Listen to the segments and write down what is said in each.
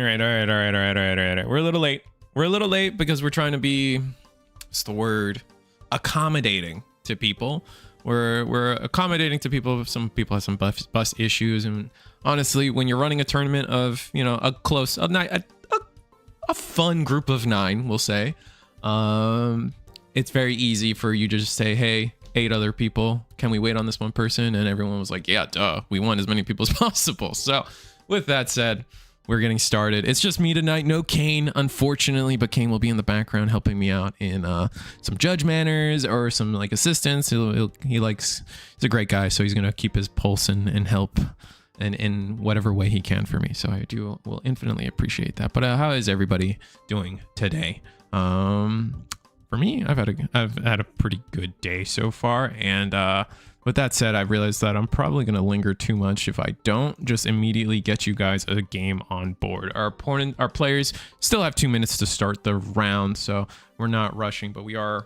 All right. We're a little late. We're a little late because we're trying to be, what's the word? Accommodating to people. We're accommodating to people. Some people have some bus issues, and honestly, when you're running a tournament of, you know, a fun group of 9, we'll say, it's very easy for you to just say, hey, 8 other people, can we wait on this one person? And everyone was like, yeah, duh, we want as many people as possible. So with that said, we're getting started. It's just me tonight. No Kane, unfortunately, but Kane will be in the background helping me out in some judge manners or some like assistance. He's a great guy, so he's gonna keep his pulse and help and in whatever way he can for me. So I will infinitely appreciate that. But how is everybody doing today? For me, I've had a pretty good day so far, and with that said, I realized that I'm probably going to linger too much if I don't just immediately get you guys a game on board. Our players still have 2 minutes to start the round, so we're not rushing, but we are.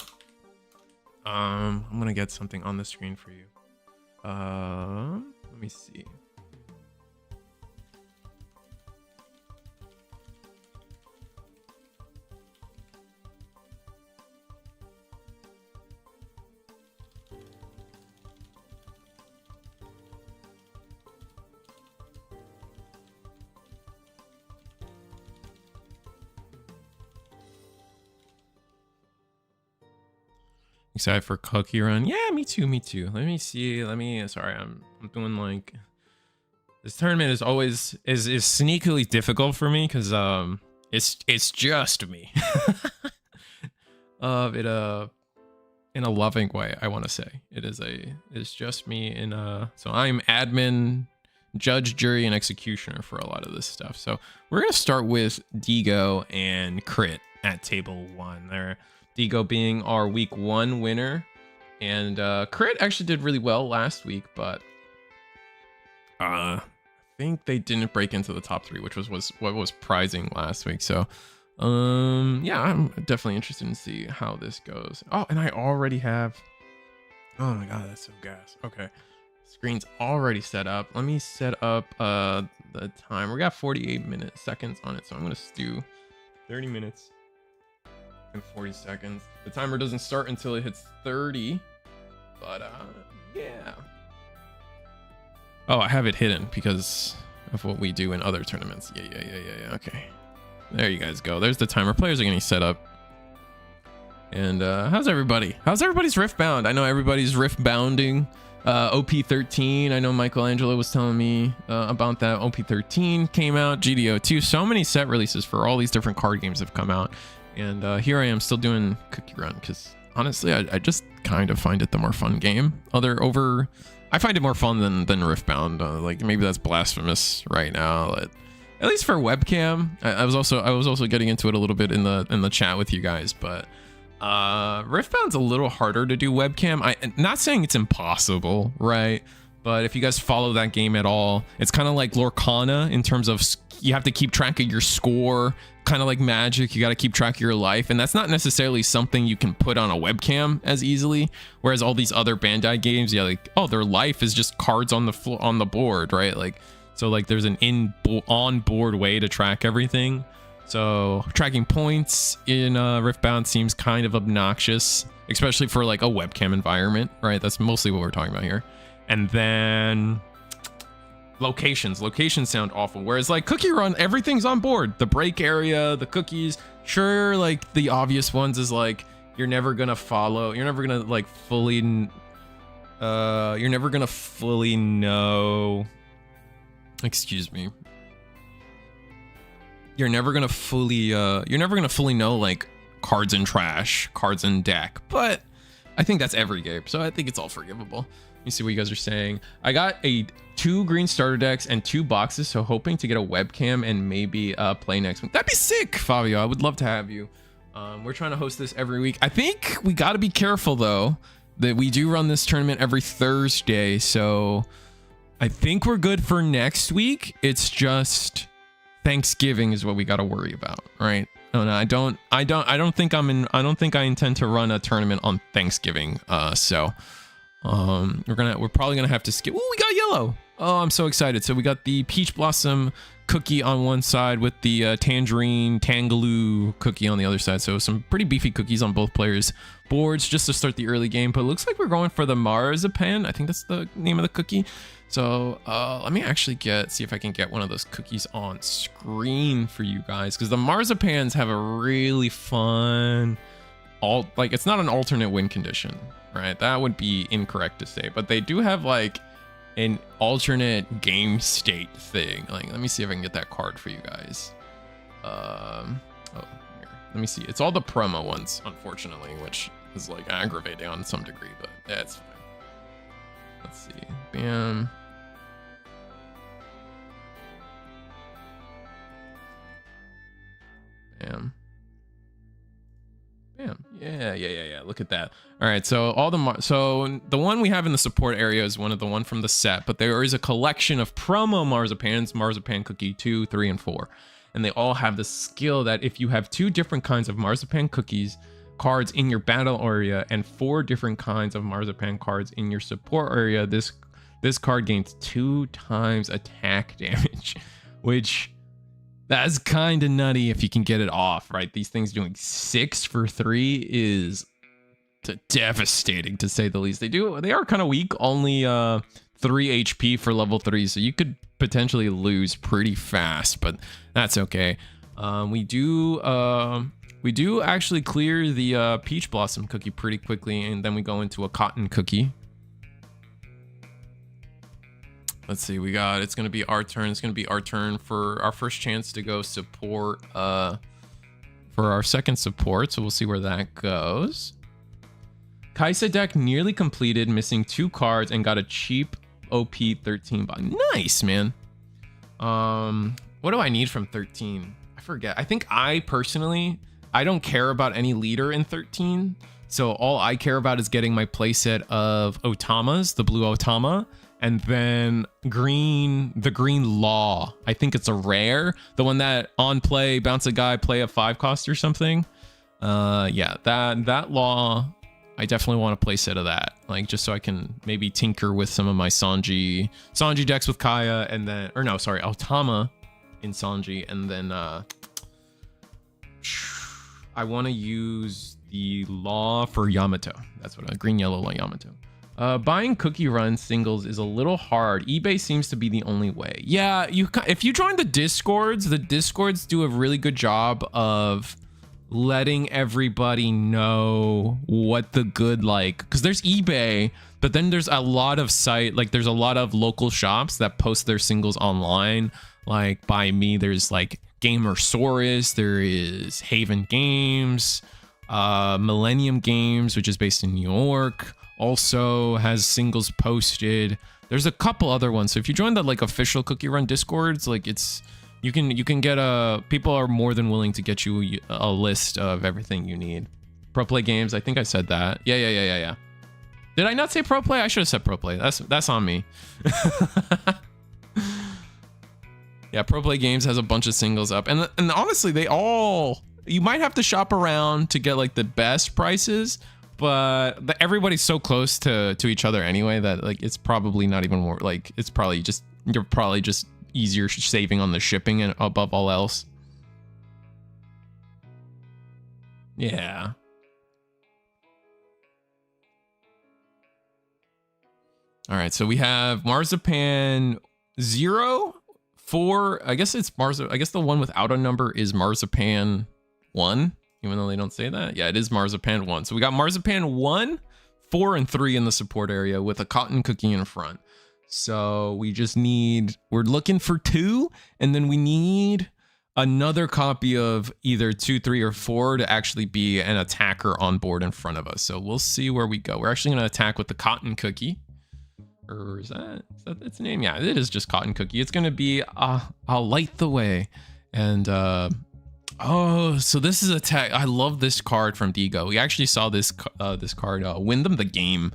I'm going to get something on the screen for you. Let me see. Excited for CookieRun? Yeah, me too. Let me see. Sorry, I'm doing like, this tournament is always is sneakily difficult for me because it's just me. In a loving way, I want to say. It's just me so I'm admin, judge, jury, and executioner for a lot of this stuff. So we're gonna start with Digo and Crit at table 1 there. Digo being our week 1 winner, and Crit actually did really well last week, but I think they didn't break into the top 3, which was what was prizing last week. So yeah, I'm definitely interested to see how this goes. Oh, and I already have, oh my god, that's so gas. Okay, screen's already set up. Let me set up the time. We got 48 seconds on it, so I'm gonna do 30 minutes and 40 seconds. The timer doesn't start until it hits 30, but yeah. Oh, I have it hidden because of what we do in other tournaments. Yeah. Okay, there you guys go. There's the timer. Players are getting set up. And how's everybody? How's everybody's Rift Bound? I know everybody's Rift Bounding. OP13, I know Michelangelo was telling me about that. OP13 came out, GDO2, so many set releases for all these different card games have come out. And here I am still doing CookieRun because honestly, I just kind of find it the more fun game. I find it more fun than Riftbound. Like maybe that's blasphemous right now. At least for Webcam, I was also getting into it a little bit in the chat with you guys. But Riftbound's a little harder to do Webcam. I'm not saying it's impossible, right? But if you guys follow that game at all, it's kind of like Lorcana in terms of you have to keep track of your score, kind of like Magic. You got to keep track of your life, and that's not necessarily something you can put on a webcam as easily. Whereas all these other Bandai games, yeah, like, oh, their life is just cards on the board, right? Like, so like there's an on-board way to track everything. So tracking points in Riftbound seems kind of obnoxious, especially for like a webcam environment, right? That's mostly what we're talking about here. And then locations sound awful, whereas like CookieRun, everything's on board. The break area, the cookies, sure, like the obvious ones is like you're never gonna like fully know, excuse me, you're never gonna fully know like cards in trash, cards in deck, but I think that's every game, so I think it's all forgivable. Let me see what you guys are saying. I got 2 green starter decks and 2 boxes, so hoping to get a webcam and maybe play next week. That'd be sick, Fabio. I would love to have you. We're trying to host this every week. I think we got to be careful though that we do run this tournament every Thursday, so I think we're good for next week. It's just Thanksgiving is what we got to worry about, right? No, I don't think I intend to run a tournament on Thanksgiving. So we're probably gonna have to skip. Oh, we got yellow. Oh, I'm so excited. So we got the Peach Blossom cookie on one side with the tangerine tangaloo cookie on the other side. So some pretty beefy cookies on both players' boards just to start the early game. But it looks like we're going for the marzipan. I think that's the name of the cookie. So let me actually see if I can get one of those cookies on screen for you guys, because the marzipans have a really fun like, it's not an alternate win condition, right? That would be incorrect to say, but they do have like an alternate game state thing. Like, let me see if I can get that card for you guys. Oh, here. Let me see. It's all the promo ones, unfortunately, which is like aggravating on some degree, but yeah, it's fine. Let's see. Bam. Bam. Bam. Yeah. Look at that. All right. So so the one we have in the support area is the one from the set, but there is a collection of promo marzipans, marzipan cookie 2, 3, and 4. And they all have the skill that if you have 2 different kinds of marzipan cookies cards in your battle area and 4 different kinds of marzipan cards in your support area, this card gains 2 times attack damage, which that's kind of nutty if you can get it off, right? These things doing 6 for 3 is devastating, to say the least. They are kind of weak, only 3 HP for level 3, so you could potentially lose pretty fast, but that's okay. We do actually clear the peach blossom cookie pretty quickly, and then we go into a cotton cookie. Let's see, it's going to be our turn. It's going to be our turn for our first chance to go support, for our second support. So we'll see where that goes. Kaisa deck nearly completed, missing 2 cards, and got a cheap OP 13 buy. Nice, man. What do I need from 13? I forget. I think I don't care about any leader in 13. So all I care about is getting my playset of Otamas, the blue Otama, and then the green Law. I think it's a rare, the one that on play bounce a guy, play a 5 cost or something. Yeah, that Law, I definitely want a play set of that, like, just so I can maybe tinker with some of my Sanji decks with Kaya, and then, or no, sorry, Otama in Sanji, and then I want to use the Law for Yamato. That's what green yellow Law Yamato. Buying CookieRun singles is a little hard. eBay seems to be the only way. Yeah, if you join the Discords do a really good job of letting everybody know what the good, like, because there's eBay, but then there's a lot of there's a lot of local shops that post their singles online. Like by me, there's like Gamersaurus, there is Haven Games, Millennium Games, which is based in New York, also has singles posted. There's a couple other ones. So if you join the like official CookieRun Discords, like you can get people are more than willing to get you a list of everything you need. Pro Play Games, I think I said that. Yeah. Did I not say Pro Play? I should have said Pro Play. That's on me. Yeah, Pro Play Games has a bunch of singles up, and honestly, you might have to shop around to get like the best prices, but everybody's so close to each other anyway that like it's probably not even more, like you're probably just easier saving on the shipping and above all else. Yeah. All right, so we have Marzipan 0, 4. I guess it's I guess the one without a number is Marzipan 1, even though they don't say that. Yeah, it is Marzipan 1. So we got Marzipan 1, 4, and 3 in the support area with a cotton cookie in front. So we're looking for 2, and then we need another copy of either 2, 3, or 4 to actually be an attacker on board in front of us. So we'll see where we go. We're actually going to attack with the cotton cookie. Or is that its name? Yeah, it is just cotton cookie. It's going to be I'll light the way. And oh, so this is attack. I love this card from Digo. We actually saw this card win them the game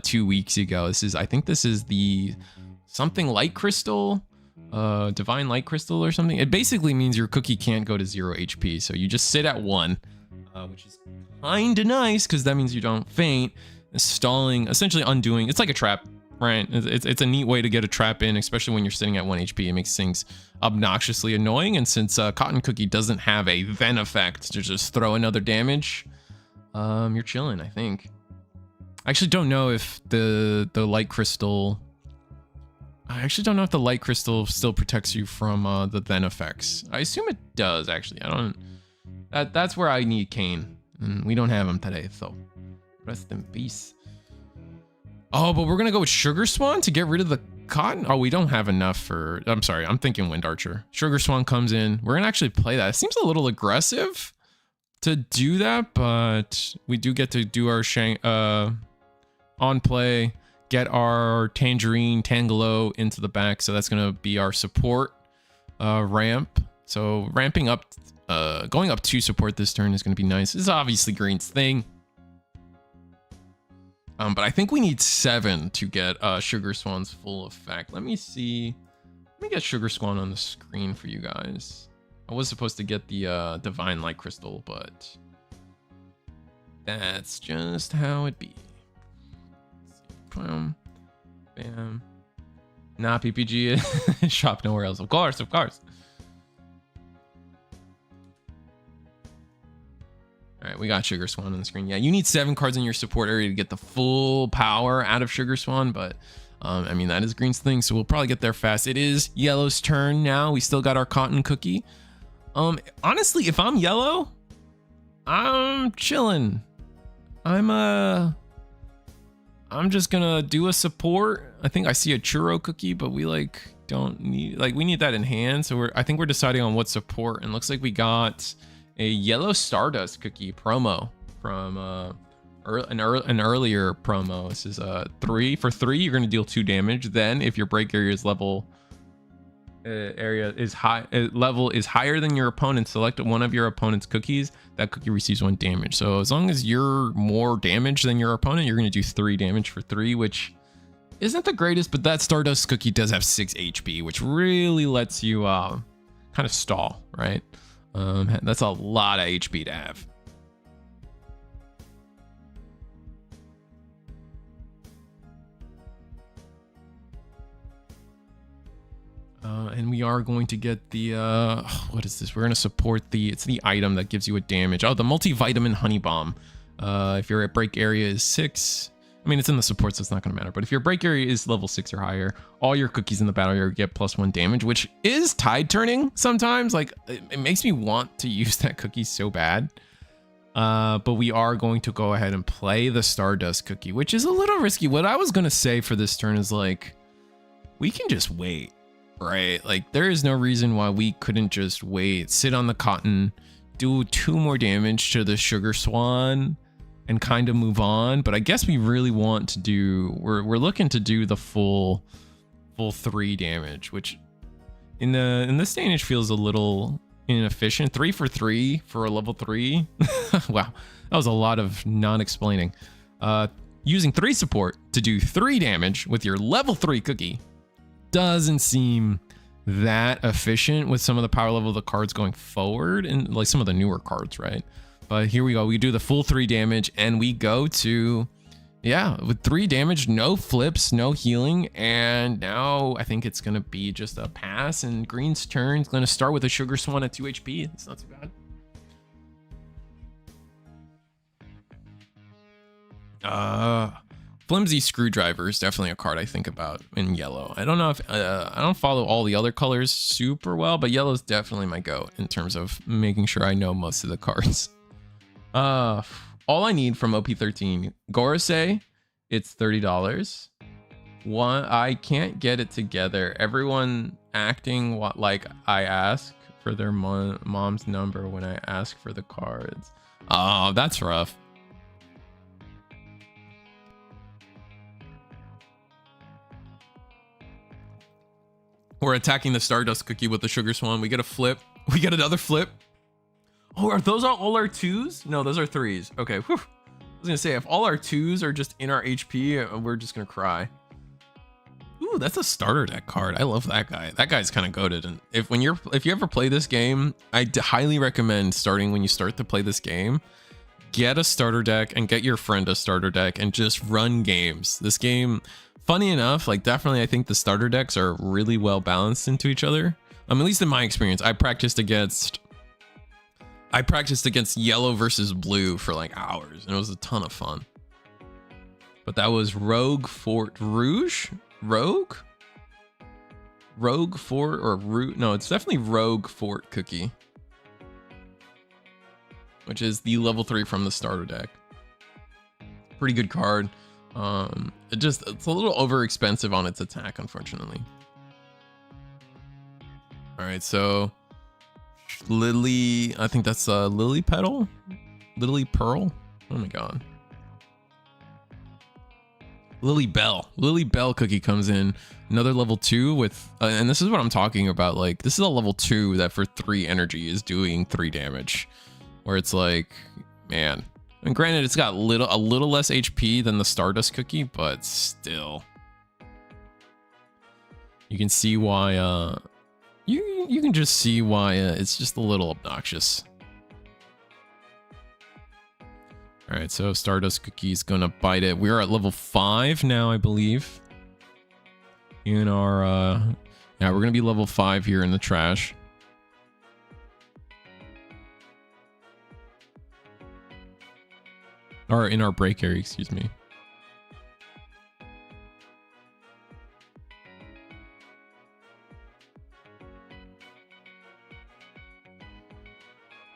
2 weeks ago. I think this is the something light crystal, divine light crystal or something. It basically means your cookie can't go to 0 HP, so you just sit at 1, which is kind of nice because that means you don't faint. Stalling, essentially undoing. It's like a trap. right? It's a neat way to get a trap in, especially when you're sitting at 1 HP. It makes things obnoxiously annoying. And since Cotton Cookie doesn't have a then effect to just throw another damage, you're chilling, I think. I actually don't know if the light crystal... I actually don't know if the light crystal still protects you from the then effects. I assume it does, actually. I don't... That's where I need Kane. And we don't have him today, so rest in peace. Oh, but we're gonna go with Sugar Swan to get rid of the Cotton? Oh, we don't have enough for... I'm sorry, I'm thinking Wind Archer. Sugar Swan comes in. We're gonna actually play that. It seems a little aggressive to do that, but we do get to do our on play, get our Tangerine Tangelo into the back. So that's gonna be our support ramp. So ramping up, going up 2 support this turn is gonna be nice. This is obviously Green's thing. But I think we need 7 to get Sugar Swan's full effect. Let me see. Let me get Sugar Swan on the screen for you guys. I was supposed to get the Divine Light Crystal, but that's just how it be. Bam. Bam. Nah, PPG shop nowhere else. Of course, of course. All right, we got Sugar Swan on the screen. Yeah, you need 7 cards in your support area to get the full power out of Sugar Swan, but I mean, that is Green's thing, so we'll probably get there fast. It is Yellow's turn now. We still got our Cotton Cookie. Honestly, if I'm Yellow, I'm chilling. I'm just gonna do a support. I think I see a Churro Cookie, but we like don't need, like, we need that in hand. So I think we're deciding on what support, and looks like we got a Yellow Stardust Cookie promo from an earlier promo. This is 3 for 3. You're gonna deal 2 damage. Then if your break area is level is higher than your opponent, select one of your opponent's cookies. That cookie receives 1 damage. So as long as you're more damage than your opponent, you're gonna do 3 damage for 3, which isn't the greatest, but that Stardust Cookie does have 6 HP, which really lets you kind of stall, right? That's a lot of HP to have. And we are going to get the, what is this? We're going to support it's the item that gives you a damage. Oh, the multivitamin honey bomb. If your break area is 6, I mean, it's in the support, so it's not going to matter. But if your break area is level 6 or higher, all your cookies in the battle area get +1 damage, which is tide turning sometimes. Like, it makes me want to use that cookie so bad. But we are going to go ahead and play the Stardust Cookie, which is a little risky. What I was going to say for this turn is, like, we can just wait, right? Like, there is no reason why we couldn't just wait, sit on the Cotton, do 2 more damage to the Sugar Swan, and kind of move on. But I guess we really want to do, we're looking to do the full 3 damage, which in this day and age feels a little inefficient. 3 for 3 for a level 3. Wow, that was a lot of non-explaining. Using 3 support to do 3 damage with your level 3 cookie doesn't seem that efficient with some of the power level of the cards going forward, and like some of the newer cards, right? But here we go. We do the full 3 damage, and we go to, yeah, with 3 damage, no flips, no healing. And now I think it's going to be just a pass, and Green's turn is going to start with a Sugar Swan at 2 HP. It's not too bad. Flimsy Screwdriver is definitely a card I think about in yellow. I don't know if, I don't follow all the other colors super well, but yellow is definitely my go in terms of making sure I know most of the cards. All I need from OP13, Gorosei, it's $30. I can't get it together. Everyone acting like I ask for their mom's number when I ask for the cards. Oh, that's rough. We're attacking the Stardust Cookie with the Sugar Swan. We get a flip. We get another flip. Oh, are those all our 2s? No, those are 3s. Okay. Whew. I was gonna say, if all our 2s are just in our HP, we're just gonna cry. Ooh, that's a starter deck card. I love that guy. That guy's kind of goated. And if you ever play this game, I highly recommend starting when you start to play this game. Get a starter deck and get your friend a starter deck and just run games. This game funny enough, like definitely I think the starter decks are really well balanced into each other. At least in my experience. I practiced against yellow versus blue for like hours, and it was a ton of fun. But that was Rogue Fort Rouge? Rogue Fort or Root? No, it's definitely Rogue Fort Cookie, which is the level 3 from the starter deck. Pretty good card. It's a little over expensive on its attack, unfortunately. All right, so Lily, I think that's Lily Petal, Lily Pearl. Oh my god. Lily Bell Cookie comes in, another level 2 with and this is what I'm talking about, like this is a level 2 that for 3 energy is doing 3 damage, where it's like, man, and granted it's got a little less HP than the Stardust Cookie, but still you can see why you can just see why it's just a little obnoxious. All right, so Stardust Cookie's gonna bite it. We're at level 5 now, I believe. In our, yeah, we're gonna be level 5 here in the trash. Or in our break area, excuse me.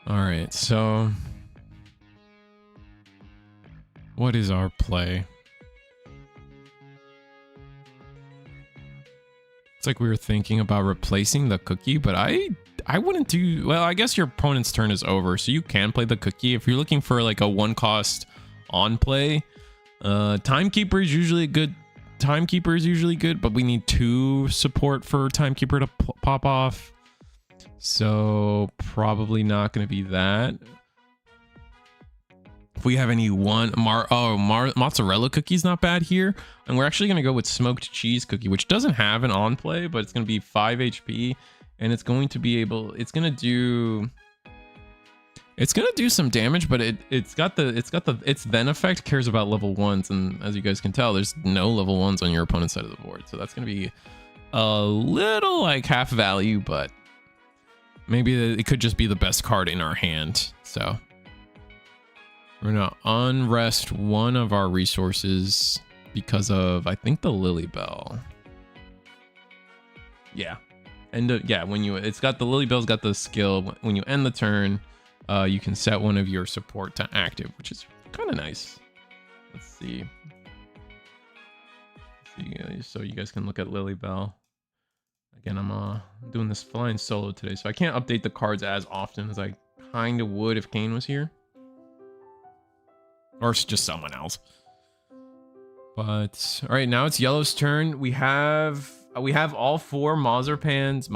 All right, so what is our play? It's like we were thinking about replacing the cookie, but I wouldn't do, well, I guess your opponent's turn is over, so you can play the cookie. If you're looking for like a 1-cost on play, Timekeeper is usually good. Timekeeper is usually good, but we need 2 support for Timekeeper to pop off. So probably not going to be that. If we have any mozzarella cookie's not bad here, and we're actually going to go with smoked cheese cookie, which doesn't have an on play, but it's going to be 5 HP, and it's going to be able, it's going to do some damage, but its then effect cares about level 1s, and as you guys can tell, there's no level 1s on your opponent's side of the board, so that's going to be a little like half value, but maybe it could just be the best card in our hand. So we're gonna unrest one of our resources because of, I think, the Lily Bell. Yeah, and yeah, when you, it's got the Lily Bell's got the skill. When you end the turn, you can set one of your support to active, which is kind of nice. Let's see. So you guys can look at Lily Bell. Again, I'm doing this flying solo today, so I can't update the cards as often as I kind of would if Kane was here. Or just someone else. But all right, now it's Yellow's turn. We have all 4 Marzipans.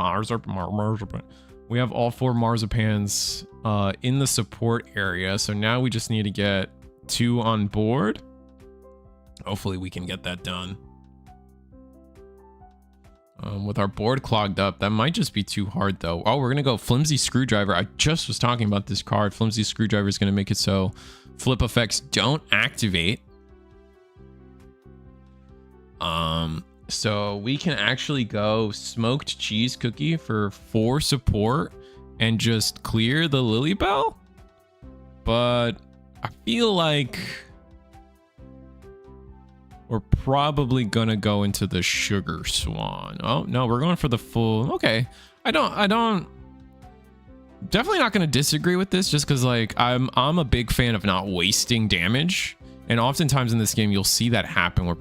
We have all 4 Marzipans in the support area. So now we just need to get 2 on board. Hopefully we can get that done. With our board clogged up, that might just be too hard though. Oh, we're gonna go Flimsy Screwdriver. I just was talking about this card. Flimsy Screwdriver is gonna make it so flip effects don't activate. So we can actually go Smoked Cheese Cookie for 4 support and just clear the Lily Bell. But I feel like we're probably gonna go into the Sugar Swan. Oh no, we're going for the full. Okay, I don't definitely not gonna disagree with this, just because like I'm a big fan of not wasting damage, and oftentimes in this game you'll see that happen where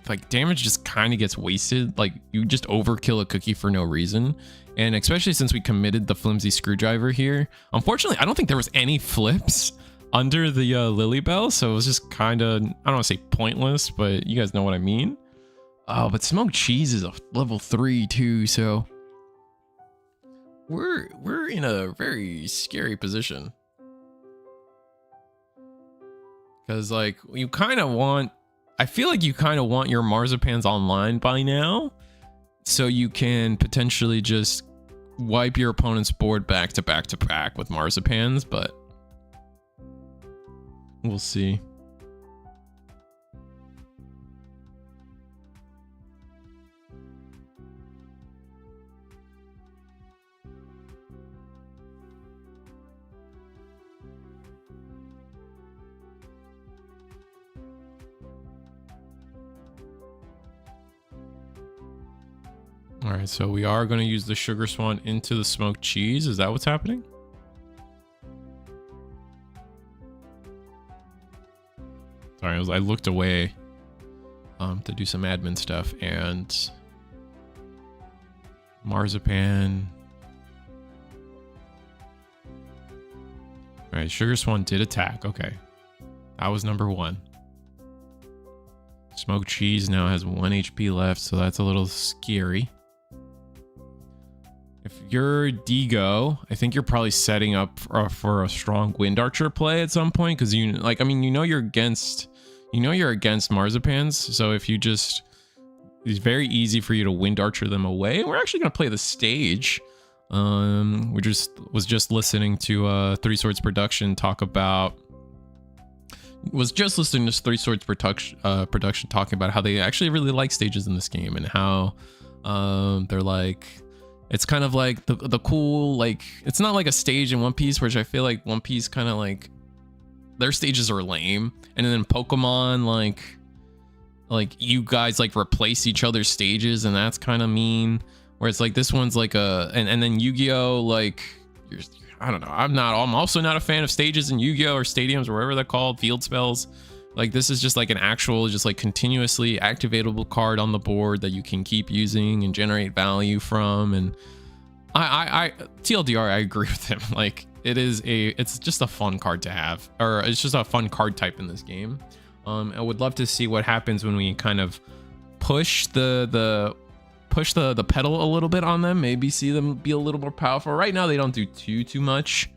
like damage just kind of gets wasted. Like you just overkill a cookie for no reason, and especially since we committed the Flimsy Screwdriver here. Unfortunately, I don't think there was any flips under the Lily Bell, so it was just kind of, I don't want to say pointless, but you guys know what I mean. Oh, but Smoked Cheese is a level 3 too, so we're in a very scary position, because like you kind of want, I feel like you kind of want your Marzipans online by now, so you can potentially just wipe your opponent's board back to back to back with Marzipans, but we'll see. All right, so we are going to use the sugar swan into the smoked cheese. Is that what's happening? Sorry, I looked away to do some admin stuff, and marzipan. All right, sugar swan did attack. Okay, that was number 1. Smoked cheese now has 1 HP left, so that's a little scary. If you're Digo, I think you're probably setting up for a strong wind archer play at some point, because you like, I mean, you're against marzipans, so if you just, it's very easy for you to wind archer them away. And we're actually going to play the stage. Was just listening to Three Swords Production talk about. Was just listening to Three Swords production talking about how they actually really like stages in this game, and how they're like, it's kind of like the cool, like, it's not like a stage in One Piece, which I feel like One Piece kind of like their stages are lame, and then Pokemon like you guys like replace each other's stages, and that's kind of mean. Where it's like this one's like and then Yu-Gi-Oh, like, I don't know. I'm also not a fan of stages in Yu-Gi-Oh or stadiums or whatever they're called, field spells. Like, this is just like an actual, just like continuously activatable card on the board that you can keep using and generate value from. And I TLDR, I agree with him. Like, it's just a fun card to have, or it's just a fun card type in this game. I would love to see what happens when we kind of push the pedal a little bit on them. Maybe see them be a little more powerful. Right now they don't do too much.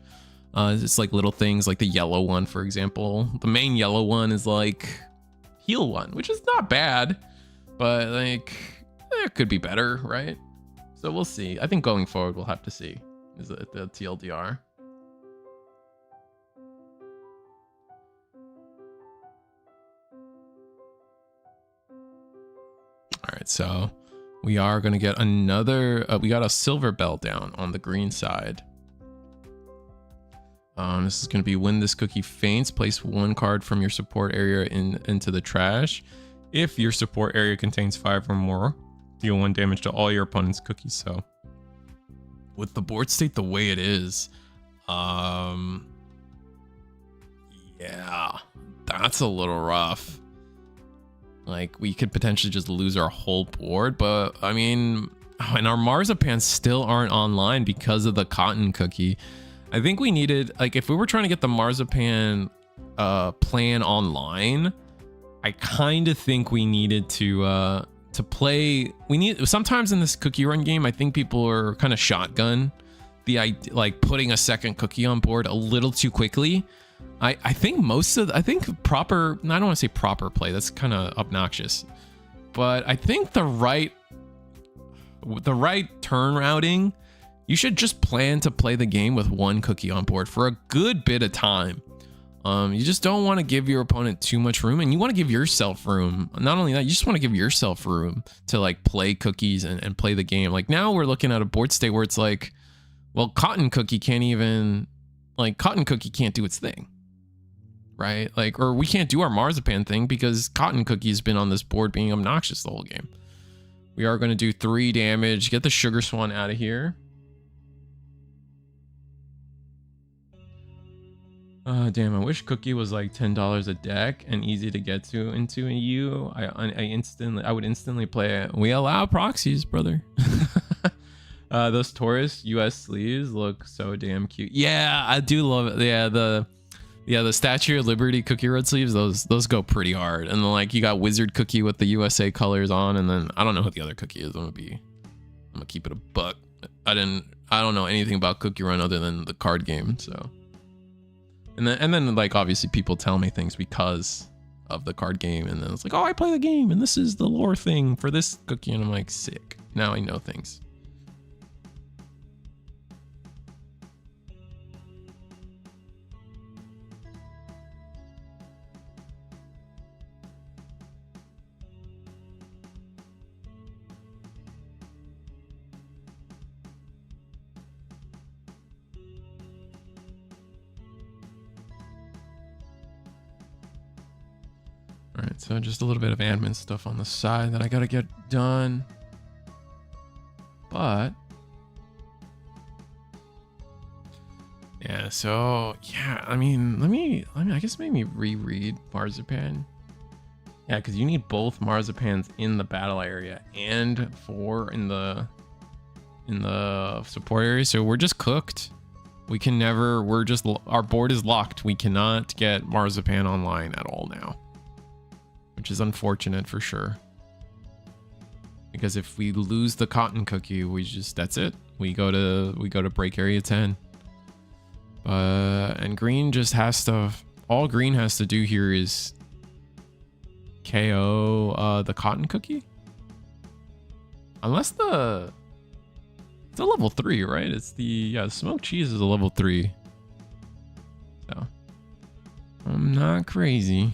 It's like little things, like the yellow one, for example. The main yellow one is like heal 1, which is not bad, but like it could be better, right? So we'll see. I think going forward we'll have to see. Is it the TLDR? All right, so we are going to get another, we got a silver bell down on the green side. This is going to be when this cookie faints, place 1 card from your support area into the trash. If your support area contains 5 or more, deal 1 damage to all your opponent's cookies. So with the board state the way it is, yeah, that's a little rough. Like, we could potentially just lose our whole board, but I mean, and our marzipans still aren't online because of the cotton cookie. I think we needed, like, if we were trying to get the marzipan plan online, I kind of think we needed to play. Sometimes in this cookie run game, I think people are kind of shotgun the idea, like putting a second cookie on board a little too quickly. I think proper, I don't want to say proper play, that's kind of obnoxious, but I think the right turn routing, you should just plan to play the game with 1 cookie on board for a good bit of time. You just don't want to give your opponent too much room, and you want to give yourself room. Not only that, you just want to give yourself room to like play cookies and play the game. Like, now we're looking at a board state where it's like, well, cotton cookie can't do its thing, right? Like, or we can't do our marzipan thing because cotton cookie's been on this board being obnoxious the whole game. We are going to do 3 damage, get the sugar swan out of here. Damn, I wish cookie was like $10 a deck and easy to get to into a U. I would instantly play it. We allow proxies, brother. Those Taurus US sleeves look so damn cute. Yeah, I do love it. Yeah, the Statue of Liberty cookie red sleeves, those go pretty hard. And then, like, you got Wizard Cookie with the USA colors on, and then I don't know who the other cookie is. I'm gonna keep it a buck. I don't know anything about Cookie Run other than the card game, so. And then like, obviously people tell me things because of the card game, and then it's like, oh, I play the game and this is the lore thing for this cookie, and I'm like, sick. Now I know things. All right, so just a little bit of admin stuff on the side that I gotta get done. but yeah, so yeah, I mean, I guess maybe reread Marzipan. Yeah, because you need both Marzipans in the battle area and 4 in the support area. So we're just cooked. We can never. Our board is locked. We cannot get Marzipan online at all now, which is unfortunate for sure. Because if we lose the cotton cookie, that's it. We go to break area 10. And green just has to. All green has to do here is KO the cotton cookie. Unless it's a level 3, right? It's the smoked cheese is a level 3. So I'm not crazy.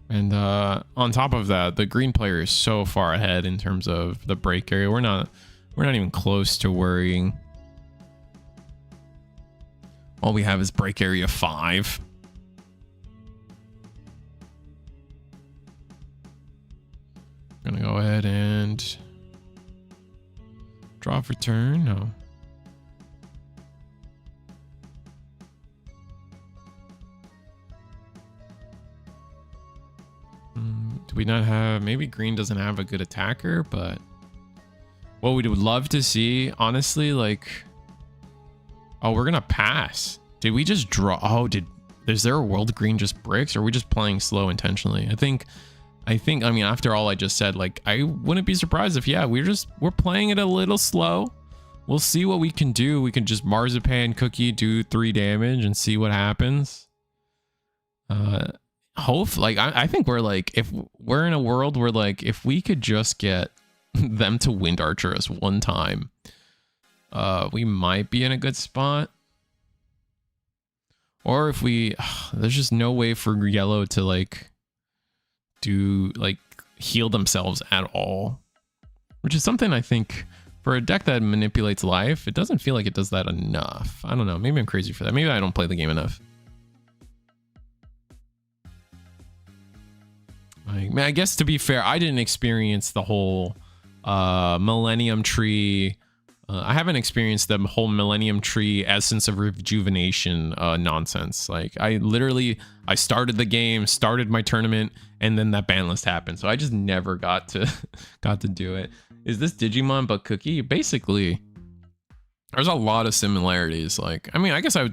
And on top of that, the green player is so far ahead in terms of the break area. We're not even close to worrying. All we have is break area 5. I'm gonna go ahead and draw for turn. No. Do we not have, maybe green doesn't have a good attacker, but what we would love to see, honestly, like, oh, we're gonna pass. Did we just draw? Oh, is there a world green just bricks, or are we just playing slow intentionally? I think, I mean, after all I just said, like, I wouldn't be surprised if, yeah, we're playing it a little slow. We'll see what we can do. We can just Marzipan Cookie, do 3 damage and see what happens. Hopefully, like, I think we're like, if we're in a world where, like, if we could just get them to Wind Archer us one time, we might be in a good spot. Or if there's just no way for yellow to, like, heal themselves at all, which is something I think for a deck that manipulates life, it doesn't feel like it does that enough. I don't know, maybe I'm crazy for that. Maybe I don't play the game enough. I guess to be fair, I didn't experience the whole Millennium Tree. I haven't experienced the whole Millennium Tree Essence of Rejuvenation nonsense. Like, I started the game, started my tournament, and then that ban list happened. So I just never got to do it. Is this Digimon but Cookie? Basically, there's a lot of similarities. Like, I mean, I guess I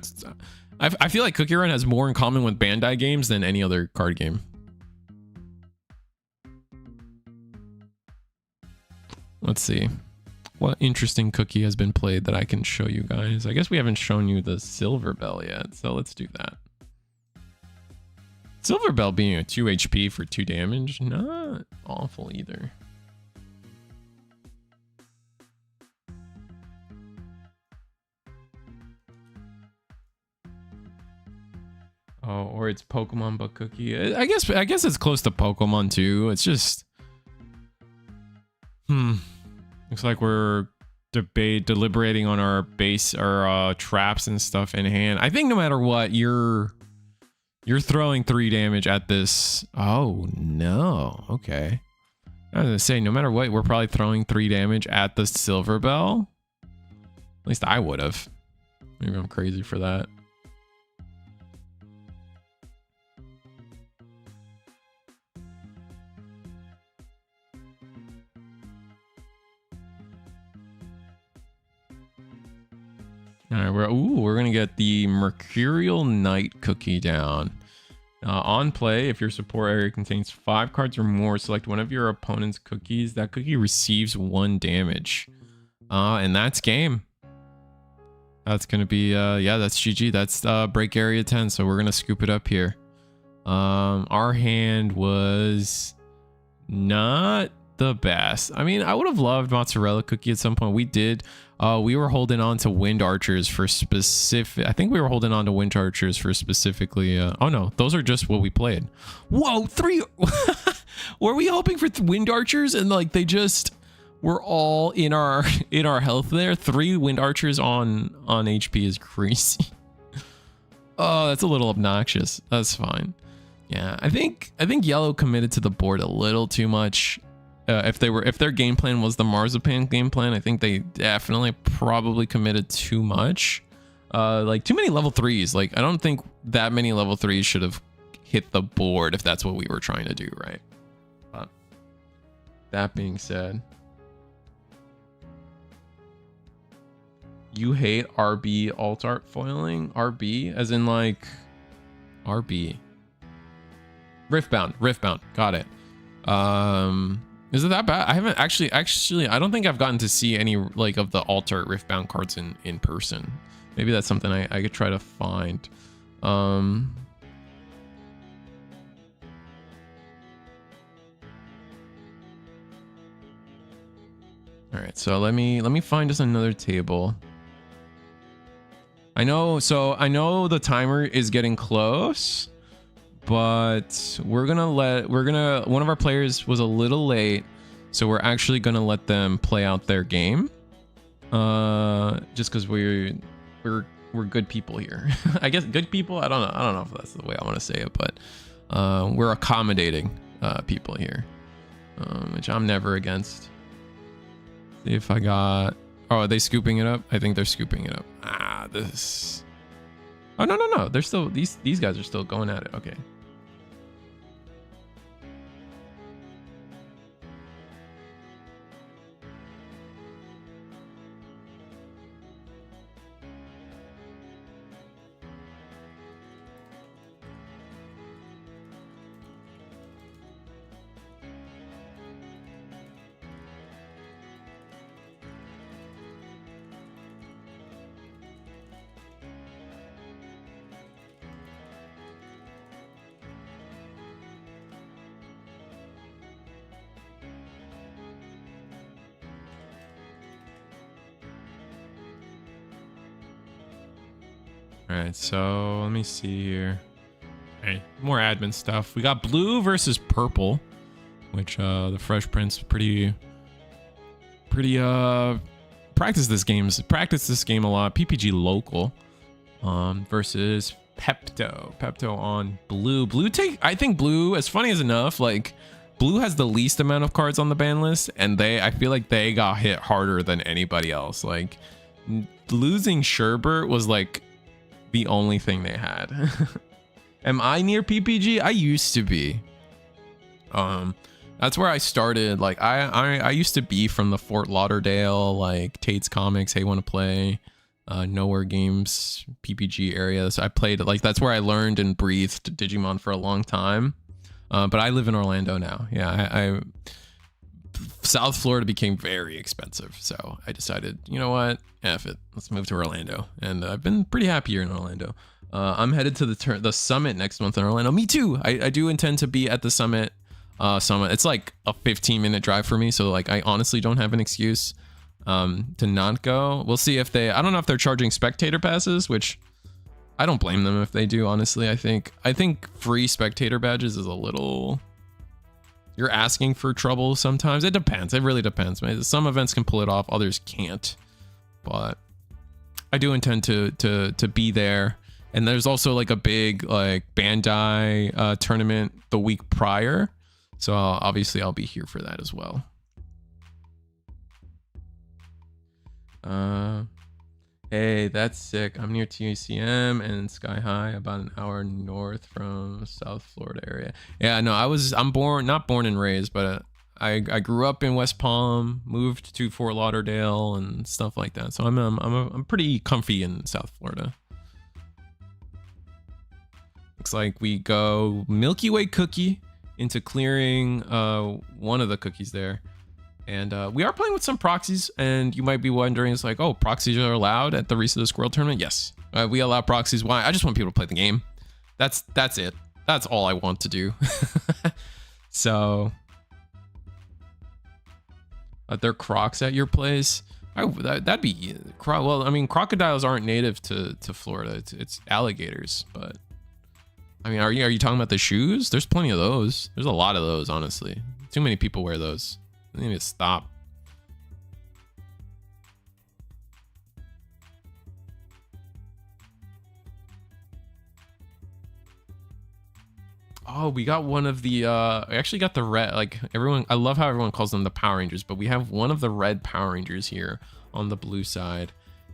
feel like CookieRun has more in common with Bandai games than any other card game. Let's see. What interesting cookie has been played that I can show you guys? I guess we haven't shown you the Silver Bell yet, so let's do that. Silver Bell being a 2 HP for 2 damage, not awful either. Oh, or it's Pokemon but Cookie. I guess it's close to Pokemon too. It's just looks like we're deliberating on our traps and stuff in hand. I think no matter what, you're throwing 3 damage at this. Oh no. Okay. I was gonna say, no matter what, we're probably throwing 3 damage at the Silver Bell. At least I would have. Maybe I'm crazy for that. All right, we're gonna get the Mercurial Knight cookie down. On play, if your support area contains 5 cards or more, select one of your opponent's cookies. That cookie receives 1 damage. And that's game. That's gonna be yeah, that's GG. That's break area 10. So we're gonna scoop it up here. Our hand was not the best. I mean, I would have loved mozzarella cookie at some point. We did. We were holding on to Wind Archers for specific. I think we were holding on to Wind Archers for specifically. Oh no, those are just what we played. Whoa, 3. Were we hoping for Wind Archers and like they just were all in our health there? 3 Wind Archers on HP is crazy. Oh, that's a little obnoxious. That's fine. Yeah, I think yellow committed to the board a little too much. if their game plan was the Marzipan game plan, I think they definitely probably committed too much. Like too many level 3s. Like I don't think that many level 3s should have hit the board if that's what we were trying to do, right? But that being said, you hate RB alt art foiling? RB as in like RB. Riftbound. Got it. Is it that bad? I haven't actually I don't think I've gotten to see any like of the alt art Riftbound cards in person. Maybe that's something I could try to find. All right, so let me find us another table. I know the timer is getting close, but one of our players was a little late, so we're actually gonna let them play out their game. Just because we're good people here. I guess good people. I don't know if that's the way I want to say it, but we're accommodating people here, which I'm never against. See if I got. Oh, are they scooping it up? I think they're scooping it up. This. Oh no. They're still these guys are still going at it. Okay. All right, so let me see here. Hey, more admin stuff. We got blue versus purple, which the Fresh Prince practice this game a lot. PPG local versus Pepto on blue. I think blue, as funny as enough, like blue has the least amount of cards on the ban list, and I feel like they got hit harder than anybody else. Like losing Sherbert was like the only thing they had. Am I near PPG? I used to be. That's where I started. Like I used to be from the Fort Lauderdale, like Tate's Comics, Hey Wanna Play, Nowhere Games, PPG areas. I played like that's where I learned and breathed Digimon for a long time. But I live in Orlando now. Yeah, South Florida became very expensive, so I decided, you know what, F it, let's move to Orlando, and I've been pretty happy here in Orlando. I'm headed to the summit next month in Orlando. Me too. I do intend to be at the summit. It's like a 15-minute drive for me, so like I honestly don't have an excuse to not go. We'll see if I don't know if they're charging spectator passes, which I don't blame them if they do. Honestly, I think free spectator badges is a little. You're asking for trouble sometimes. It depends. It really depends. Some events can pull it off, others can't. But I do intend to be there. And there's also like a big like Bandai tournament the week prior. So obviously I'll be here for that as well. Hey, that's sick. I'm near TUCM and Sky High, about an hour north from South Florida area. Yeah, no, I'm not born and raised, but I grew up in West Palm, moved to Fort Lauderdale and stuff like that. So I'm pretty comfy in South Florida. Looks like we go Milky Way cookie into clearing one of the cookies there. And we are playing with some proxies, and you might be wondering, it's like, oh, proxies are allowed at the Reese of the Squirrel tournament? Yes, we allow proxies. Why? I just want people to play the game. That's it. That's all I want to do. So, are there crocs at your place? That'd be well. I mean, crocodiles aren't native to Florida. It's alligators, but I mean, are you talking about the shoes? There's plenty of those. There's a lot of those, honestly. Too many people wear those. They need to stop. Oh, we got one of the I actually got the red, like everyone, I love how everyone calls them the Power Rangers, but we have one of the red Power Rangers here on the blue side.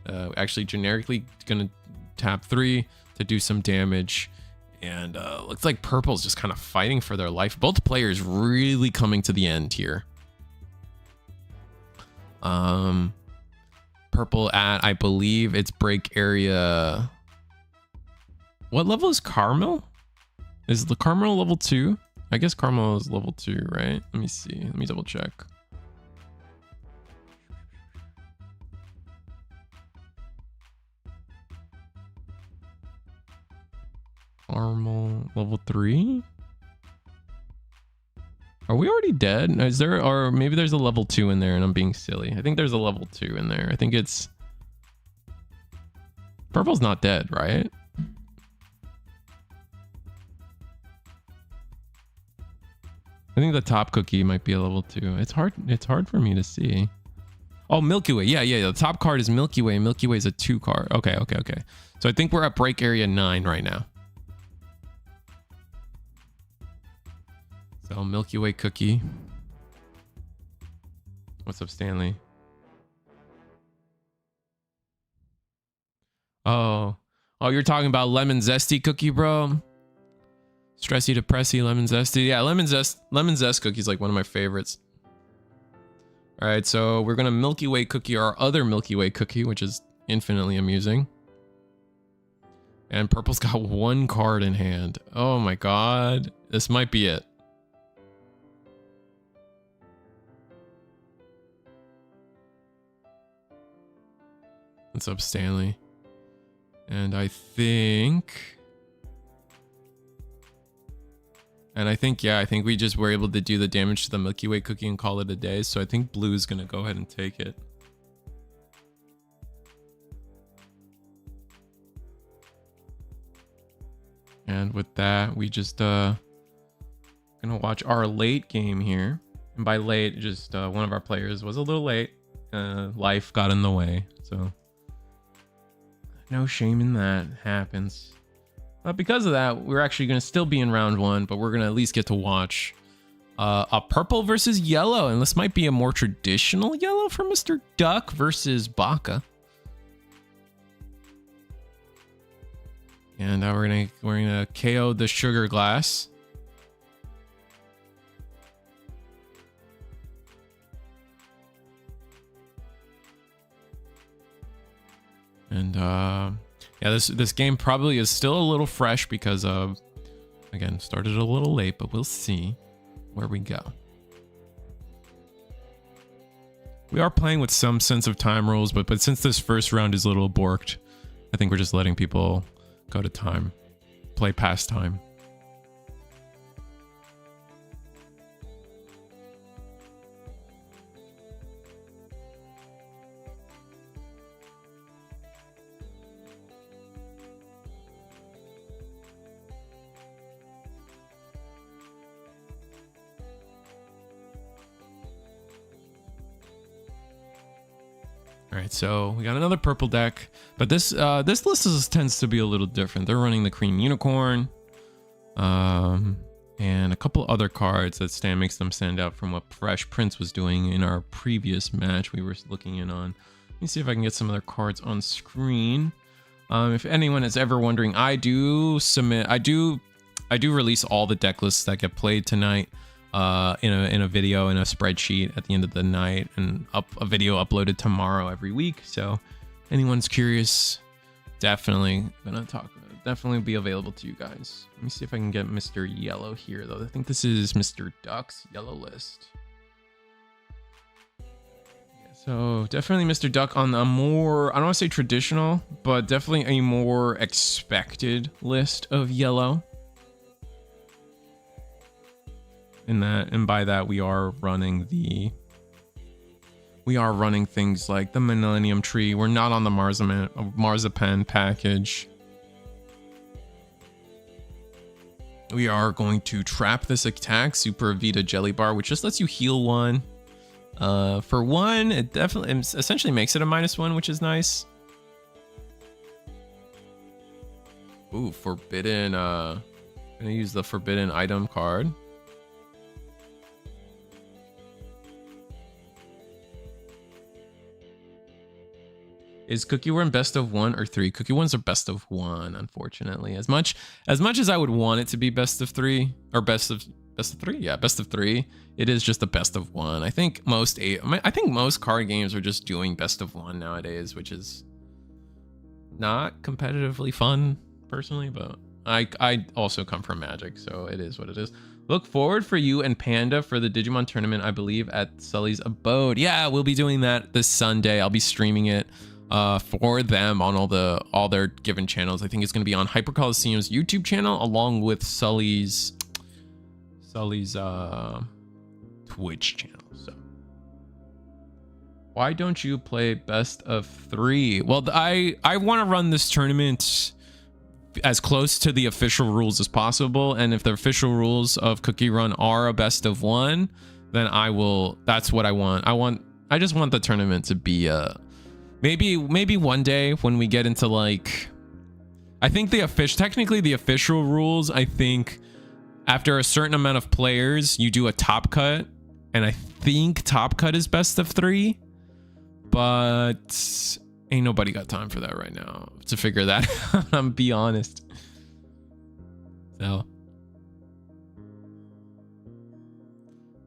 Actually generically gonna tap 3 to do some damage. And looks like purple's just kind of fighting for their life. Both players really coming to the end here. Purple at, I believe it's break area. What level is Carmel? Is the Carmel level 2? I guess Carmel is level 2, right? Let me see. Let me double check. Carmel level 3? Are we already dead? Is there, or maybe there's a level 2 in there and I'm being silly. I think there's a level 2 in there. I think it's... Purple's not dead, right? I think the top cookie might be a level 2. It's hard for me to see. Oh, Milky Way. Yeah. The top card is Milky Way. Milky Way is a 2 card. Okay. So I think we're at break area 9 right now. So Milky Way cookie. What's up, Stanley? Oh, you're talking about lemon zesty cookie, bro. Stressy, depressy, lemon zesty. Yeah, lemon zest cookie is like one of my favorites. All right, so we're gonna Milky Way cookie our other Milky Way cookie, which is infinitely amusing. And purple's got 1 card in hand. Oh my god, this might be it. What's up, Stanley? And I think... yeah, I think we just were able to do the damage to the Milky Way cookie and call it a day. So I think blue's gonna go ahead and take it. And with that, we just gonna watch our late game here. And by late, just one of our players was a little late. Life got in the way, so no shame in that. Happens. Because of that, we're actually going to still be in round 1, but we're going to at least get to watch a purple versus yellow. And this might be a more traditional yellow for Mr. Duck versus Baka. And we're gonna KO the sugar glass. And yeah, this game probably is still a little fresh because of, again, started a little late, but we'll see where we go. We are playing with some sense of time rules, but since this first round is a little borked, I think we're just letting people go to time, play past time. All right, so we got another purple deck, but this list tends to be a little different. They're running the Cream Unicorn, and a couple other cards that makes them stand out from what Fresh Prince was doing in our previous match we were looking in on. Let me see if I can get some other cards on screen. If anyone is ever wondering, I do release all the deck lists that get played tonight. In a video in a spreadsheet at the end of the night, and a video uploaded tomorrow every week. So anyone's curious, definitely be available to you guys. Let me see if I can get Mr. Yellow here though. I think this is Mr. Duck's yellow list. Yeah, so definitely Mr. Duck on a more, I don't want to say traditional, but definitely a more expected list of yellow. And by that we are running things like the Millennium Tree. We're not on the Marzipan package. We are going to trap this attack, Super Vita Jelly Bar, which just lets you heal 1. For 1, it definitely essentially makes it a -1, which is nice. Ooh, Forbidden Gonna use the forbidden item card. Is CookieRun best of 1 or 3? CookieRuns are best of 1, unfortunately. As much as I would want it to be best of 3 or best of 3, yeah, best of 3. It is just the best of 1. I think most card games are just doing best of 1 nowadays, which is not competitively fun personally, but I also come from Magic, so it is what it is. Look forward for you and Panda for the Digimon tournament, I believe, at Sully's abode. Yeah, we'll be doing that this Sunday. I'll be streaming it for them on all their given channels. I think it's going to be on Hyper Coliseum's YouTube channel along with Sully's Twitch channel. So why don't you play best of 3? Well, I want to run this tournament as close to the official rules as possible, and if the official rules of CookieRun are a best of 1, then I will. That's what I want. I just want the tournament to be maybe one day when we get into like, I think technically the official rules, I think after a certain amount of players you do a top cut, and I think top cut is best of 3, but ain't nobody got time for that right now to figure that out. I'm be honest. So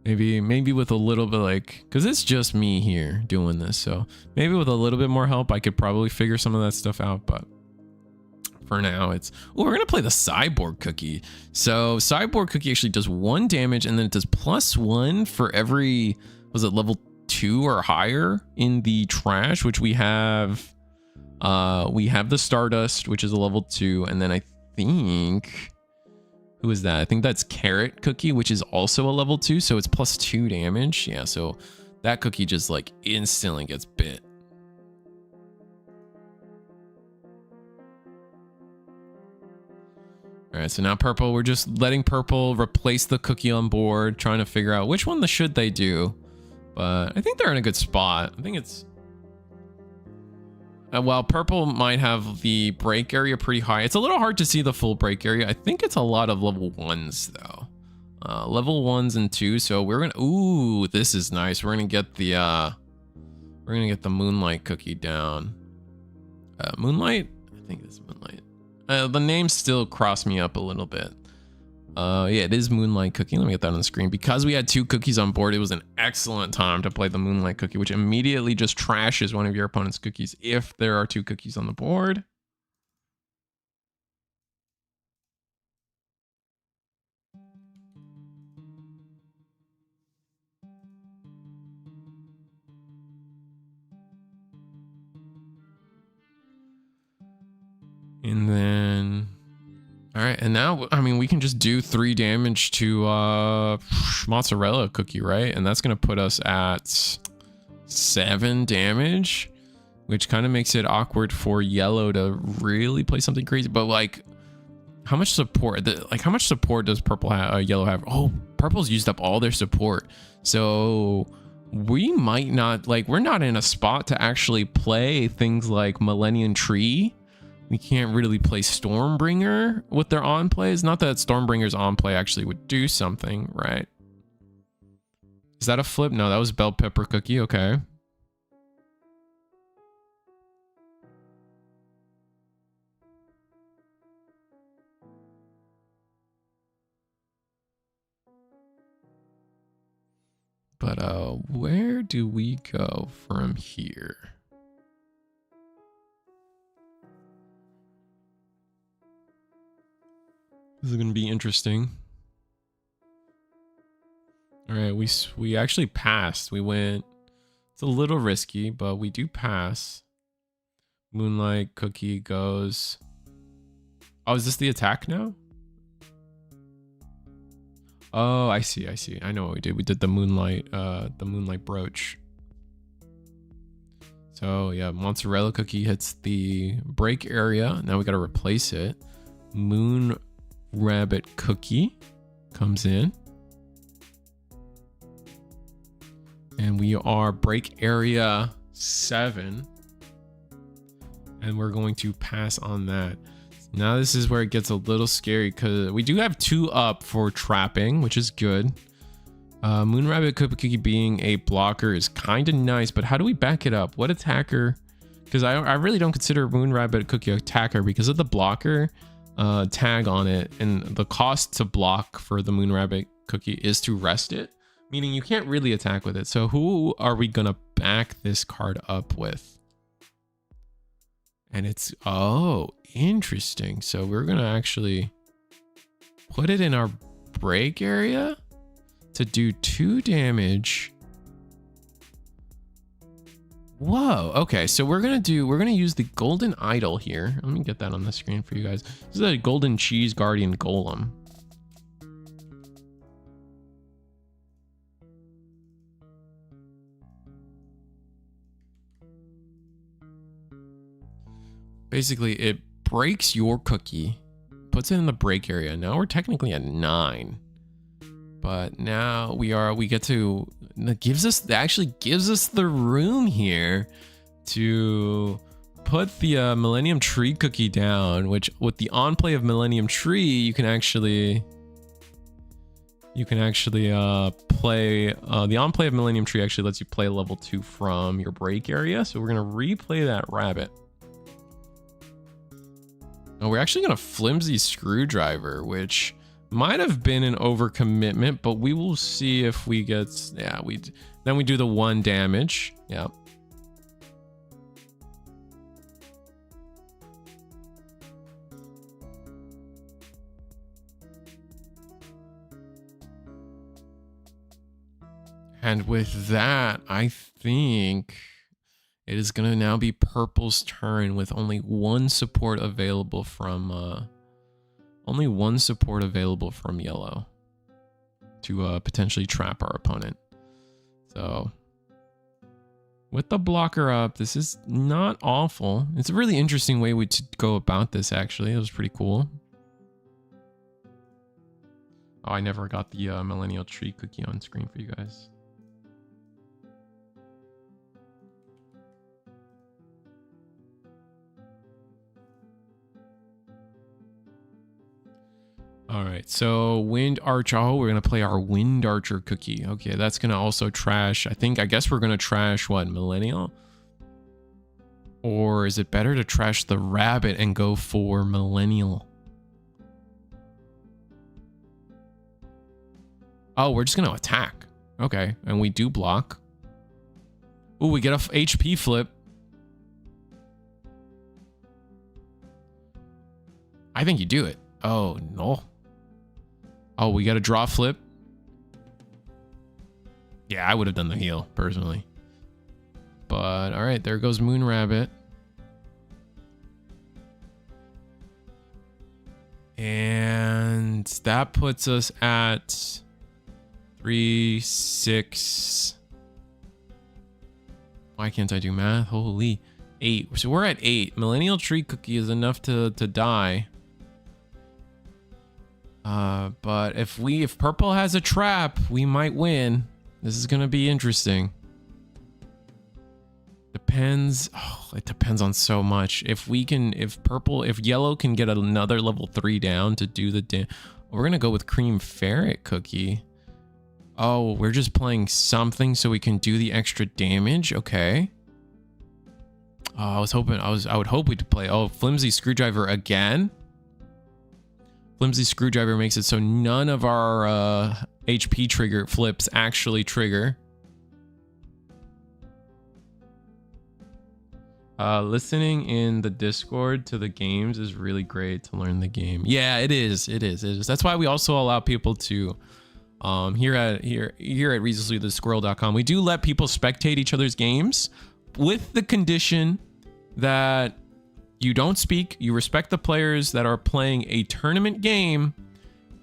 maybe with a little bit, like, because it's just me here doing this, so maybe with a little bit more help I could probably figure some of that stuff out. But for now, it's we're gonna play the Cyborg Cookie. So Cyborg Cookie actually does 1 damage, and then it does +1 for every, was it level 2 or higher in the trash, which we have the Stardust, which is a level 2, and then I think, who is that? I think that's Carrot Cookie, which is also a level 2, so it's +2 damage. Yeah, so that cookie just like instantly gets bit. All right, so now purple, we're just letting purple replace the cookie on board, trying to figure out which one should they do. But I think they're in a good spot. I think it's... while purple might have the break area pretty high, it's a little hard to see the full break area. I think it's a lot of level 1s, though. Level 1s and 2s, so we're gonna... Ooh, this is nice. We're gonna get the Moonlight Cookie down. Moonlight? I think it's Moonlight. The names still cross me up a little bit. Yeah, it is Moonlight Cookie. Let me get that on the screen. Because we had 2 cookies on board, it was an excellent time to play the Moonlight Cookie, which immediately just trashes one of your opponent's cookies if there are 2 cookies on the board. And then... all right, and now, I mean, we can just do 3 damage to Mozzarella Cookie, right? And that's going to put us at 7 damage, which kind of makes it awkward for yellow to really play something crazy. But like, how much support? How much support does purple have? Yellow have? Oh, purple's used up all their support, so we might not, like, we're not in a spot to actually play things like Millennium Tree. We can't really play Stormbringer with their on plays. Not that Stormbringer's on play actually would do something, right? Is that a flip? No, that was Bell Pepper Cookie. Okay. But where do we go from here? This is going to be interesting. All right, we actually passed. We went, it's a little risky, but we do pass. Moonlight Cookie goes. Oh, is this the attack now? Oh, I see. I know what we did. We did the moonlight brooch. So yeah, Mozzarella Cookie hits the break area. Now we got to replace it. Moon Rabbit Cookie comes in, and we are break area 7, and we're going to pass on that. Now this is where it gets a little scary because we do have 2 up for trapping, which is good. Moon Rabbit Cookie being a blocker is kind of nice, but how do we back it up? What attacker? Because I really don't consider Moon Rabbit Cookie attacker because of the blocker tag on it, and the cost to block for the Moon Rabbit Cookie is to rest it, meaning you can't really attack with it. So who are we gonna back this card up with? And it's, oh, interesting. So we're gonna actually put it in our break area to do 2 damage. Whoa, okay, so we're gonna use the golden idol here. Let me get that on the screen for you guys. This is a golden cheese guardian golem. Basically, it breaks your cookie, puts it in the break area. Now we're technically at 9. But now we get to, it actually gives us the room here to put the Millennium Tree cookie down, which with the on play of Millennium Tree, you can actually play, the on play of Millennium Tree actually lets you play level 2 from your break area. So we're gonna replay that rabbit. Oh, we're actually gonna flimsy screwdriver, which might have been an overcommitment, but we will see if we get, yeah, then we do the 1 damage. Yeah. And with that, I think it is going to now be Purple's turn with only 1 support available from Yellow to potentially trap our opponent. So with the blocker up, this is not awful. It's a really interesting way to go about this, actually. It was pretty cool. Oh, I never got the Millennial Tree cookie on screen for you guys. All right, so Wind Archer. Oh, we're gonna play our Wind Archer cookie. Okay, that's gonna also trash. I guess we're gonna trash what, Millennial? Or is it better to trash the rabbit and go for Millennial? Oh, we're just gonna attack. Okay, and we do block. Ooh, we get a HP flip. I think you do it. Oh, no. Oh, we got a draw flip. Yeah, I would have done the heal, personally. But, all right, there goes Moon Rabbit. And that puts us at 3, 6. Why can't I do math? Holy. 8. So we're at 8. Millennial Tree Cookie is enough to die. But if Purple has a trap, we might win. This is gonna be interesting. Depends. Oh, it depends on so much. If Yellow can get another level 3 down to do the we're gonna go with Cream Ferret Cookie. Oh, we're just playing something so we can do the extra damage. Okay. I would hope we'd play. Oh, Flimsy Screwdriver again. Flimsy Screwdriver makes it so none of our HP trigger flips actually trigger. Listening in the Discord to the games is really great to learn the game. Yeah, it is. That's why we also allow people to here at ReasonslyTheSquirrel.com, we do let people spectate each other's games with the condition that you don't speak, you respect the players that are playing a tournament game,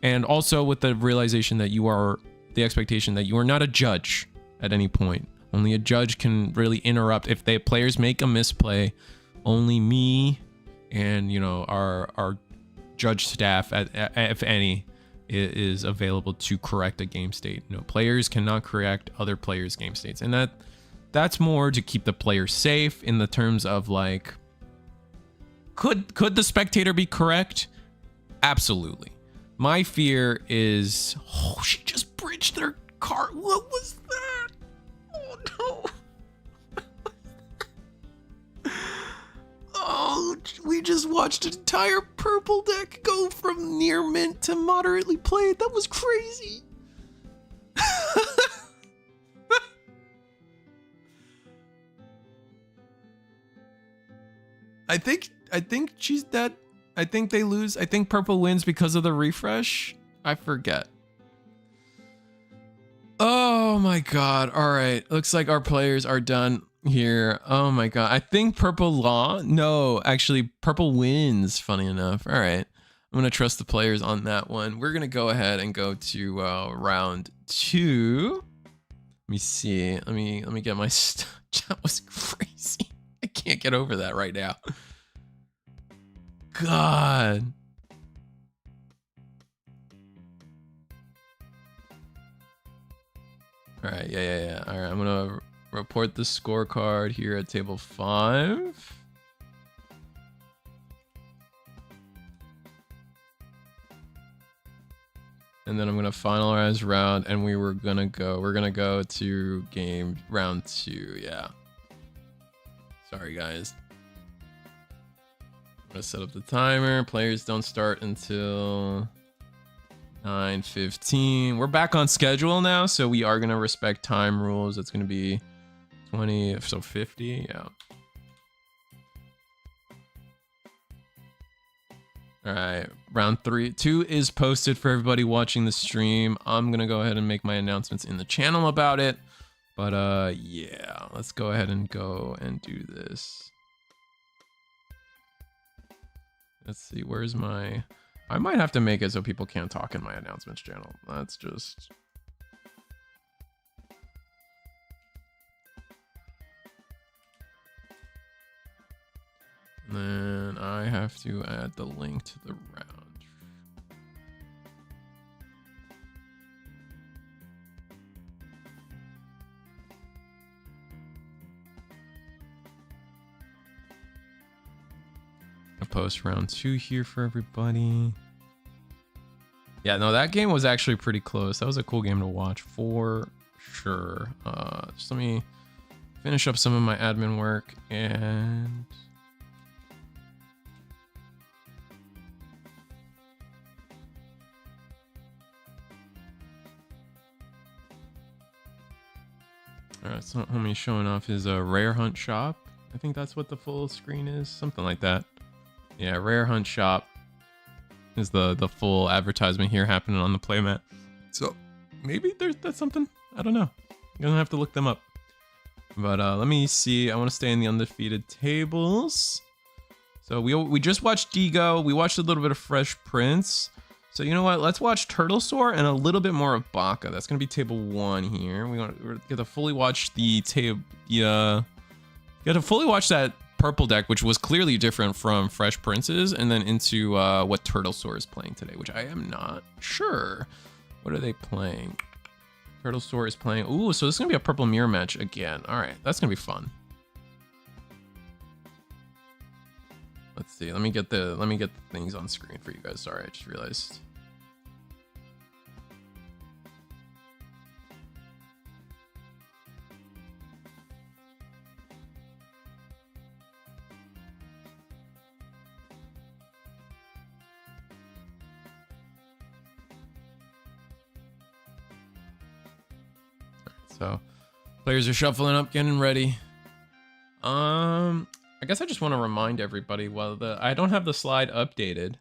and also with the realization that the expectation that you are not a judge at any point. Only a judge can really interrupt if players make a misplay. Only me and, you know, our judge staff, if any, is available to correct a game state. No, players cannot correct other players' game states, and that's more to keep the player safe in the terms of like Could the spectator be correct? Absolutely. My fear is, oh, she just bridged their car. What was that? Oh no. Oh, we just watched an entire purple deck go from near mint to moderately played. That was crazy. I think she's dead. I think they lose. I think purple wins because of the refresh. I forget. Oh my god. All right. Looks like our players are done here. Oh my god. I think purple law. No, actually purple wins, funny enough. All right. I'm going to trust the players on that one. We're going to go ahead and go to round 2. Let me see. Let me get my stuff. That was crazy. I can't get over that right now. God. All right, yeah. All right, I'm gonna report the scorecard here at table 5. And then I'm gonna finalize round, and we're gonna go to game round 2. Yeah. Sorry, guys. I'm gonna set up the timer. Players don't start until 9:15. We're back on schedule now, so we are gonna respect time rules. It's gonna be 20, so 50. Yeah. All right, round 2 is posted for everybody watching the stream. I'm gonna go ahead and make my announcements in the channel about it. But yeah, let's go ahead and do this. Let's see, where's my... I might have to make it so people can't talk in my announcements channel. That's just... And then I have to add the link to the round. I'll post round 2 here for everybody. Yeah, no, that game was actually pretty close. That was a cool game to watch for sure. Just let me finish up some of my admin work and... Alright, so homie showing off his rare hunt shop. I think that's what the full screen is, something like that. Yeah, rare hunt shop is the full advertisement here happening on the playmat. So maybe that's something. I don't know. You're gonna have to look them up. But let me see. I want to stay in the undefeated tables. So we just watched Digo. We watched a little bit of Fresh Prince. So you know what? Let's watch Turtle Soar and a little bit more of Baka. That's gonna be table 1 here. We're gonna fully watch the table. Yeah, you got to fully watch that purple deck, which was clearly different from Fresh Prince's, and then into what Turtle Soar is playing today, which I am not sure. What are they playing? Turtle Soar is playing. Ooh, so this is gonna be a purple mirror match again. All right, that's gonna be fun. Let's see. Let me get the things on screen for you guys. Sorry, I just realized. So players are shuffling up, getting ready. I guess I just want to remind everybody, I don't have the slide updated.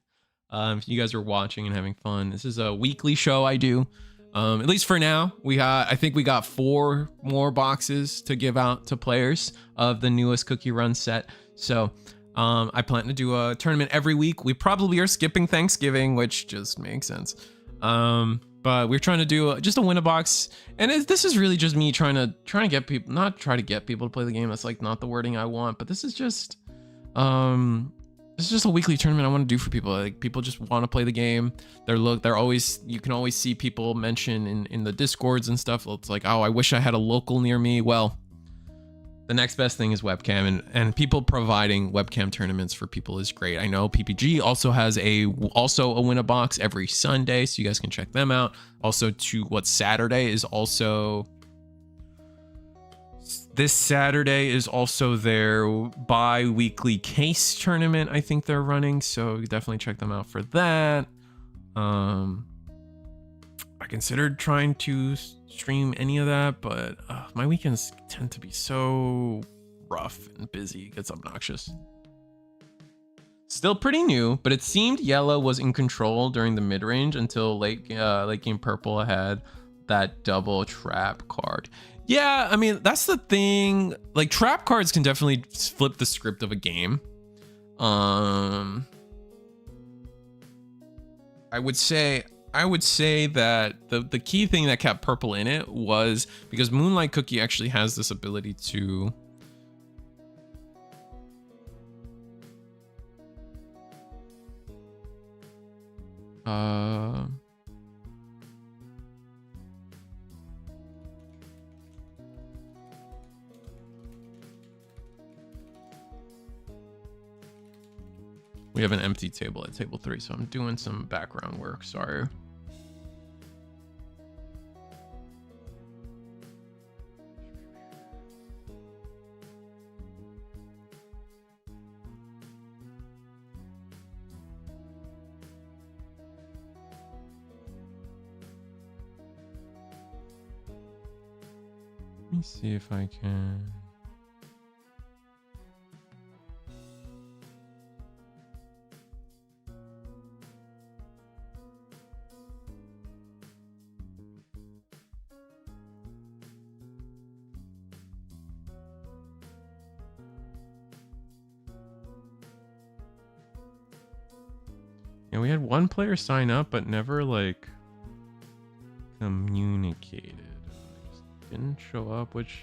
If you guys are watching and having fun, this is a weekly show I do. At least for now, I think we got 4 more boxes to give out to players of the newest Cookie Run set. So I plan to do a tournament every week. We probably are skipping Thanksgiving, which just makes sense. But we're trying to do just a win a box, and this is really just me trying to get people, not try to get people to play the game. That's like not the wording I want, but this is just a weekly tournament I want to do for people. Like people just want to play the game. They're always, you can always see people mention in the discords and stuff. It's like, oh, I wish I had a local near me. Well, the next best thing is webcam, and people providing webcam tournaments for people is great. I know PPG also has a win a box every Sunday, so you guys can check them out. Also, Saturday is also this Saturday is also their bi-weekly case tournament. I think they're running, so definitely check them out for that. I considered trying to stream any of that, but my weekends tend to be so rough and busy. It gets obnoxious. Still pretty new, but it seemed yellow was in control during the mid-range until late game purple had that double trap card. Yeah, I mean, that's the thing. Like, trap cards can definitely flip the script of a game. I would say that the key thing that kept purple in it was because Moonlight Cookie actually has this ability to we have an empty table at table 3, so I'm doing some background work. Sorry. Let me see if I can. Yeah, we had one player sign up, but never like communicated. Just didn't show up, which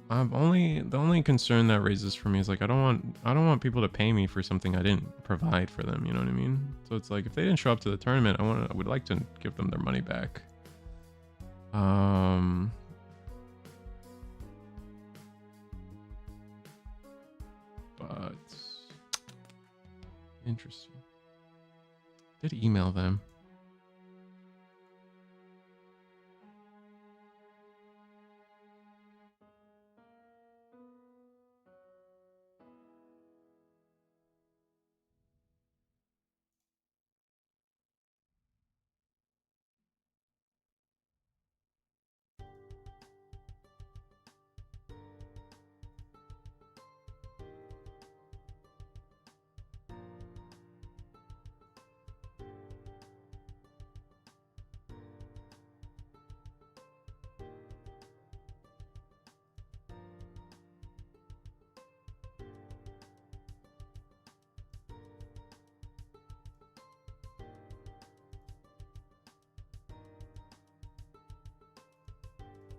the only concern that raises for me is like I don't want people to pay me for something I didn't provide for them. You know what I mean? So it's like if they didn't show up to the tournament, I would like to give them their money back. But interesting. Did email them.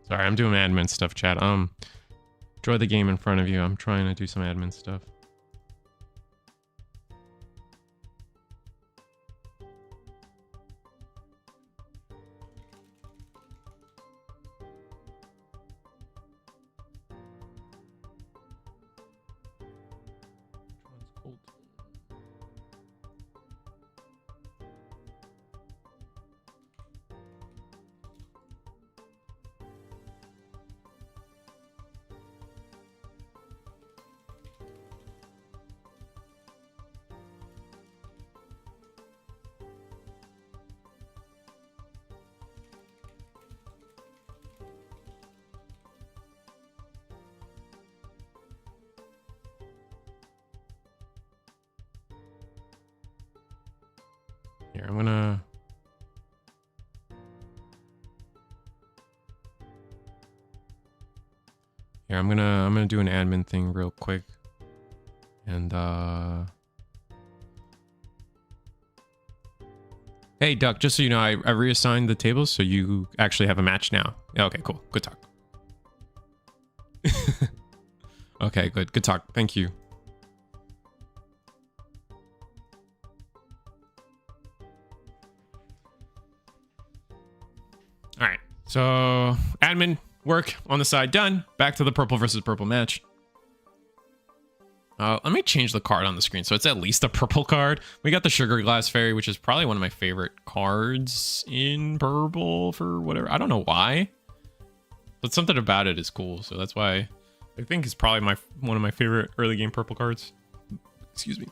Sorry, I'm doing admin stuff, chat. Enjoy the game in front of you. I'm trying to do some admin stuff. Here, I'm gonna do an admin thing real quick. And hey Duck, just so you know, I reassigned the tables so you actually have a match now. Okay, cool. Good talk. Okay, good talk. Thank you. All right, so admin, Work on the side done. Back to the purple versus purple match. Let me change the card on the screen so it's at least a purple card. We got the Sugar Glass Fairy, which is probably one of my favorite cards in purple for whatever. I don't know why, but something about it is cool. So that's why I think it's probably one of my favorite early game purple cards. Excuse me.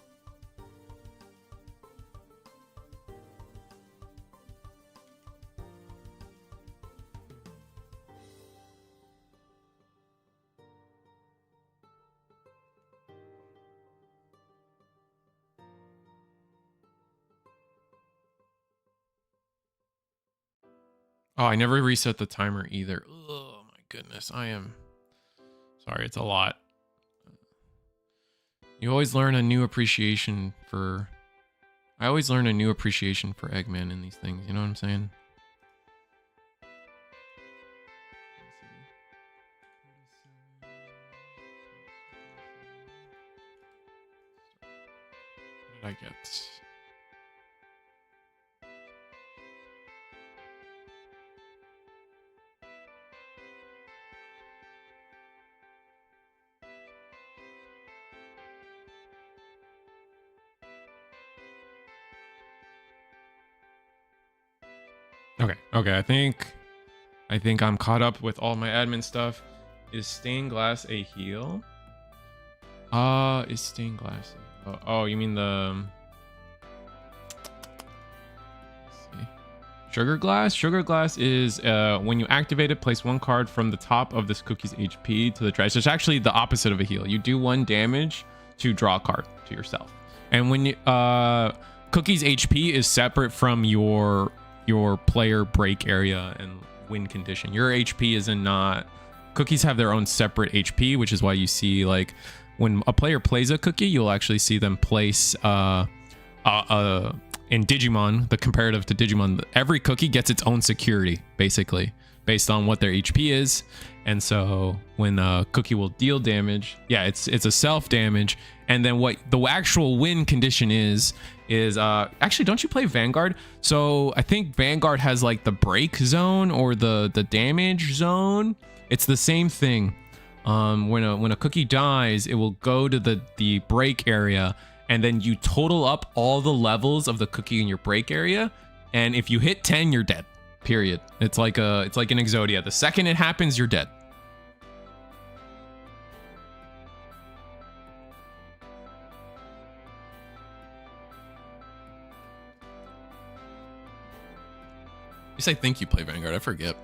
Oh, I never reset the timer either. Oh my goodness. I am sorry. It's a lot. You always learn a new appreciation for... I always learn a new appreciation for Eggman in these things. You know what I'm saying? What did I get? Okay, I think I'm caught up with all my admin stuff. Is stained glass a heal? Is stained glass oh, you mean the let's see. Sugar glass? Sugar glass is when you activate it, place one card from the top of this cookie's HP to the trash. It's actually the opposite of a heal. You do 1 damage to draw a card to yourself. And when you cookie's HP is separate from your player break area and win condition. Your HP is not... Cookies have their own separate HP, which is why you see, like, when a player plays a cookie, you'll actually see them place in Digimon, the comparative to Digimon, every cookie gets its own security, basically, based on what their HP is. And so when a cookie will deal damage, yeah, it's a self damage. And then what the actual win condition is actually, don't you play Vanguard? So I think Vanguard has like the break zone or the damage zone. It's the same thing. When a cookie dies, it will go to the break area, and then you total up all the levels of the cookie in your break area. And if you hit 10, you're dead. Period. It's like an Exodia. The second it happens, you're dead. You say think you play Vanguard. I forget.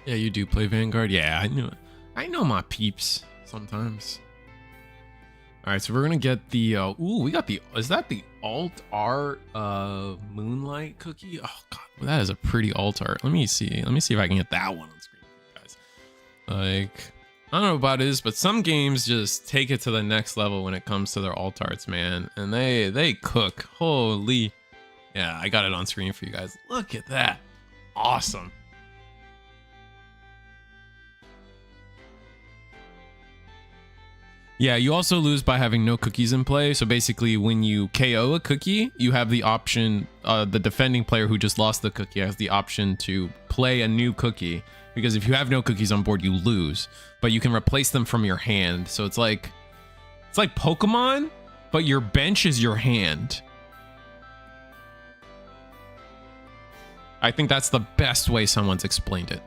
Yeah, you do play Vanguard. Yeah, I knew it. I know my peeps sometimes. All right, so we're gonna get the ooh, we got the, is that the alt art moonlight cookie? Oh god, that is a pretty alt art. Let me see if I can get that one on screen for you guys. Like, I don't know about this, but some games just take it to the next level when it comes to their alt arts, man. And they cook. Holy. Yeah, I got it on screen for you guys. Look at that. Awesome. Yeah, you also lose by having no cookies in play. So basically, when you KO a cookie, you have the option, the defending player who just lost the cookie has the option to play a new cookie. Because if you have no cookies on board, you lose. But you can replace them from your hand. So it's like Pokemon, but your bench is your hand. I think that's the best way someone's explained it.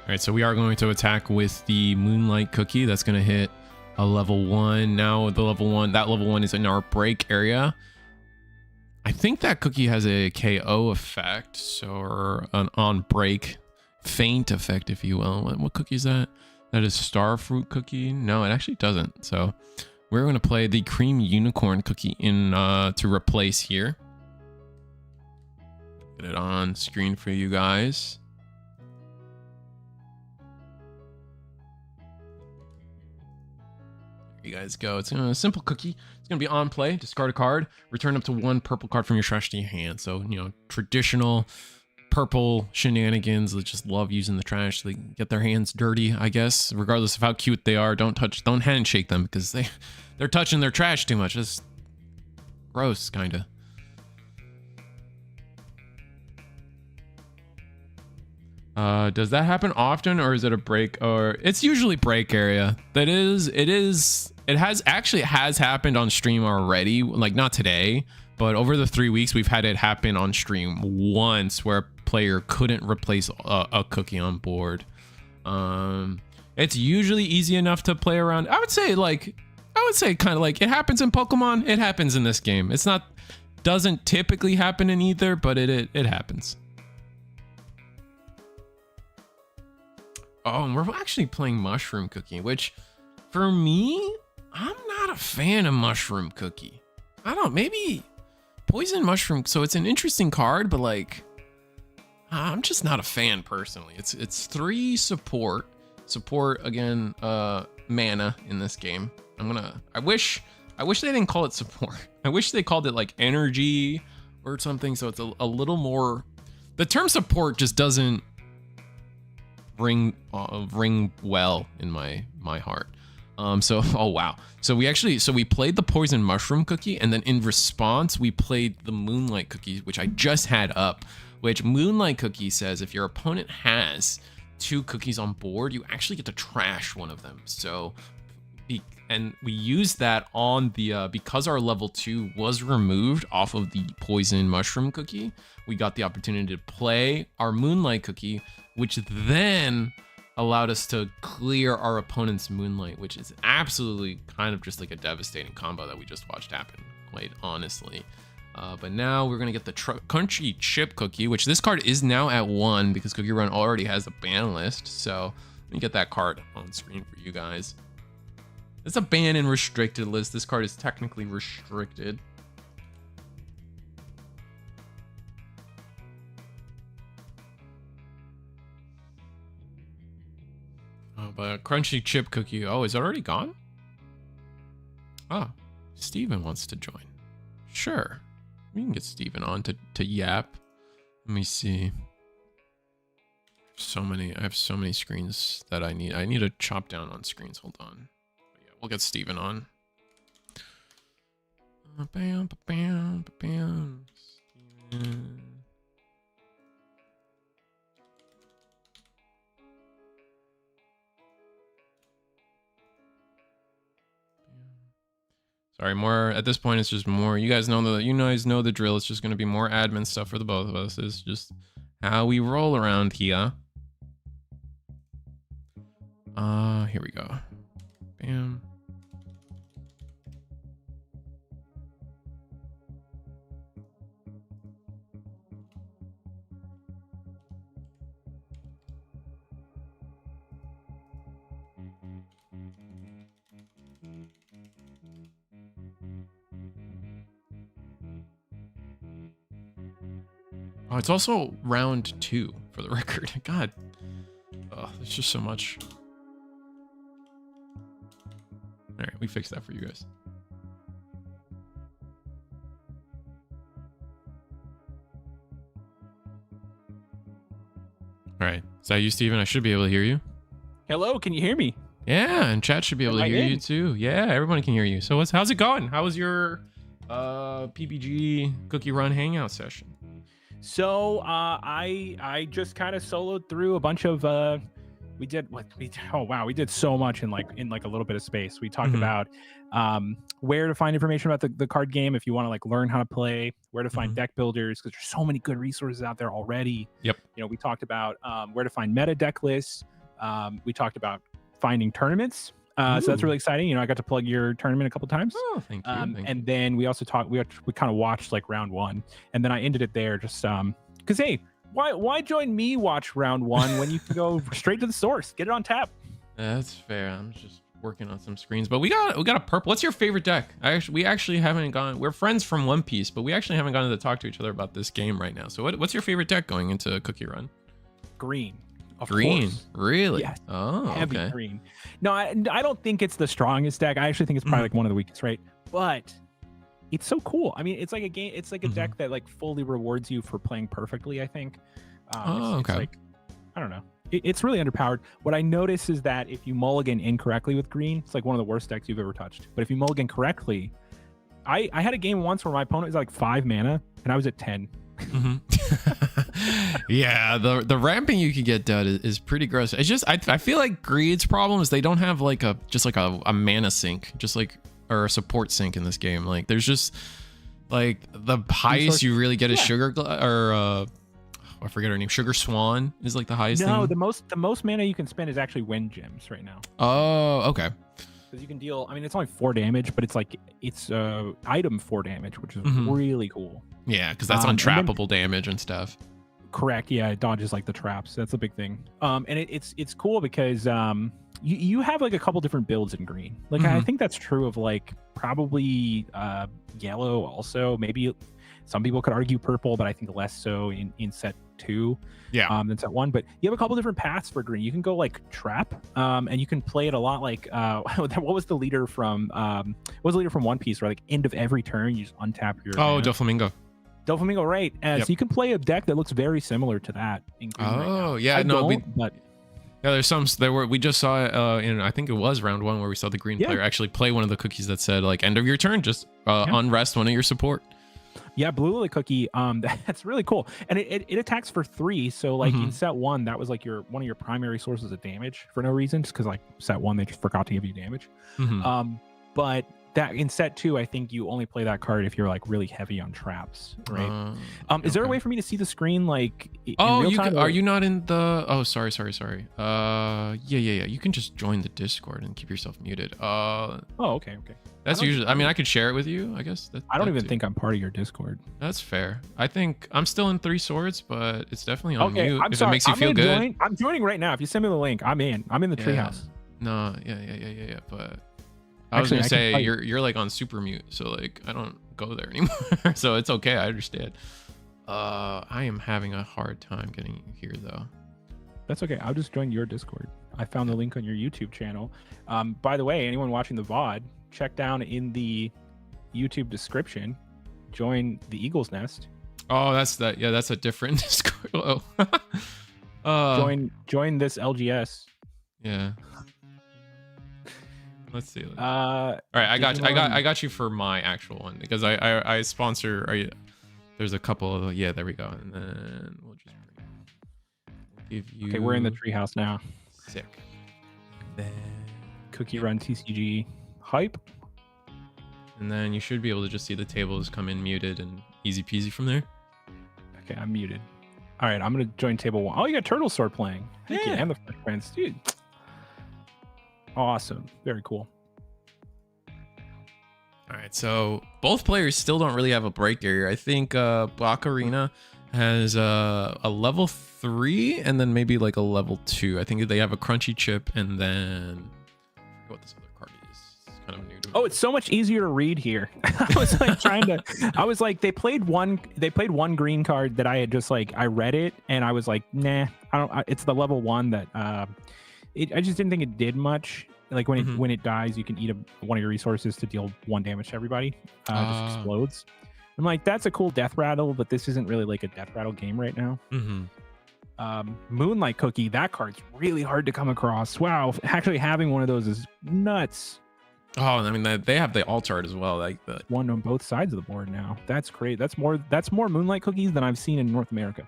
All right, so we are going to attack with the Moonlight Cookie. That's going to hit a level 1. Now the level 1, that level 1 is in our break area. I think that cookie has a KO effect, so, or an on break feint effect, if you will. What cookie is that? That is Starfruit Cookie. No, it actually doesn't. So we're going to play the Cream Unicorn Cookie in to replace here. Get it on screen for you guys. There you guys go. It's a simple cookie. It's going to be on play. Discard a card. Return up to 1 purple card from your trash to your hand. So, you know, traditional purple shenanigans. They just love using the trash. They get their hands dirty, I guess, regardless of how cute they are. Don't handshake them because they're touching their trash too much. It's gross, kind of. Does that happen often, or is it a break? Or it's usually break area. It has happened on stream already. Like not today, but over the 3 weeks we've had it happen on stream once, where a player couldn't replace a cookie on board. It's usually easy enough to play around. I would say kind of like it happens in Pokemon. It happens in this game. Doesn't typically happen in either, but it happens. Oh, and we're actually playing Mushroom Cookie, which for me, I'm not a fan of Mushroom Cookie. I don't, maybe Poison Mushroom. So it's an interesting card, but like, I'm just not a fan personally. It's 3 support again, mana in this game. I wish they didn't call it support. I wish they called it like energy or something. So it's a little more, the term support just doesn't ring well in my heart. Oh wow. So we played the Poison Mushroom Cookie, and then in response we played the Moonlight Cookie, which I just had up, which Moonlight Cookie says if your opponent has 2 cookies on board, you actually get to trash one of them. So and we used that on the because our level 2 was removed off of the Poison Mushroom Cookie, we got the opportunity to play our Moonlight Cookie, which then allowed us to clear our opponent's Moonlight, which is absolutely kind of just like a devastating combo that we just watched happen, quite honestly. But now we're gonna get the Crunchy Chip Cookie, which this card is now at 1 because CookieRun already has a ban list. So let me get that card on screen for you guys. It's a ban and restricted list. This card is technically restricted. Oh, but Crunchy Chip Cookie. Oh, is it already gone? Oh, Steven wants to join. Sure. We can get Steven on to yap. Let me see. I have so many screens that I need to chop down on screens. Hold on. But yeah, we'll get Steven on. Bam, bam, bam. Steven. Sorry, more at this point. It's just more. You guys know the drill. It's just going to be more admin stuff for the both of us. It's just how we roll around here. Here we go. Bam. Oh, it's also round 2 for the record. God. Oh, there's just so much. All right, we fixed that for you guys. All right. Is that you, Steven? I should be able to hear you. Hello, can you hear me? Yeah, and chat should be able to hear you too. Yeah, everyone can hear you. So how's it going? How was your PBG CookieRun hangout session? So I just kind of soloed through a bunch of we did so much in like a little bit of space. We talked about where to find information about the card game if you want to like learn how to play, where to find deck builders, because there's so many good resources out there already. Yep. You know, we talked about where to find meta deck lists. We talked about finding tournaments. So that's really exciting. You know, I got to plug your tournament a couple times. Oh, thank you. And then we also talked. We kind of watched like round 1, and then I ended it there just because hey, why join me watch round 1 when you can go straight to the source, get it on tap? That's fair. I'm just working on some screens, but we got a purple. What's your favorite deck? We actually haven't gone. We're friends from One Piece, but we actually haven't gotten to talk to each other about this game right now. So what's your favorite deck going into Cookie Run? Green. Of Green, course. really? Yes. Oh, Heavy okay. green. No, I don't think it's the strongest deck. I actually think it's probably like one of the weakest, right? But it's so cool. I mean, it's like a game. It's like a deck that like fully rewards you for playing perfectly, I think. Okay. It's like, I don't know. It's really underpowered. What I notice is that if you mulligan incorrectly with green, it's like one of the worst decks you've ever touched. But if you mulligan correctly, I had a game once where my opponent was like 5 mana and I was at 10. Yeah, the ramping you could get done is pretty gross. It's just I feel like Greed's problem is they don't have like a mana sink, just like, or a support sink in this game. Like there's just like the highest you really get is Sugar or I forget her name. Sugar Swan is like the highest thing. No, the most mana you can spend is actually Wind Gems right now. Oh, okay. Because you can deal, I mean, it's only 4 damage, but it's like, it's item 4 damage, which is really cool. Yeah, because that's untrappable damage and stuff. Correct. Yeah, it dodges like the traps. That's a big thing. And it's cool because you have like a couple different builds in green. Like I think that's true of like probably yellow also. Maybe some people could argue purple, but I think less so in set 2 than set 1. But you have a couple different paths for green. You can go like trap, and you can play it a lot like what was the leader from One Piece, where like end of every turn you just untap your Doflamingo. Doflamingo, right? So you can play a deck that looks very similar to that in green right now. We just saw it in, I think it was round 1, where we saw the green player actually play one of the cookies that said like end of your turn, just unrest one of your support. Yeah, Blue Lily Cookie. That's really cool, and it attacks for 3. So like in set 1, that was like one of your primary sources of damage for no reason, just because like set 1 they just forgot to give you damage. But that in set 2, I think you only play that card if you're like really heavy on traps, right? Is there a way for me to see the screen like? Are you not in the? Oh, sorry. Yeah. You can just join the Discord and keep yourself muted. Okay. That's usually. I mean, I could share it with you. I guess. I don't even think I'm part of your Discord. That's fair. I think I'm still in 3 Swords, but it's definitely on mute. I'm if sorry. It makes you feel good. I'm joining right now. If you send me the link, I'm in. I'm in the treehouse. No. Yeah. But I was gonna say you're like on super mute, so like I don't go there anymore. So it's okay. I understand. I am having a hard time getting you here though. That's okay. I'll just join your Discord. I found the link on your YouTube channel. By the way, anyone watching the VOD, check down in the YouTube description. Join the Eagle's Nest. Oh, that's that. Yeah, that's a different Discord. Join this LGS. Yeah. Let's see. All right, I got you for my actual one because I sponsor. There's a couple of there we go, and then we'll just give you. Okay, we're in the treehouse now. Sick. Then Cookie Run TCG hype. And then you should be able to just see the tables come in muted and easy peasy from there. Okay, I'm muted. All right, I'm gonna join table 1. Oh, you got Turtle Sword playing. Thank you, and the Fresh Prince, dude. Awesome. Very cool. All right, so both players still don't really have a break area. I think Block Arena has a level 3 and then maybe like a level 2. I think they have a crunchy chip, and then I forget what this other card is. It's kind of new to me. Oh, it's so much easier to read here. I was like they played one green card that I had just like, I read it and I was like, nah, it's the level 1 that I just didn't think it did much. Like when it dies, you can eat one of your resources to deal 1 damage to everybody. Just explodes. I'm like, that's a cool death rattle, but this isn't really like a death rattle game right now. Moonlight Cookie, that card's really hard to come across. Wow, actually having one of those is nuts. Oh, I mean, they have the alt art as well, like the one on both sides of the board now. That's great. That's more Moonlight Cookies than I've seen in North America.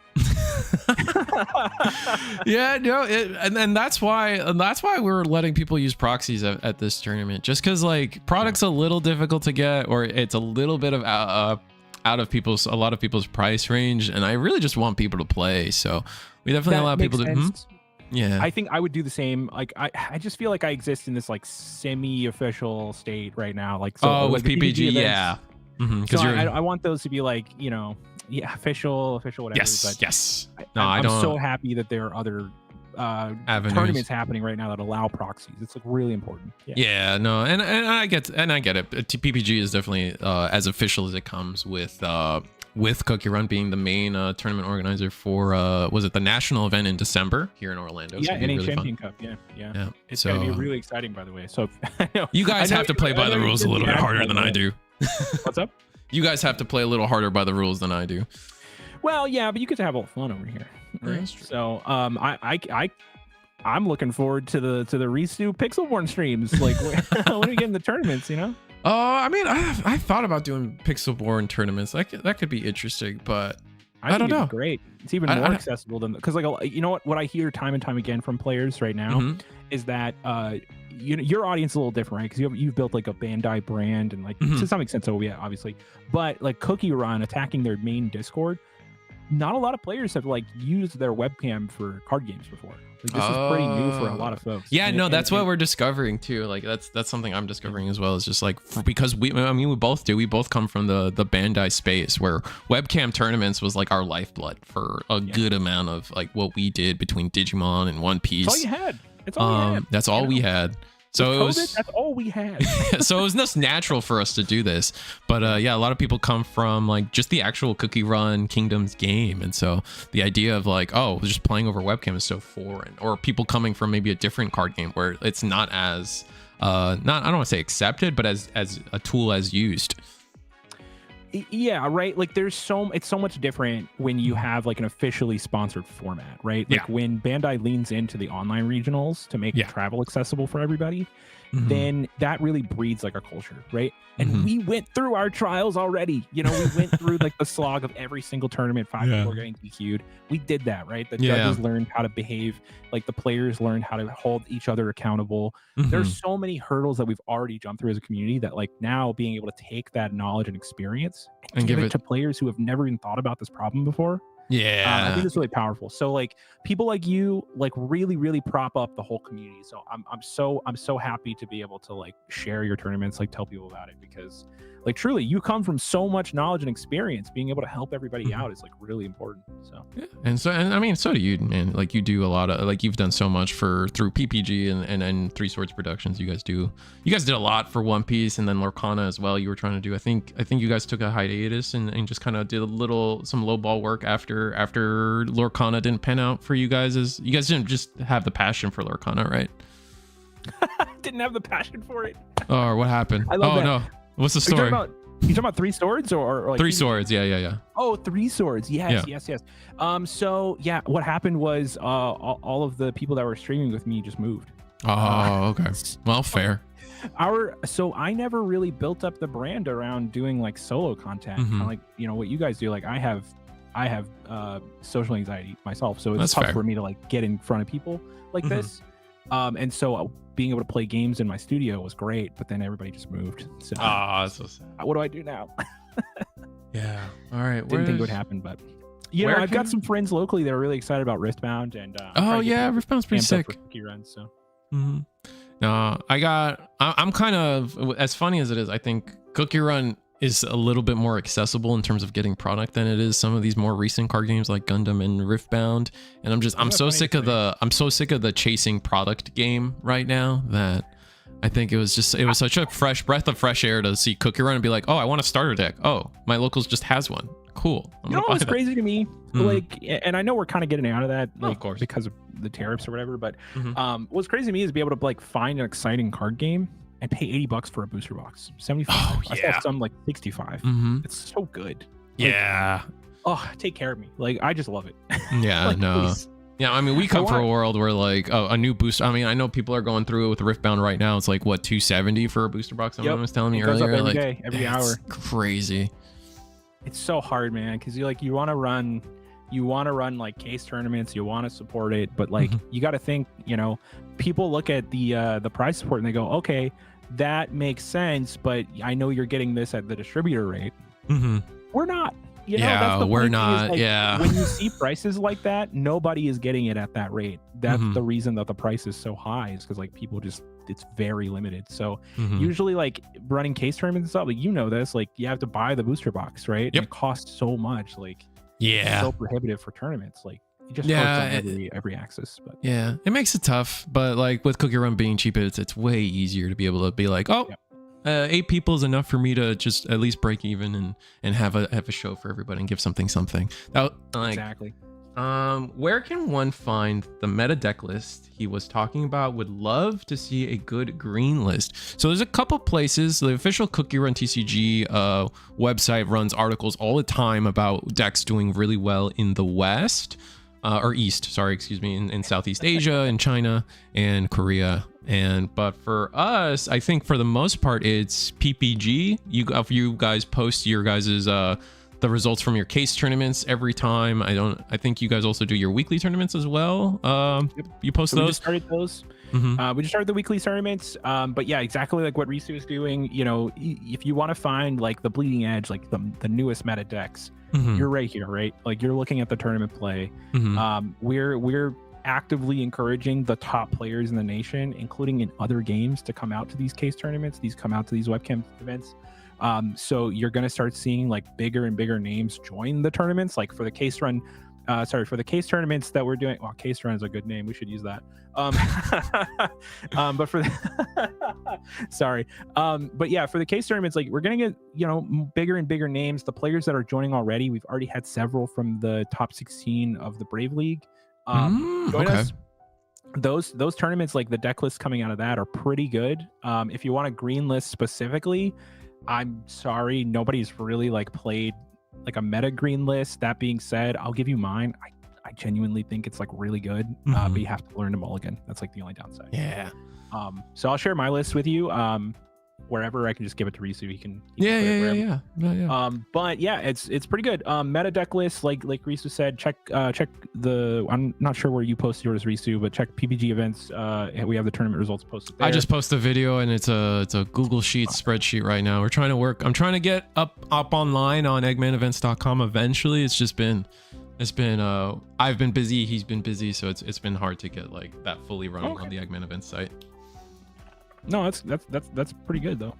Yeah, no, and that's why we're letting people use proxies at this tournament, just because like product's a little difficult to get, or it's a little bit of out of a lot of people's price range, and I really just want people to play, so we definitely allow people to. Yeah, I think I would do the same. Like I just feel like I exist in this like semi-official state right now. Like with PPG, yeah. Because I want those to be like, official, whatever. Yes, but yes. I'm so happy that there are other tournaments happening right now that allow proxies. It's like really important. Yeah, no, and I get it. PPG is definitely as official as it comes with CookieRun being the main tournament organizer for was it the national event in December here in Orlando? Yeah, so NA really Champion Cup. Yeah. It's so, gonna be really exciting, by the way. So you guys have to play by the rules a little bit harder than I do. What's up? You guys have to play a little harder by the rules than I do. Well, yeah, but you get to have a little fun over here. Right? That's true. So I'm looking forward to the Restu Pixelborn streams. Like when we get in the tournaments, you know. I mean, I thought about doing Pixelborn tournaments. That could be interesting, but I don't know. Great. It's even more accessible than because, like, you know what I hear time and time again from players right now is that your audience is a little different, right? Because you've built like a Bandai brand and like to some extent, so yeah, obviously, but like CookieRun attacking their main Discord. Not a lot of players have like used their webcam for card games before. Like, this is pretty new for a lot of folks. Yeah, that's what we're discovering too. Like that's something I'm discovering as well. Is just like because we both do. We both come from the Bandai space where webcam tournaments was like our lifeblood for a good amount of like what we did between Digimon and One Piece. That's all you had. That's all we had. That's all we had. So that's all we had. So it was just natural for us to do this. But yeah, a lot of people come from like just the actual CookieRun Kingdoms game. And so the idea of like, oh, just playing over webcam is so foreign. Or people coming from maybe a different card game where it's not as, I don't want to say accepted, but as a tool as used. Yeah, right. Like it's so much different when you have like an officially sponsored format, right? Like when Bandai leans into the online regionals to make travel accessible for everybody, then that really breeds like a culture, right? And we went through our trials already. You know, we went through like the slog of every single tournament, 5 people getting DQ'd. We did that, right? The judges learned how to behave, like the players learned how to hold each other accountable. There's so many hurdles that we've already jumped through as a community that like now being able to take that knowledge and experience and give it to players who have never even thought about this problem before. I think it's really powerful. So like people like you like really prop up the whole community. So I'm so happy to be able to like share your tournaments, like tell people about it, because like truly you come from so much knowledge and experience. Being able to help everybody out is like really important. So and I mean, so do you, man. Like you do a lot of like you've done so much through PPG and Three Swords Productions. You guys did a lot for One Piece and then Lorcana as well. You were trying to do, I think you guys took a hiatus and just kind of did some low ball work after Lorcana didn't pan out for you guys. As you guys didn't just have the passion for Lorcana, right? Didn't have the passion for it. Or what happened? I love that. No. What's the story? You talking about Three Swords or like Three Swords? Yeah. Oh, Three Swords. Yes. So yeah, what happened was all of the people that were streaming with me just moved. Oh, okay. Well, fair. So I never really built up the brand around doing like solo content, kind of like what you guys do. Like I have social anxiety myself, so it's tough for me to like get in front of people like this. And so being able to play games in my studio was great, but then everybody just moved. So, that's so sad. What do I do now? Yeah. All right. Didn't think it would happen, but I've got some friends locally that are really excited about Riftbound, and Riftbound's pretty sick. For CookieRun, so. No, I'm kind of, as funny as it is, I think CookieRun is a little bit more accessible in terms of getting product than it is some of these more recent card games like Gundam and Riftbound. And I'm so sick of the chasing product game right now that I think it was such a fresh breath of fresh air to see CookieRun and be like, oh, I want a starter deck. Oh, my locals just has one. Cool. What's crazy to me, like, and I know we're kind of getting out of that, like, of course, because of the tariffs or whatever, but what's crazy to me is be able to like find an exciting card game and pay $80 for a booster box. 75. Oh, yeah. I saw some like 65. It's so good. Yeah. Take care of me. Like, I just love it. Yeah, like, no. Please. Yeah, I mean, we come from a world where like, a new booster. I mean, I know people are going through it with Riftbound right now. It's like what, $270 for a booster box? Someone was telling me earlier. Every day, every hour. Crazy. It's so hard, man, because you want to run like case tournaments, you want to support it, but like you got to think, people look at the price support and they go, okay, that makes sense, but I know you're getting this at the distributor rate. We're not. We're not. When you see prices like that, nobody is getting it at that rate. That's the reason that the price is so high, is because like people just, it's very limited. So usually like running case tournaments and stuff, like this, like you have to buy the booster box, right? Yep. And it costs so much, like it's so prohibitive for tournaments. Like It just hurts on every axis. But yeah, it makes it tough. But like with CookieRun being cheap, it's way easier to be able to be like, oh, 8 people is enough for me to just at least break even and have a show for everybody and give something. That, like, exactly. Where can one find the meta deck list he was talking about? Would love to see a good green list. So there's a couple places. The official CookieRun TCG website runs articles all the time about decks doing really well in the West. Or East, sorry, excuse me, in Southeast Asia, in China, and Korea. But for us, I think for the most part, it's PPG. If you guys post your guys's the results from your case tournaments every time. I think you guys also do your weekly tournaments as well. You post those. We just started those. We just started the weekly tournaments. But yeah, exactly like what Risu is doing. You know, if you want to find like the bleeding edge, like the newest meta decks, you're right here, right? Like you're looking at the tournament play. We're actively encouraging the top players in the nation, including in other games, to come out to these case tournaments. Come out to these webcam events. So you're going to start seeing like bigger and bigger names join the tournaments, like for the case run, for the case tournaments that we're doing. Well, case run is a good name. We should use that. But for but yeah, for the case tournaments, like we're going to get, you know, bigger and bigger names. The players that are joining already, we've already had several from the top 16 of the Brave League. Join us. Those tournaments, like the deck lists coming out of that, are pretty good. If you want a green list specifically, I'm sorry, nobody's really like played like a meta green list. That being said, I'll give you mine. I genuinely think it's like really good, but you have to learn to mulligan. That's like the only downside. Yeah. So I'll share my list with you. Wherever I can just give it to Risu. He can yeah. But yeah, it's pretty good. Meta deck list, like Risu said, check the, I'm not sure where you posted yours, Risu, but check PPG events. We have the tournament results posted there. I just posted a video and it's a Google Sheet spreadsheet right now. I'm trying to get up online on eggmanevents.com eventually. It's been I've been busy, he's been busy, so it's been hard to get like that fully running on the Eggman Events site. No, that's pretty good though.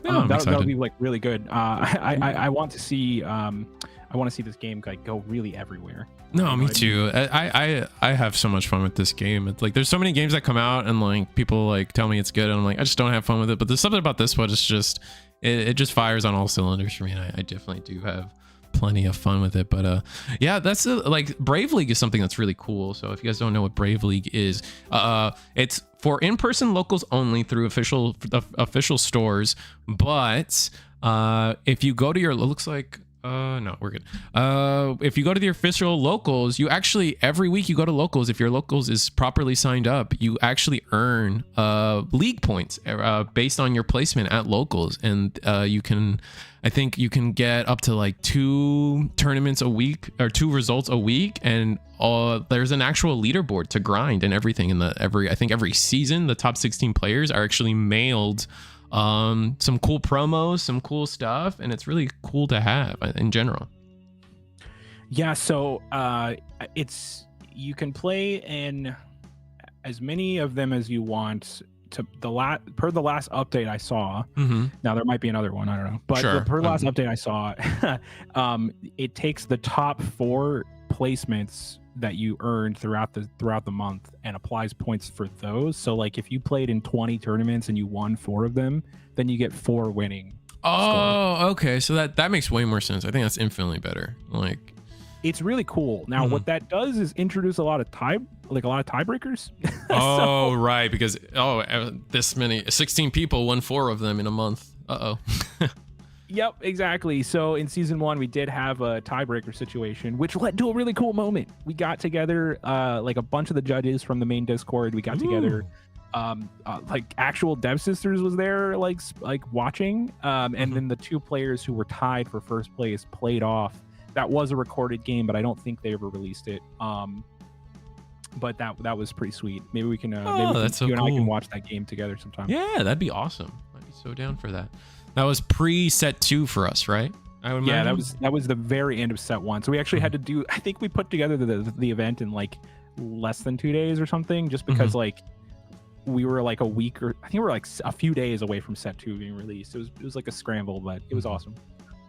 That'll be like really good. I want to see this game like go really everywhere. No, me too. I have so much fun with this game. It's like there's so many games that come out and like people like tell me it's good and I'm like I just don't have fun with it. But there's something about this one. It's just it just fires on all cylinders for me. And I definitely do have plenty of fun with it. But yeah, that's like Brave League is something that's really cool. So if you guys don't know what Brave League is, it's for in-person locals only through official stores. But if you go to your, it looks like no, we're good. If you go to the official locals, you actually every week you go to locals. If your locals is properly signed up, you actually earn league points based on your placement at locals, and I think you can get up to like 2 tournaments a week or 2 results a week, and there's an actual leaderboard to grind and everything. And I think every season the top 16 players are actually mailed some cool promos, some cool stuff, and it's really cool to have in general. Yeah, so you can play in as many of them as you want. To per the last update I saw, now there might be another one, I don't know, but per last update I saw, it takes the top 4 placements that you earned throughout the month and applies points for those. So like if you played in 20 tournaments and you won 4 of them, then you get 4 winning. Okay, so that makes way more sense. I think that's infinitely better. Like it's really cool. Now what that does is introduce a lot of tiebreakers. Oh, right, because this many 16 people won 4 of them in a month. Yep, exactly. So in season 1, we did have a tiebreaker situation, which led to a really cool moment. We got together, like a bunch of the judges from the main Discord. We got together, like actual Dev Sisters was there, like watching, and then the 2 players who were tied for first place played off. That was a recorded game, but I don't think they ever released it. But that was pretty sweet. Maybe we can, that's so you and cool. I can watch that game together sometime. Yeah, that'd be awesome. I'd be so down for that. That was pre-set 2 for us, right? Yeah, that was the very end of set 1. So we actually had to do. I think we put together the event in like less than 2 days or something, just because like we were like a week, or I think we were like a few days away from set 2 being released. It was like a scramble, but it was awesome.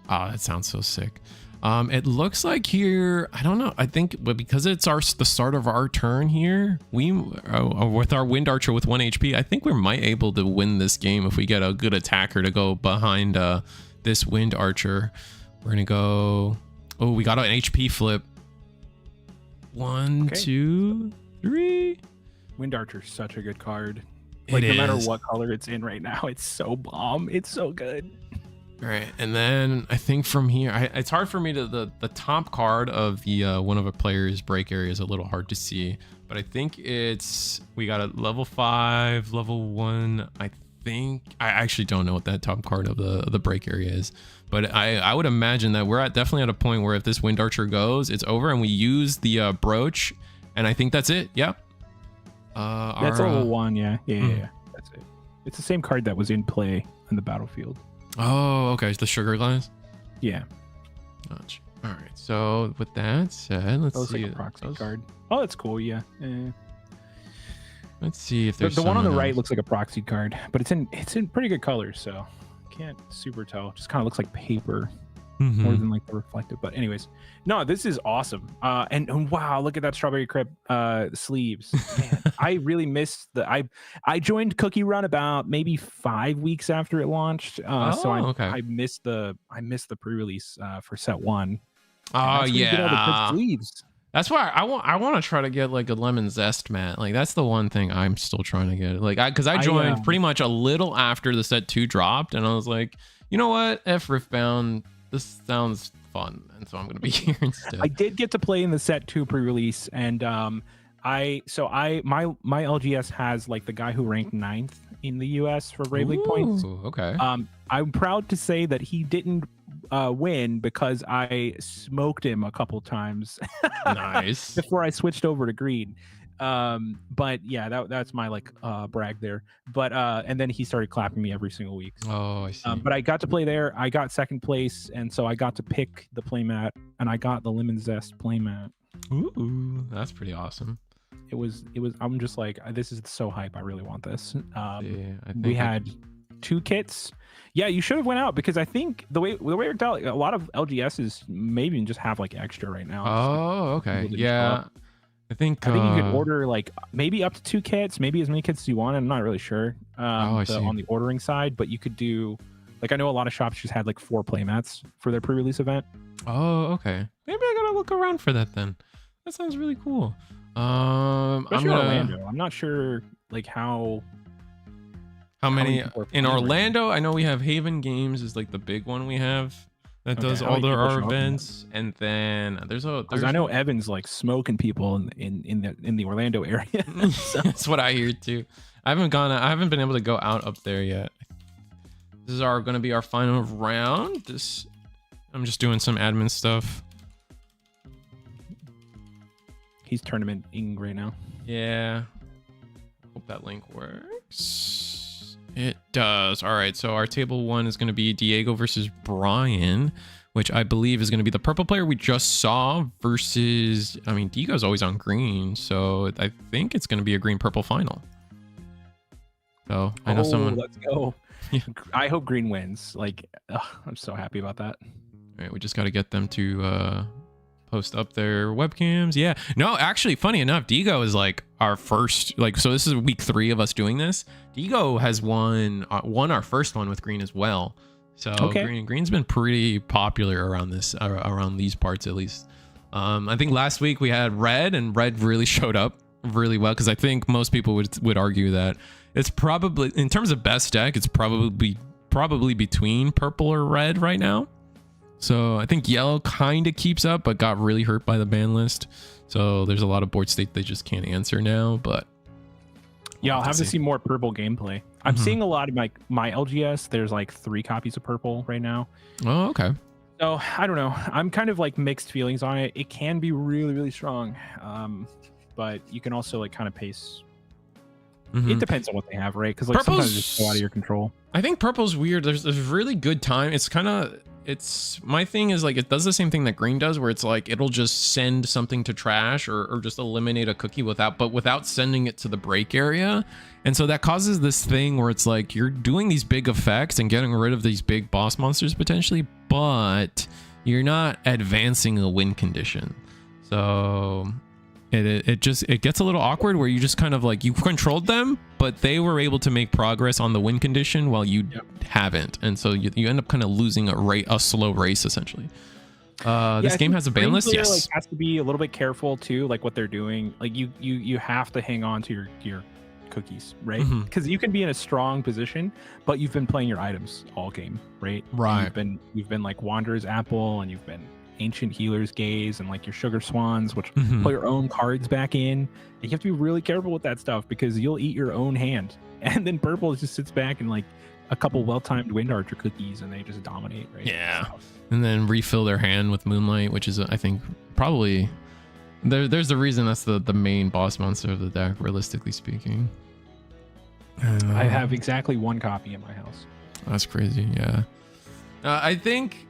Oh, that sounds so sick. It looks like here, I don't know. I think, but because it's the start of our turn here, we with our Wind Archer with 1 HP, I think we might able to win this game if we get a good attacker to go behind this Wind Archer. We're gonna go. Oh, we got an HP flip. 1, 2, 3. Wind Archer's such a good card. Like no matter what color it's in right now, it's so bomb. It's so good. All right, and then I think from here, it's hard for me to the top card of the one of a player's break area is a little hard to see, but I think we got a level 5, level 1. I think I actually don't know what that top card of the break area is, but I would imagine that we're definitely at a point where if this Wind Archer goes, it's over, and we use the brooch, and I think that's it. Yep. That's level 1. Yeah. That's it. It's the same card that was in play in the battlefield. Oh, okay. It's the sugar glass. Yeah. Gotcha. All right. So with that said, let's see. Like a proxy card. Oh, that's cool. Yeah. Let's see if there's the one on the right looks like a proxy card, but it's in pretty good colors, so can't super tell. Just kind of looks like paper more than like the reflective. But anyways, no, this is awesome. And wow, look at that strawberry crepe sleeves. Man, I really missed I joined CookieRun about maybe 5 weeks after it launched. I missed the pre-release for set 1. Oh yeah. Sleeves. That's why I want to try to get like a lemon zest mat. Like that's the one thing I'm still trying to get. Like because I joined pretty much a little after the set 2 dropped, and I was like, you know what, F Riftbound, this sounds fun, and so I'm gonna be here instead. I did get to play in the set 2 pre-release, and my LGS has like the guy who ranked 9th in the US for Brave League points. Okay. I'm proud to say that he didn't win because I smoked him a couple times. Nice. Before I switched over to green. But yeah, that's my like brag there. But and then he started clapping me every single week. Oh, I see. But I got to play there. I got 2nd place, and so I got to pick the playmat, and I got the lemon zest playmat. Ooh, that's pretty awesome. It was. I'm just like, this is so hype. I really want this. We had 2 kits. Yeah, you should have went out, because I think the way it worked out, a lot of LGSs maybe just have like extra right now. Oh, okay. Yeah. I think you could order like maybe up to 2 kits, maybe as many kits as you want. I'm not really sure on the ordering side, but you could do like, I know a lot of shops just had like 4 playmats for their pre-release event. Oh, okay. Maybe I gotta look around for that then. That sounds really cool. Especially Orlando. I'm not sure like how many in Orlando. I know we have Haven Games is like the big one we have that does all our events, and then there's I know Evan's like smoking people in the Orlando area. So. That's what I hear too. I haven't been able to go up there yet. This is going to be our final round. I'm just doing some admin stuff. He's tournamenting right now. Yeah. Hope that link works. It does. All right. So our table 1 is going to be Diego versus Brian, which I believe is going to be the purple player we just saw versus, I mean, Diego's always on green. So I think it's going to be a green-purple final. So I know someone. Let's go. Yeah. I hope green wins. Like, I'm so happy about that. All right. We just got to get them to post up their webcams. Yeah. No, actually, funny enough, Diego is like our first, like, so this is week 3 of us doing this. Diego has won our first one with green as well. So green's been pretty popular around these parts, at least. I think last week we had red, and red really showed up really well, because I think most people would argue that it's probably, in terms of best deck, it's probably between purple or red right now. So I think yellow kind of keeps up, but got really hurt by the ban list. So there's a lot of board state they just can't answer now. But yeah, I'll have to see more purple gameplay. I'm seeing a lot of my LGS. There's like 3 copies of purple right now. Oh, okay. So I don't know. I'm kind of like mixed feelings on it. It can be really, really strong, but you can also like kind of pace. It depends on what they have, right? Because like sometimes it's so out of your control. I think purple's weird. There's really good time. It's kind of it's my thing is like it does the same thing that green does, where it's like it'll just send something to trash or just eliminate a cookie without sending it to the break area. And so that causes this thing where it's like you're doing these big effects and getting rid of these big boss monsters potentially, but you're not advancing a win condition. So it gets a little awkward where you just kind of like you controlled them, but they were able to make progress on the win condition while you haven't, and so you end up kind of losing a slow race essentially. This game has a ban list. Yes, like, has to be a little bit careful too, like what they're doing. Like you have to hang on to your cookies, right? Because you can be in a strong position, but you've been playing your items all game, right? Right. You've been like Wanderer's Apple, and you've been Ancient Healer's Gaze, and like your Sugar Swans, which put your own cards back in. And you have to be really careful with that stuff because you'll eat your own hand. And then Purple just sits back and like a couple well-timed Wind Archer cookies, and they just dominate, right? Yeah. So. And then refill their hand with Moonlight, which is I think probably there's the reason that's the main boss monster of the deck, realistically speaking. I have exactly one copy in my house. That's crazy. Yeah. I think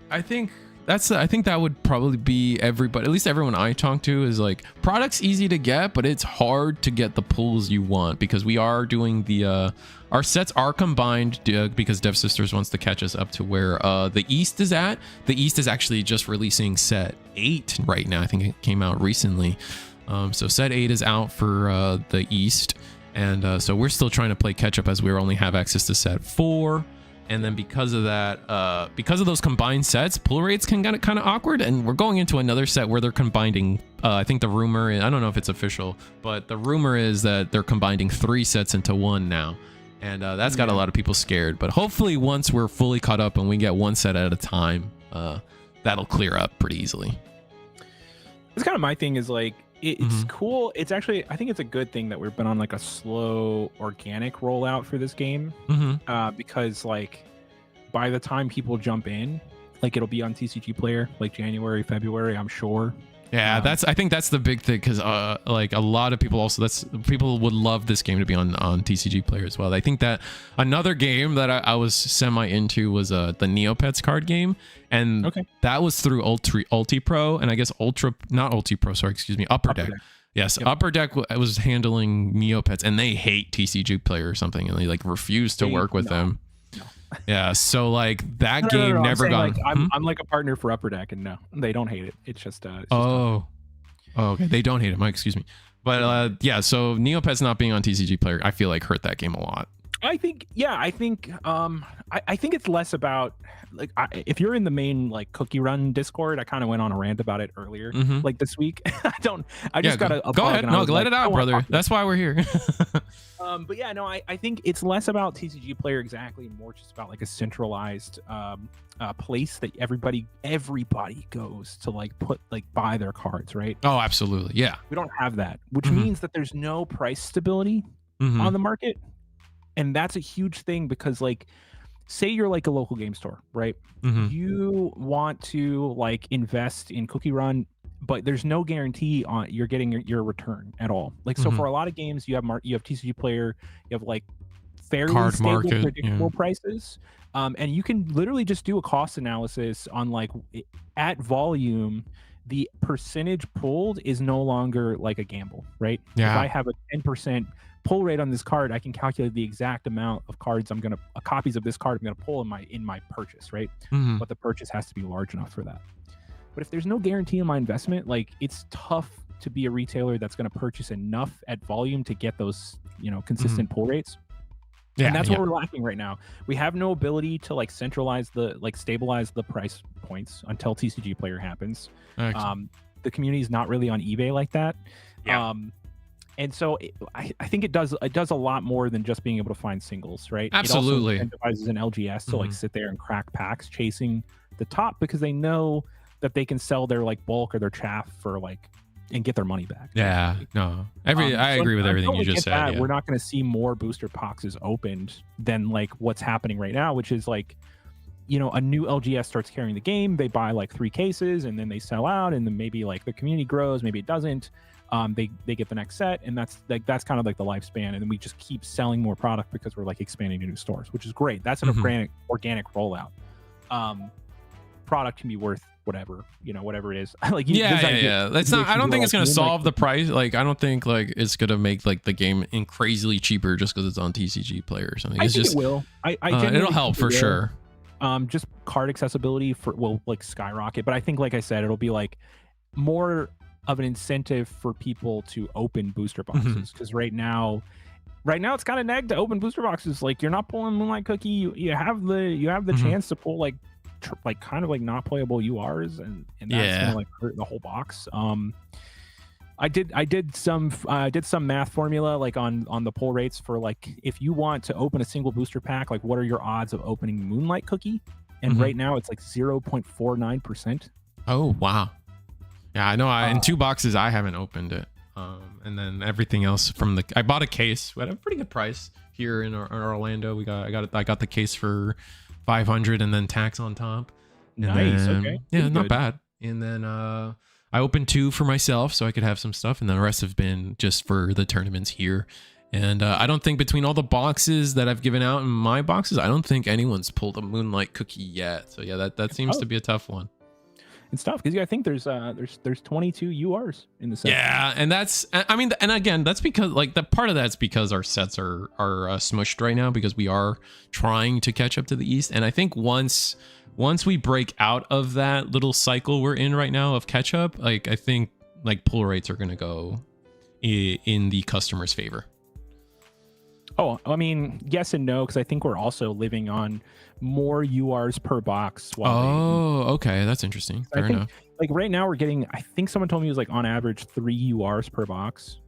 that would probably be everybody, at least everyone I talk to, is like product's easy to get, but it's hard to get the pulls you want because we are doing the our sets are combined because Dev Sisters wants to catch us up to where the East is at. The East is actually just releasing set 8 right now. I think it came out recently. So set 8 is out for the East, and so we're still trying to play catch up as we only have access to set 4. And then because of that, because of those combined sets, pull rates can get kind of awkward. And we're going into another set where they're combining, I think the rumor, I don't know if it's official, but the rumor is that they're combining 3 sets into 1 now. And that's got a lot of people scared. But hopefully once we're fully caught up and we get 1 set at a time, that'll clear up pretty easily. It's kind of my thing is like, it's cool. It's actually, I think it's a good thing that we've been on like a slow organic rollout for this game, because like by the time people jump in, like it'll be on TCG Player like January, February, I'm sure. Yeah, I think that's the big thing because like a lot of people also people would love this game to be on TCG Player as well. I think that another game that I was semi into was the Neopets card game, and that was through Ulti Pro, and I guess Upper Deck. Yes, yep. Upper Deck was handling Neopets, and they hate TCG Player or something, and they like refuse to work with them. Yeah, so like that game never got. Like, I'm like a partner for Upper Deck, and no, they don't hate it. It's just. Okay, they don't hate it. Mike, excuse me, but yeah, so Neopets not being on TCG Player, I feel like hurt that game a lot. I think it's less about like if you're in the main like CookieRun Discord. I kind of went on a rant about it earlier, like this week. I just got a go ahead. No, let it out, brother. That's why we're here. But yeah, no, I think it's less about TCG Player exactly, more just about like a centralized place that everybody goes to like buy their cards, right? Oh, absolutely, yeah. We don't have that, which means that there's no price stability on the market. And that's a huge thing because like say you're like a local game store, right? You want to like invest in CookieRun, but there's no guarantee on you're getting your return at all. Like so for a lot of games you have TCG Player, you have like fairly card stable, market, predictable prices. And you can literally just do a cost analysis on like at volume. The percentage pulled is no longer like a gamble, right? Yeah. If I have a 10% pull rate on this card, I can calculate the exact amount of cards copies of this card I'm gonna pull in my purchase, right? But the purchase has to be large enough for that. But if there's no guarantee on my investment, like it's tough to be a retailer that's gonna purchase enough at volume to get those, consistent pull rates. Yeah, and that's what we're lacking right now. We have no ability to like stabilize the price points until TCG Player happens. The community is not really on eBay like that. Yeah. And so I think it does a lot more than just being able to find singles, right? Absolutely. It also incentivizes an LGS to like sit there and crack packs chasing the top because they know that they can sell their like bulk or their chaff for like and get their money back. Yeah, no. I agree with everything you just said. Yeah. We're not going to see more booster boxes opened than like what's happening right now, which is like, a new LGS starts carrying the game. They buy like 3 cases and then they sell out, and then maybe like the community grows, maybe it doesn't. They get the next set, and that's kind of like the lifespan, and then we just keep selling more product because we're like expanding to new stores, which is great. That's an organic rollout. product can be worth whatever, whatever it is. Like yeah. That's not. I don't think it's gonna solve the price. Like I don't think like it's gonna make like the game crazily cheaper just because it's on TCG Player or something. It's it will. It'll help for sure. Just card accessibility will like skyrocket, but I think, like I said, it'll be like more of an incentive for people to open booster boxes, because right now it's kind of neg to open booster boxes. Like you're not pulling Moonlight Cookie, you have the chance to pull like kind of like not playable URs, and that's gonna like hurt the whole box. I did some math formula like on the pull rates for like if you want to open a single booster pack, like what are your odds of opening Moonlight Cookie? And right now it's like 0.49%. Oh wow. Yeah, I know. In 2 boxes I haven't opened it. And then everything else I bought a case at a pretty good price here in Orlando. I got the case for $500 and then tax on top. And nice. Then, okay. Yeah, not bad. And then I opened 2 for myself so I could have some stuff, and then the rest have been just for the tournaments here. And I don't think between all the boxes that I've given out in my boxes, I don't think anyone's pulled a Moonlight Cookie yet. So yeah, that seems to be a tough one. It's tough because I think there's 22 URs in the set. Yeah, and and again, that's because like the part of that's because our sets are smushed right now because we are trying to catch up to the East. And I think once we break out of that little cycle we're in right now of catch up, like I think like pull rates are gonna go in the customer's favor. Oh, I mean, yes and no, because I think we're also living on more URs per box. Okay, that's interesting. Fair enough. Like right now we're getting, I think someone told me it was like on average 3 URs per box.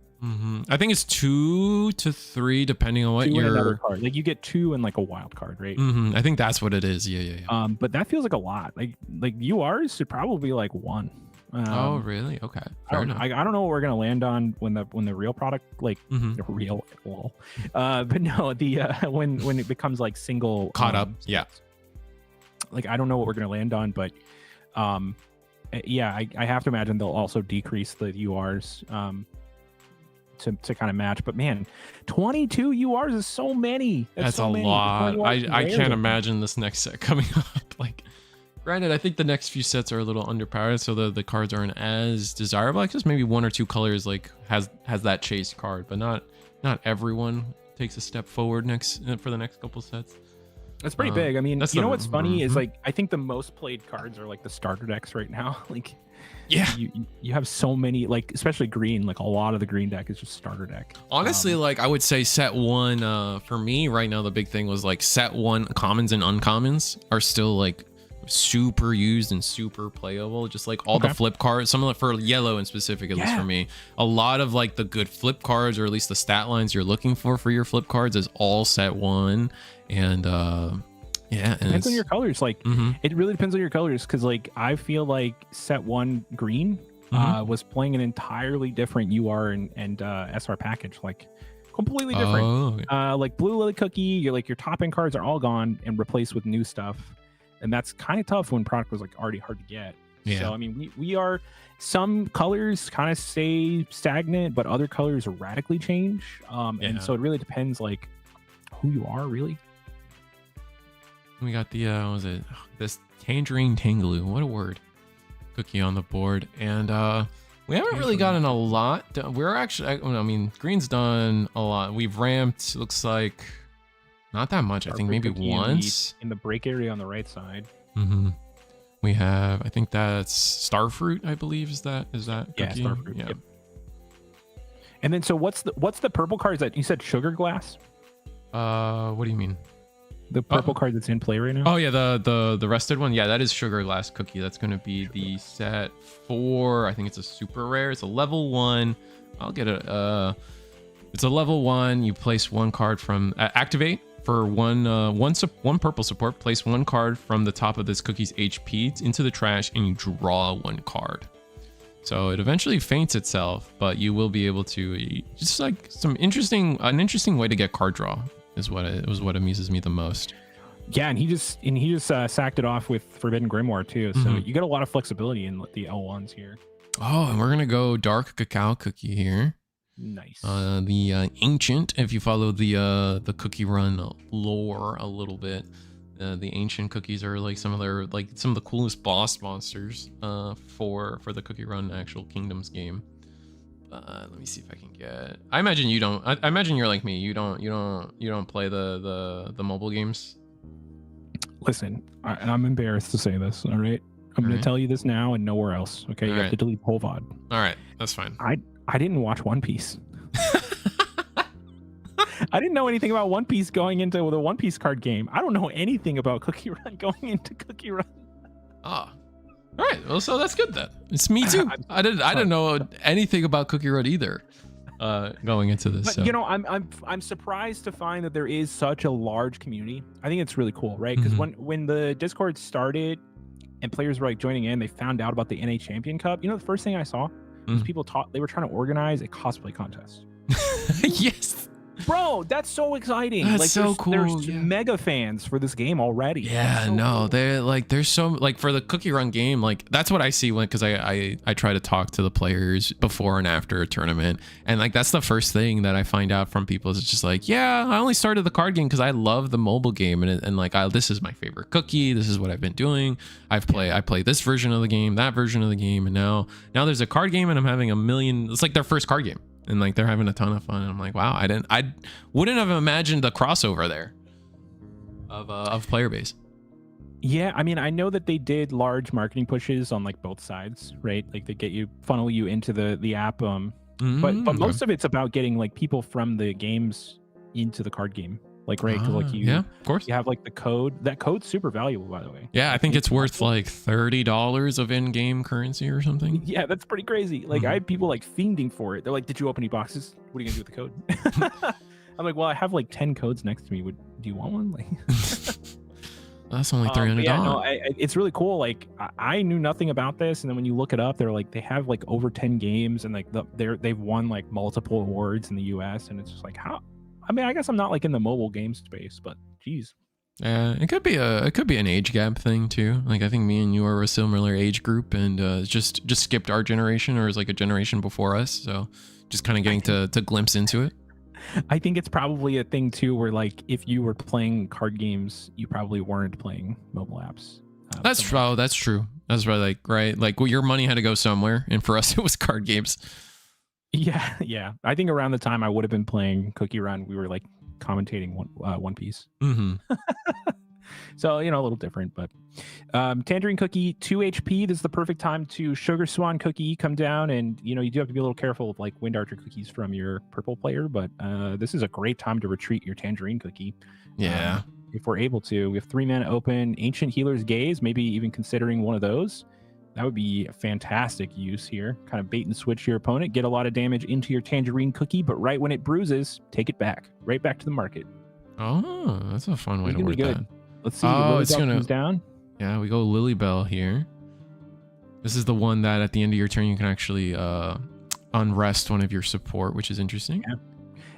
I think it's 2 to 3 depending on what your card. Like you get 2 and like a wild card, right? I think that's what it is. Yeah. But that feels like a lot. Like URs should probably be like 1. Oh really? Okay. Fair enough. I don't know what we're gonna land on when the real product the real but no when it becomes like single caught up. Yeah. Like I don't know what we're gonna land on, but yeah, I have to imagine they'll also decrease the URs to kind of match. But man, 22 URs is so many. That's so a many. lot. I can't imagine this next set coming up. Like, granted, I think the next few sets are a little underpowered, so the cards aren't as desirable. Like just maybe 1 or 2 colors like has that chase card, but not everyone takes a step forward for the next couple sets. That's pretty big. I mean, you know what's funny is like I think the most played cards are like the starter decks right now. Like, yeah, you have so many, like especially green. Like a lot of the green deck is just starter deck. Honestly, like I would say set 1 for me right now. The big thing was like set 1 commons and uncommons are still like super used and super playable. Just like all the flip cards, some of the for yellow in specific, at least for me, a lot of like the good flip cards, or at least the stat lines you're looking for your flip cards, is all set 1. And yeah, and depends on your colors. Like it really depends on your colors, because like I feel like set 1 green was playing an entirely different UR and SR package, like completely different. Like blue lily cookie, your top end cards are all gone and replaced with new stuff. And that's kind of tough when product was like already hard to get. Yeah. So I mean, we are, some colors kind of stay stagnant, but other colors radically change. And so it really depends like who you are, really. We got the what was it? This Tangerine Tangaloo. What a word. Cookie on the board, and we haven't really gotten a lot. We're actually, I mean, green's done a lot. We've ramped. Looks like. Not that much. I think maybe once in the break area on the right side. We have, I think that's Starfruit, I believe. Is that cookie? Starfruit. Yeah. Yep. And then so what's the purple cards that you said? Sugar Glass? What do you mean? The purple card that's in play right now? Oh yeah, the rested one. Yeah, that is Sugar Glass Cookie. That's gonna be the set 4. I think it's a super rare. It's a level 1. I'll get it. It's a level 1. You place 1 card from activate. For one purple support, place 1 card from the top of this cookie's HP into the trash, and you draw 1 card. So it eventually faints itself, but you will be able to just like an interesting way to get card draw is what amuses me the most. Yeah, and he just sacked it off with Forbidden Grimoire too. So you get a lot of flexibility in the L1s here. Oh, and we're gonna go Dark Cacao Cookie here. Nice. The ancient, if you follow the CookieRun lore a little bit, The ancient cookies are like some of the coolest boss monsters for the Cookie Run actual Kingdoms game. Let me see if I can get. I imagine you don't. I imagine you're like me. You don't play the mobile games. Listen, and I'm embarrassed to say this. All right, I'm going to tell you this now and nowhere else. Okay, you have to delete the whole VOD. All right, that's fine. I didn't watch One Piece. I didn't know anything about One Piece going into the One Piece card game. I don't know anything about Cookie Run going into Cookie Run. Ah, all right. Well, so that's good then. It's me too. I didn't know anything about Cookie Run either. Going into this, but so. you know, I'm surprised to find that there is such a large community. I think it's really cool, right? Because when the Discord started and players were like joining in, they found out about the NA Champion Cup. You know, the first thing I saw was people they were trying to organize a cosplay contest. Yes. Bro, that's so exciting. That's like, so cool. There's mega fans for this game already. Yeah, so cool. They're like, there's so like for the Cookie Run game, like that's what I see when, because I try to talk to the players before and after a tournament, and like that's the first thing that I find out from people is it's just like, yeah, I only started the card game because I love the mobile game, and like this is my favorite cookie. This is what I've been doing. I play this version of the game, that version of the game, and now there's a card game, and I'm having a million. It's like their first card game. And like they're having a ton of fun. And I'm like, wow, I wouldn't have imagined the crossover there of player base. Yeah, I mean, I know that they did large marketing pushes on like both sides, right? Like they funnel you into the app. But most of it's about getting like people from the games into the card game. Like, right, because like yeah, of course, you have like the code. That code's super valuable, by the way. Yeah, I think it's worth like $30 of in-game currency or something. Yeah, that's pretty crazy. Like I had people like fiending for it. They're like, "Did you open any boxes? What are you gonna do with the code?" I'm like, "Well, I have like 10 codes next to me. Do you want one?" Like, that's only $300. Yeah, no, it's really cool. Like I knew nothing about this, and then when you look it up, they're like they have like over 10 games, and like they've won like multiple awards in the U.S. And it's just like how. I mean, I guess I'm not like in the mobile game space, but geez. It could be an age gap thing too. Like I think me and you are a similar age group, and just skipped our generation, or is like a generation before us. So just kind of getting to glimpse into it. I think it's probably a thing too, where like if you were playing card games, you probably weren't playing mobile apps. That's true. That's right. Like well, your money had to go somewhere, and for us, it was card games. Yeah. I think around the time I would have been playing Cookie Run, we were like commentating One Piece. So, you know, a little different, but Tangerine Cookie, 2 HP. This is the perfect time to Sugar Swan Cookie come down, and you know you do have to be a little careful of like Wind Archer cookies from your purple player, but this is a great time to retreat your Tangerine Cookie. Yeah. If we're able to, we have 3 mana open, Ancient Healer's Gaze, maybe even considering one of those. That would be a fantastic use here. Kind of bait and switch your opponent, get a lot of damage into your Tangerine Cookie, but right when it bruises, take it back, right back to the market. Oh, that's a fun way to word that. Let's see. It's gonna comes down. Yeah, we go Lilybell here. This is the one that at the end of your turn you can actually unrest one of your support, which is interesting. Yeah.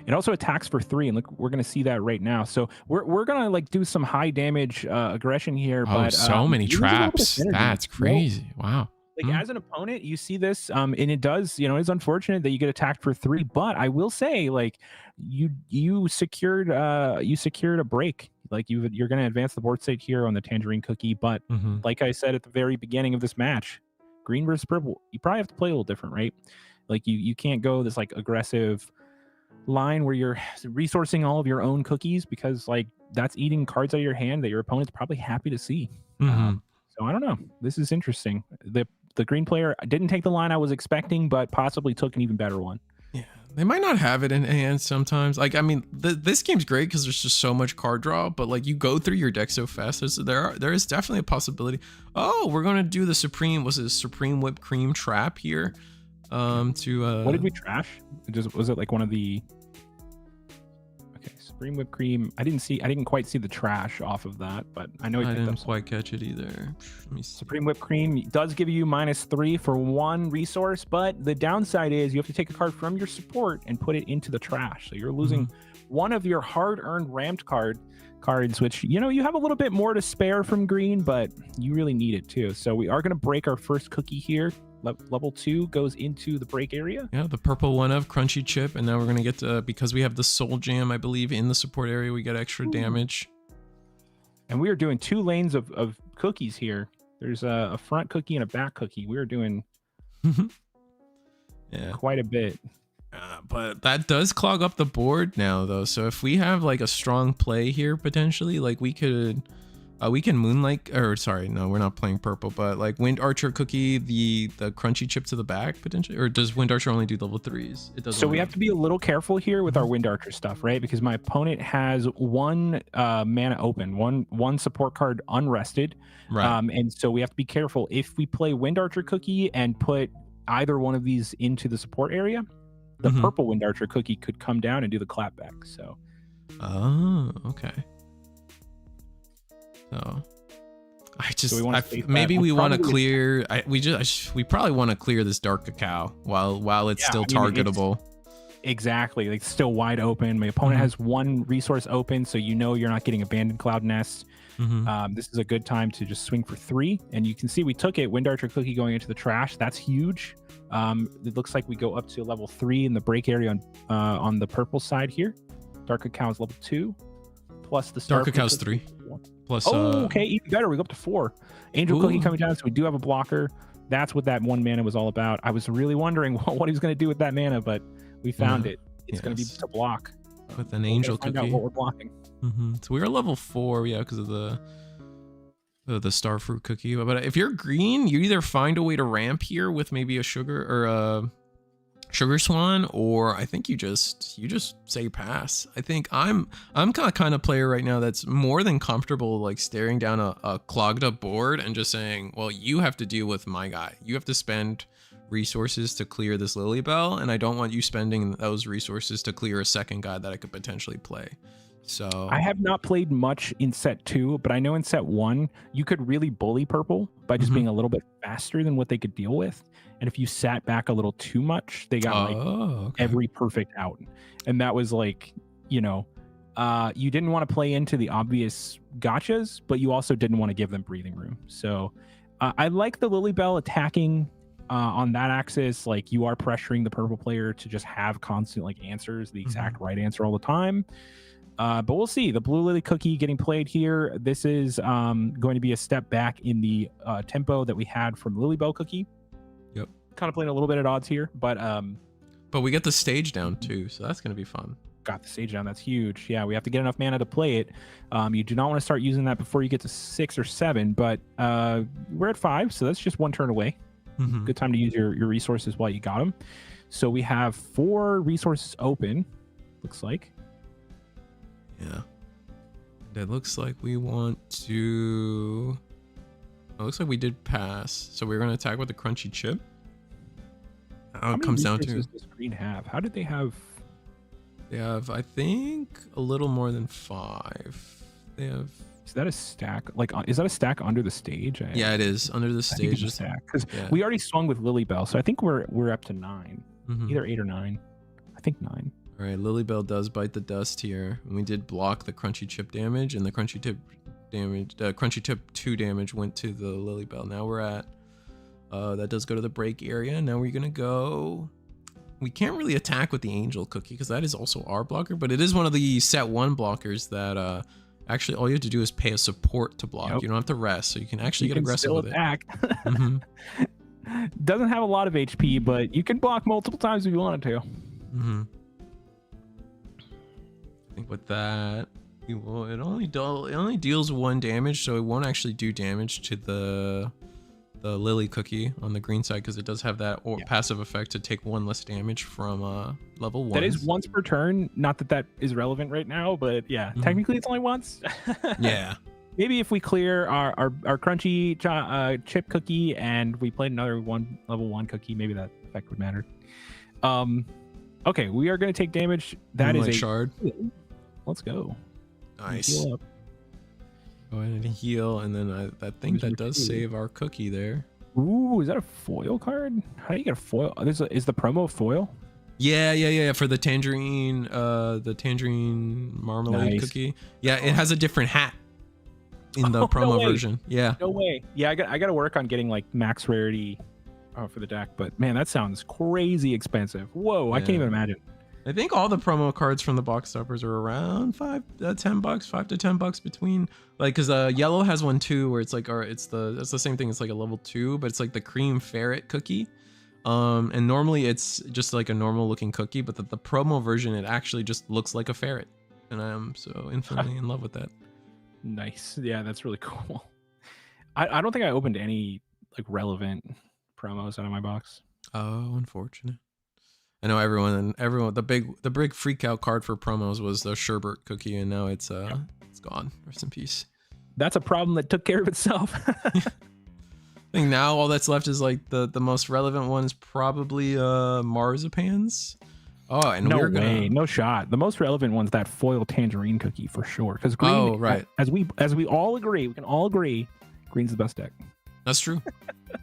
It also attacks for 3, and look, we're gonna see that right now. So we're gonna like do some high damage aggression here. Oh, but so many traps. That's crazy. Wow. Like as an opponent, you see this, and it does, you know, it's unfortunate that you get attacked for 3, but I will say, like, you secured a break. Like you're gonna advance the board state here on the Tangerine Cookie, but like I said at the very beginning of this match, green versus purple, you probably have to play a little different, right? Like you can't go this like aggressive line where you're resourcing all of your own cookies, because like that's eating cards out of your hand that your opponent's probably happy to see. So I don't know. This is interesting. The green player didn't take the line I was expecting, but possibly took an even better one. Yeah, they might not have it in hand sometimes. Like, I mean, this game's great because there's just so much card draw, but like you go through your deck so fast. There is definitely a possibility. Oh, we're gonna do the Supreme Whipped Cream trap here. What did we trash? Was it like one of the? Okay, Supreme Whipped Cream. I didn't quite see the trash off of that, but I know I didn't quite catch it either. Let me see. Supreme Whipped Cream does give you -3 for 1 resource, but the downside is you have to take a card from your support and put it into the trash. So you're losing one of your hard-earned ramped cards, which, you know, you have a little bit more to spare from green, but you really need it too. So we are going to break our first cookie here. Level 2 goes into the break area. Yeah, the purple one of Crunchy Chip, and now we're gonna get to, because we have the Soul Jam, I believe, in the support area, we get extra damage. And we are doing 2 lanes of cookies here. There's a front cookie and a back cookie. We are doing quite a bit. But that does clog up the board now, though. So if we have like a strong play here, potentially, like we can Moonlight, or sorry, no, we're not playing purple, but like Wind Archer cookie, the crunchy chip to the back potentially, or does Wind Archer only do level 3s? It doesn't. So we have to be a little careful here with our Wind Archer stuff, right? Because my opponent has 1 mana open, one support card unrested, right? And so we have to be careful. If we play Wind Archer cookie and put either one of these into the support area, the purple Wind Archer cookie could come down and do the clapback. So, oh, okay. So I just maybe we want to clear. We probably want to clear this dark cacao while it's still targetable. Exactly, like still wide open. My opponent has 1 resource open, so you know you're not getting abandoned cloud nest. This is a good time to just swing for 3, and you can see we took it. Wind Archer cookie going into the trash. That's huge. It looks like we go up to level 3 in the break area on the purple side here. Dark cacao is level 2, plus the dark cacao's 3. Plus, okay, even better. We go up to 4. Angel cookie coming down, so we do have a blocker. That's what that 1 mana was all about. I was really wondering what he was going to do with that mana, but we found it. It's going to be to block with an angel cookie. Find out what we're blocking. So we were level 4, because of the starfruit cookie. But if you're green, you either find a way to ramp here with maybe a sugar or a sugar swan, or I think you just say pass. I think I'm kind of player right now that's more than comfortable like staring down a clogged up board and just saying, well, you have to deal with my guy. You have to spend resources to clear this Lilybell, and I don't want you spending those resources to clear a second guy that I could potentially play. So I have not played much in set 2, but I know in set 1 you could really bully purple by just being a little bit faster than what they could deal with. And if you sat back a little too much, they got every perfect out. And that was like, you didn't want to play into the obvious gotchas, but you also didn't want to give them breathing room. So I like the Lilybell attacking on that axis. Like, you are pressuring the purple player to just have constant like answers, the exact right answer all the time. But we'll see. The blue lily cookie getting played here. This is going to be a step back in the tempo that we had from Lilybell cookie. Yep. Kind of playing a little bit at odds here, but we get the stage down too, so that's going to be fun. Got the stage down. That's huge. Yeah, we have to get enough mana to play it. You do not want to start using that before you get to 6 or 7, but we're at 5, so that's just 1 turn away. Good time to use your resources while you got them. So we have 4 resources open, looks like. Yeah. It looks like we want to... It looks like we did pass. So we're going to attack with the crunchy chip. How it comes down to... does this green have? How did they have... They have, I think, a little more than 5. They have... Is that a stack? Like, is that a stack under the stage? Yeah, it is. Under the stage. I think it's a stack. Because we already swung with Lilybell, so I think we're up to 9. Either 8 or 9. I think 9. All right, Lilybell does bite the dust here. And we did block the crunchy chip damage, and the crunchy tip damage, crunchy tip 2 damage went to the Lilybell. Now we're at, that does go to the break area. Now we're gonna go. We can't really attack with the angel cookie because that is also our blocker, but it is one of the set 1 blockers that actually all you have to do is pay a support to block. You don't have to rest, so you can actually get aggressive with it. Doesn't have a lot of HP, but you can block multiple times if you wanted to. I think with that, it only deals 1 damage, so it won't actually do damage to the Lily cookie on the green side because it does have that passive effect to take 1 less damage from level 1. That is once per turn. Not that is relevant right now, but yeah, technically it's only once. Yeah. Maybe if we clear our crunchy chip cookie and we played another level 1 cookie, maybe that effect would matter. Okay, we are going to take damage. That is a shard. Let's go. Nice. Heal up. Go ahead and heal, and then I think that does save our cookie there. Ooh, is that a foil card? How do you get a foil? Is the promo foil? Yeah. For the tangerine marmalade cookie. Yeah, it has a different hat in the promo version. Yeah. No way. Yeah, I got to work on getting like max rarity for the deck, but man, that sounds crazy expensive. Whoa, I can't even imagine. I think all the promo cards from the box toppers are around $5 to $10 between, like, because yellow has one too where it's like, or it's the same thing. It's like a level 2, but it's like the cream ferret cookie. And normally it's just like a normal looking cookie, but the promo version, it actually just looks like a ferret, and I am so infinitely in love with that. Nice. Yeah, that's really cool. I don't think I opened any like relevant promos out of my box. Oh, unfortunate. I know everyone, the big freak out card for promos was the sherbet cookie, and now it's gone. Rest in peace. That's a problem that took care of itself. I think now all that's left is like the most relevant ones, probably marzipans. Oh, and no way, no shot. The most relevant one's that foil tangerine cookie for sure. Because green, oh right, as we all agree, we can all agree, green's the best deck. That's true.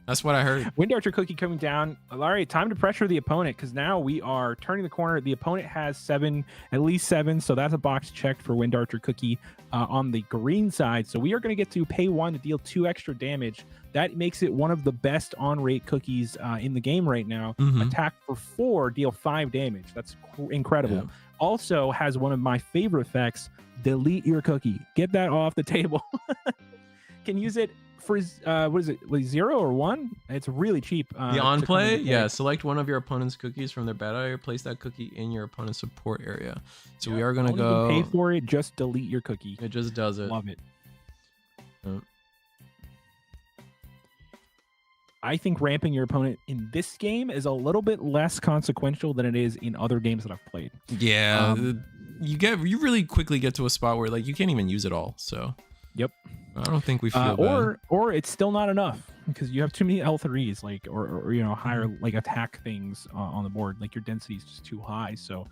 That's what I heard. Wind Archer cookie coming down. All right, time to pressure the opponent, because now we are turning the corner. The opponent has at least seven, so that's a box checked for Wind Archer cookie on the green side. So we are going to get to pay 1 to deal 2 extra damage. That makes it one of the best on-rate cookies in the game right now. Attack for 4, deal 5 damage. That's incredible. Yeah. Also has one of my favorite effects, delete your cookie. Get that off the table. Can use it for what is it, 0 or 1? It's really cheap. The on play, yeah. Select one of your opponent's cookies from their battle area. Place that cookie in your opponent's support area. So we are gonna go. Pay for it. Just delete your cookie. It just does it. Love it. I think ramping your opponent in this game is a little bit less consequential than it is in other games that I've played. Yeah, you really quickly get to a spot where like you can't even use it all. So. Yep. I don't think we feel bad. Or it's still not enough because you have too many L3s, like or you know, higher like attack things on the board. Like your density is just too high. So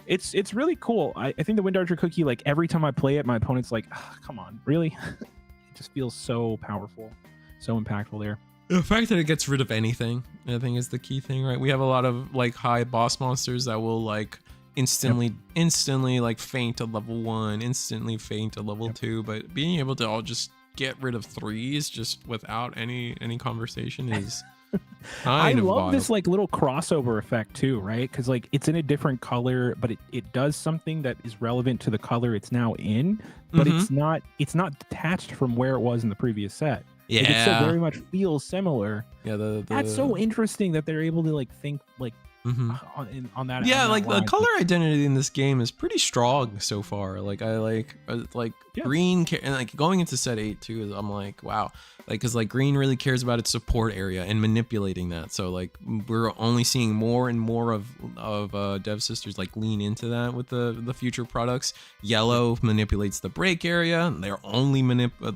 it's really cool. I think the Wind Archer cookie, like every time I play it, my opponent's like, oh, come on, really? It just feels so powerful, so impactful there. The fact that it gets rid of anything, I think, is the key thing, right? We have a lot of like high boss monsters that will like instantly like faint to level 1, instantly faint to level 2, but being able to all just get rid of 3s just without any conversation is I love this like little crossover effect too, right? Because like it's in a different color, but it does something that is relevant to the color it's now in, but it's not detached from where it was in the previous set. Yeah, like, it still very much feels similar. Yeah, that's so interesting that they're able to like think like on that. Yeah, on like that line. The color identity in this game is pretty strong so far. Like I like green, and like going into set 8 too. I'm like, wow, like because like green really cares about its support area and manipulating that. So like we're only seeing more and more of Dev Sisters like lean into that with the future products. Yellow manipulates the break area. They're only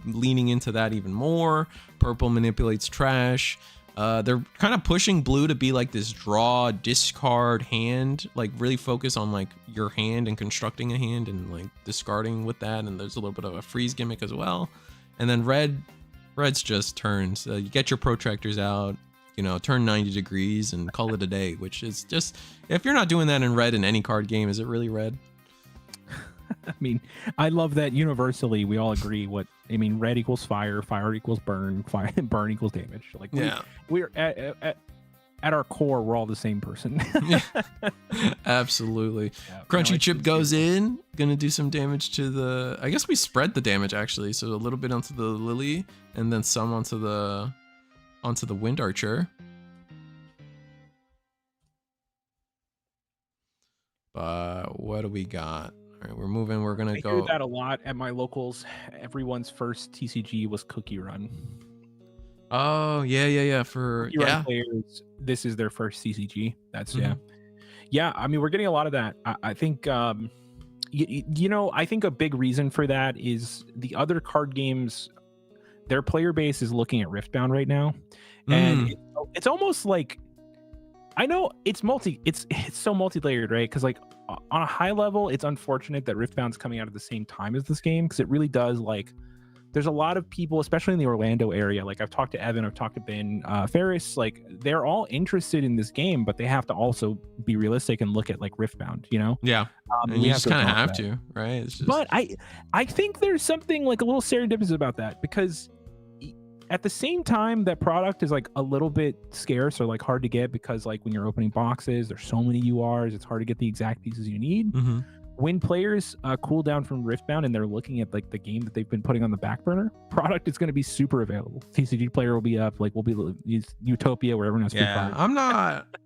leaning into that even more. Purple manipulates trash. They're kind of pushing blue to be like this draw, discard hand, like really focus on like your hand and constructing a hand and like discarding with that. And there's a little bit of a freeze gimmick as well. And then red's just turns. You get your protractors out, you know, turn 90 degrees and call it a day, which is just, if you're not doing that in red in any card game, is it really red? I mean, I love that universally we all agree red equals fire, fire equals burn, burn equals damage. Like we're at our core, we're all the same person. Yeah, absolutely. Yeah, Crunchy Chip goes in, gonna do some damage to the, I guess we spread the damage actually. So a little bit onto the Lily and then some onto the Wind Archer. What do we got? All right, we're moving. We're gonna go. I hear that a lot at my locals. Everyone's first TCG was Cookie Run. Oh yeah. For Cookie Run players, this is their first TCG. That's yeah. I mean, we're getting a lot of that. I think you know, I think a big reason for that is the other card games. Their player base is looking at Riftbound right now, and it's almost like, I know it's so multi-layered, right? Because like on a high level, it's unfortunate that Riftbound's coming out at the same time as this game, because it really does, like, there's a lot of people, especially in the Orlando area. Like I've talked to Evan, I've talked to Ben, Ferris, like they're all interested in this game, but they have to also be realistic and look at like Riftbound, you know? Yeah. And you just kind of have to, right? It's just... But I think there's something like a little serendipitous about that, because at the same time, that product is like a little bit scarce or like hard to get because like when you're opening boxes, there's so many URs, it's hard to get the exact pieces you need. Mm-hmm. When players cool down from Riftbound and they're looking at like the game that they've been putting on the back burner, product is going to be super available. TCG player will be up, like we'll be Utopia where everyone has free cards.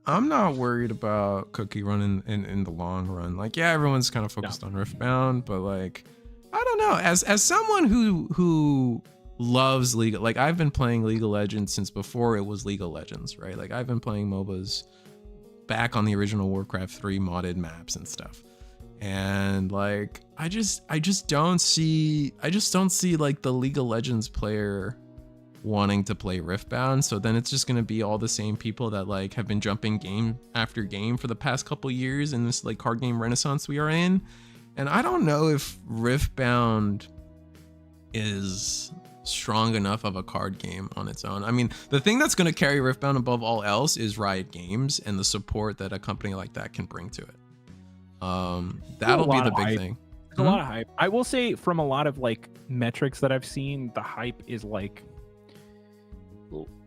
I'm not worried about CookieRun in the long run. Like, yeah, everyone's kind of focused on Riftbound, but like, I don't know. As someone who loves League, like I've been playing League of Legends since before it was League of Legends, right? Like I've been playing MOBAs back on the original Warcraft 3 modded maps and stuff. And like I just don't see like the League of Legends player wanting to play Riftbound. So then it's just gonna be all the same people that like have been jumping game after game for the past couple years in this like card game renaissance we are in. And I don't know if Riftbound is strong enough of a card game on its own. I mean, the thing that's gonna carry Riftbound above all else is Riot Games and the support that a company like that can bring to it. That'll be the big thing. There's a lot of hype. I will say from a lot of like metrics that I've seen, the hype is like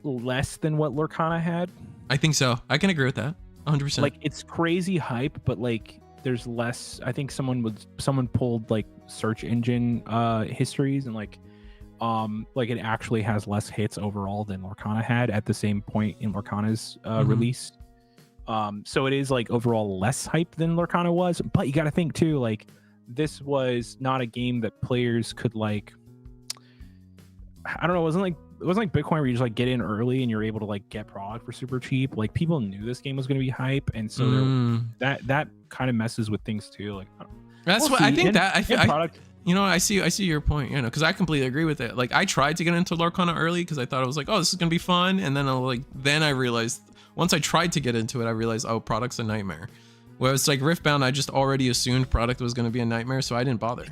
less than what Lorcana had. I think so. I can agree with that 100%. Like it's crazy hype, but like there's less. I think someone pulled like search engine histories and like it actually has less hits overall than Lorcana had at the same point in Lorcana's release. So it is like overall less hype than Lorcana was, but you got to think too, like this was not a game that players could like, I don't know. It wasn't like Bitcoin where you just like get in early and you're able to like get product for super cheap. Like people knew this game was going to be hype. And so that kind of messes with things too. Like that's what I think I see your point, you know, because I completely agree with it. Like I tried to get into Lorcana early because I thought it was like, oh, this is gonna be fun, and then I realized once I tried to get into it, I realized, oh, product's a nightmare. Whereas like Riftbound, I just already assumed product was gonna be a nightmare, so I didn't bother.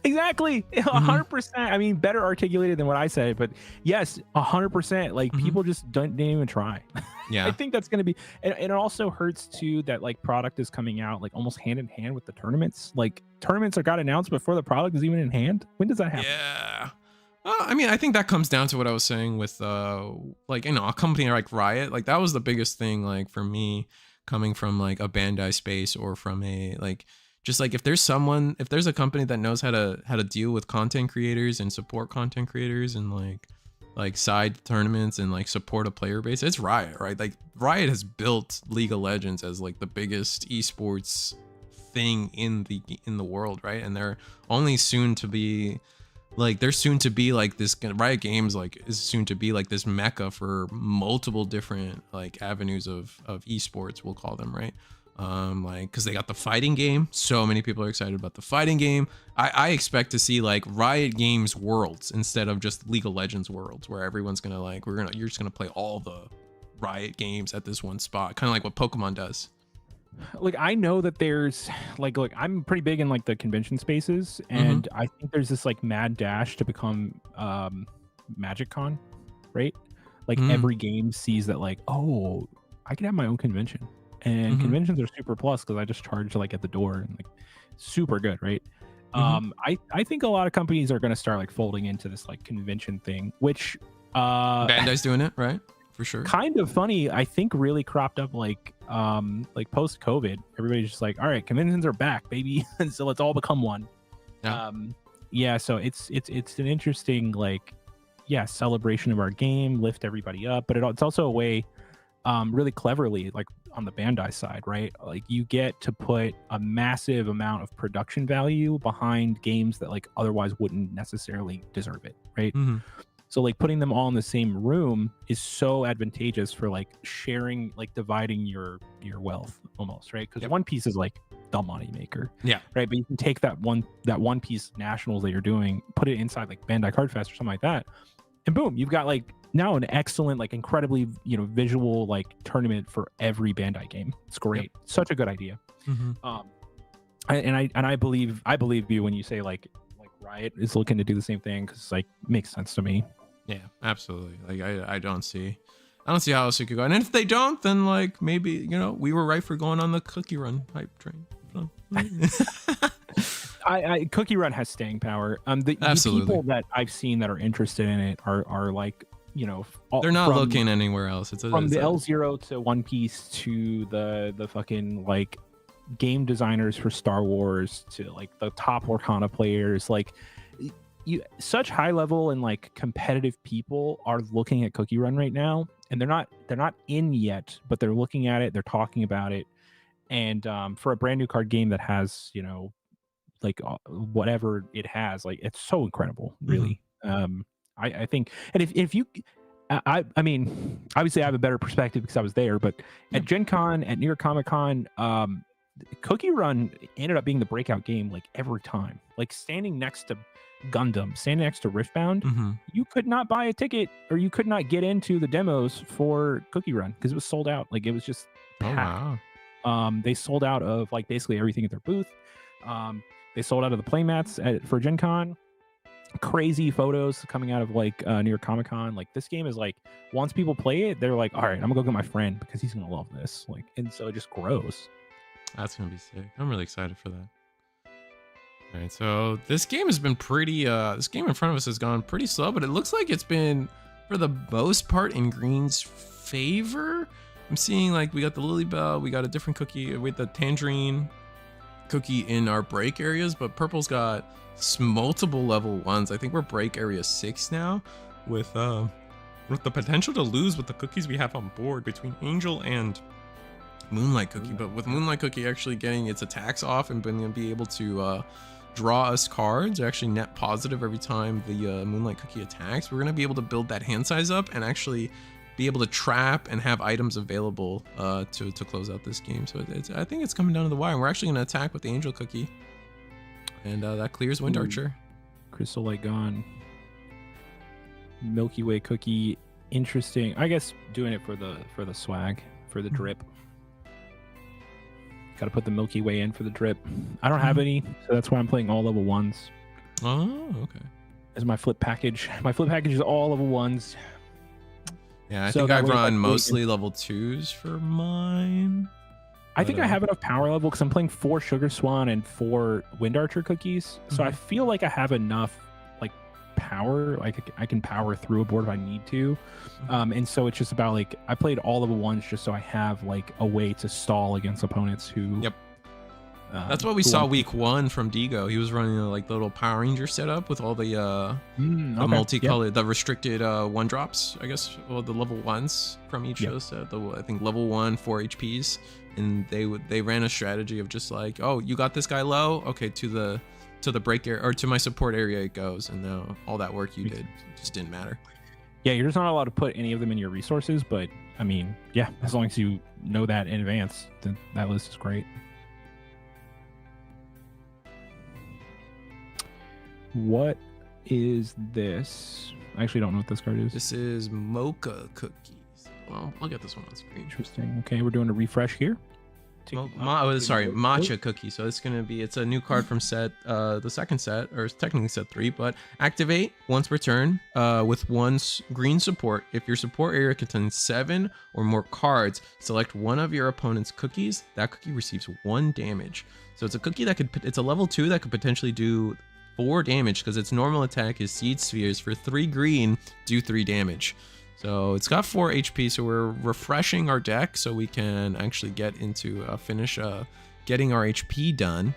Exactly, 100%. I mean, better articulated than what I said, but yes, 100%. Like people just didn't even try. Yeah, I think that's going to be, and it also hurts too that like product is coming out like almost hand in hand with the tournaments. Like tournaments got announced before the product is even in hand. When does that happen? Yeah. I mean, I think that comes down to what I was saying with like, you know, a company like Riot. Like that was the biggest thing, like for me, coming from like a Bandai space or from a like. Just like if there's a company that knows how to deal with content creators and support content creators and like side tournaments and like support a player base, it's Riot, right? Like Riot has built League of Legends as like the biggest esports thing in the world, right? And they're only soon to be like this Riot Games like is soon to be like this mecca for multiple different like avenues of esports, we'll call them, right? Like because they got the fighting game, so many people are excited about the fighting game. I expect to see like Riot Games worlds instead of just League of Legends worlds where everyone's gonna like you're just gonna play all the Riot games at this one spot, kind of like what Pokemon does. Like I know that there's like I'm pretty big in like the convention spaces, and I think there's this like mad dash to become Magic Con, right? Like every game sees that like, oh, I could have my own convention. And conventions are super plus because I just charge like at the door and like super good, right? I think a lot of companies are going to start like folding into this like convention thing, which Bandai's doing it, right? For sure. Kind of funny, I think really cropped up like post COVID. Everybody's just like, all right, conventions are back, baby. And so let's all become one. Yeah. So it's an interesting like celebration of our game, lift everybody up, but it's also a way really cleverly like on the Bandai side, right? Like you get to put a massive amount of production value behind games that like otherwise wouldn't necessarily deserve it, right? So like putting them all in the same room is so advantageous for like sharing, like dividing your wealth almost, right? Because one piece is like the money maker, right? But you can take that one piece nationals that you're doing, put it inside like Bandai Card Fest or something like that, and boom, you've got like now an excellent, like incredibly, visual like tournament for every Bandai game. It's great. Such a good idea. I believe you when you say like Riot is looking to do the same thing, because like makes sense to me. Yeah, absolutely. Like I don't see how else it could go. And if they don't, then like maybe we were right for going on the CookieRun hype train. CookieRun has staying power. The people that I've seen that are interested in it are like They're not looking anywhere else. From the L0 to One Piece to the fucking like game designers for Star Wars to like the top Orkana players, like such high level and like competitive people are looking at CookieRun right now, and they're not in yet, but they're looking at it, they're talking about it, and for a brand new card game that has like whatever it has, like it's so incredible, really. I think, and if you I mean, obviously I have a better perspective because I was there, but at Gen Con, at New York Comic Con, CookieRun ended up being the breakout game like every time. Like standing next to Gundam, standing next to Riftbound, you could not buy a ticket or you could not get into the demos for CookieRun because it was sold out. Like it was just packed. Oh, wow. They sold out of like basically everything at their booth. They sold out of the playmats for Gen Con. Crazy photos coming out of like New York Comic Con. Like this game is like, once people play it, they're like, all right, I'm gonna go get my friend because he's gonna love this. Like, and so it just grows. That's gonna be sick. I'm really excited for that. All right, so this game has been pretty. This game in front of us has gone pretty slow, but it looks like it's been, for the most part, in Green's favor. I'm seeing like we got the Lily Bell, we got a different cookie with the tangerine cookie in our break areas, but Purple's got multiple level 1s. I think we're break area 6 now, with the potential to lose with the cookies we have on board between Angel and Moonlight Cookie. But with Moonlight Cookie actually getting its attacks off and being able to draw us cards, actually net positive every time the Moonlight Cookie attacks, we're gonna be able to build that hand size up and actually be able to trap and have items available to close out this game. So I think it's coming down to the wire. We're actually gonna attack with the Angel Cookie, and that clears Wind Archer. Crystal Light gone. Milky Way Cookie, interesting. I guess doing it for the swag, for the drip. Got to put the Milky Way in for the drip. I don't have any, so that's why I'm playing all level 1s. Oh, okay. As my flip package. My flip package is all level 1s. Yeah, I think I've run mostly level 2s for mine. I think I have enough power level because I'm playing 4 Sugar Swan and 4 Wind Archer cookies. So I feel like I have enough like power. Like I can power through a board if I need to. And so it's just about like, I played all level 1s just so I have like a way to stall against opponents who... Yep. That's what we saw week 1 from Digo. He was running like the little Power Ranger setup with all the multicolored, the restricted 1-drops, I guess, well, the level 1s from each of those. I think level 1, 4 HPs, and they ran a strategy of just like, oh, you got this guy low, okay, to the break area or to my support area it goes, and now all that work you did just didn't matter. Yeah, you're just not allowed to put any of them in your resources, but I mean, yeah, as long as you know that in advance, then that list is great. What is this? I actually don't know what this card is. This is Mocha Cookies. Well, I'll get this one on screen. Interesting. Okay, we're doing a refresh here. Matcha Cookie. So it's a new card from the second set, or technically set 3, but activate once per turn with 1 green support. If your support area contains 7 or more cards, select one of your opponent's cookies. That cookie receives 1 damage. So it's a cookie it's a level 2 that could potentially do 4 damage because its normal attack is Seed Spheres. For 3 green, do 3 damage. So it's got 4 HP, so we're refreshing our deck so we can actually get into finish getting our HP done.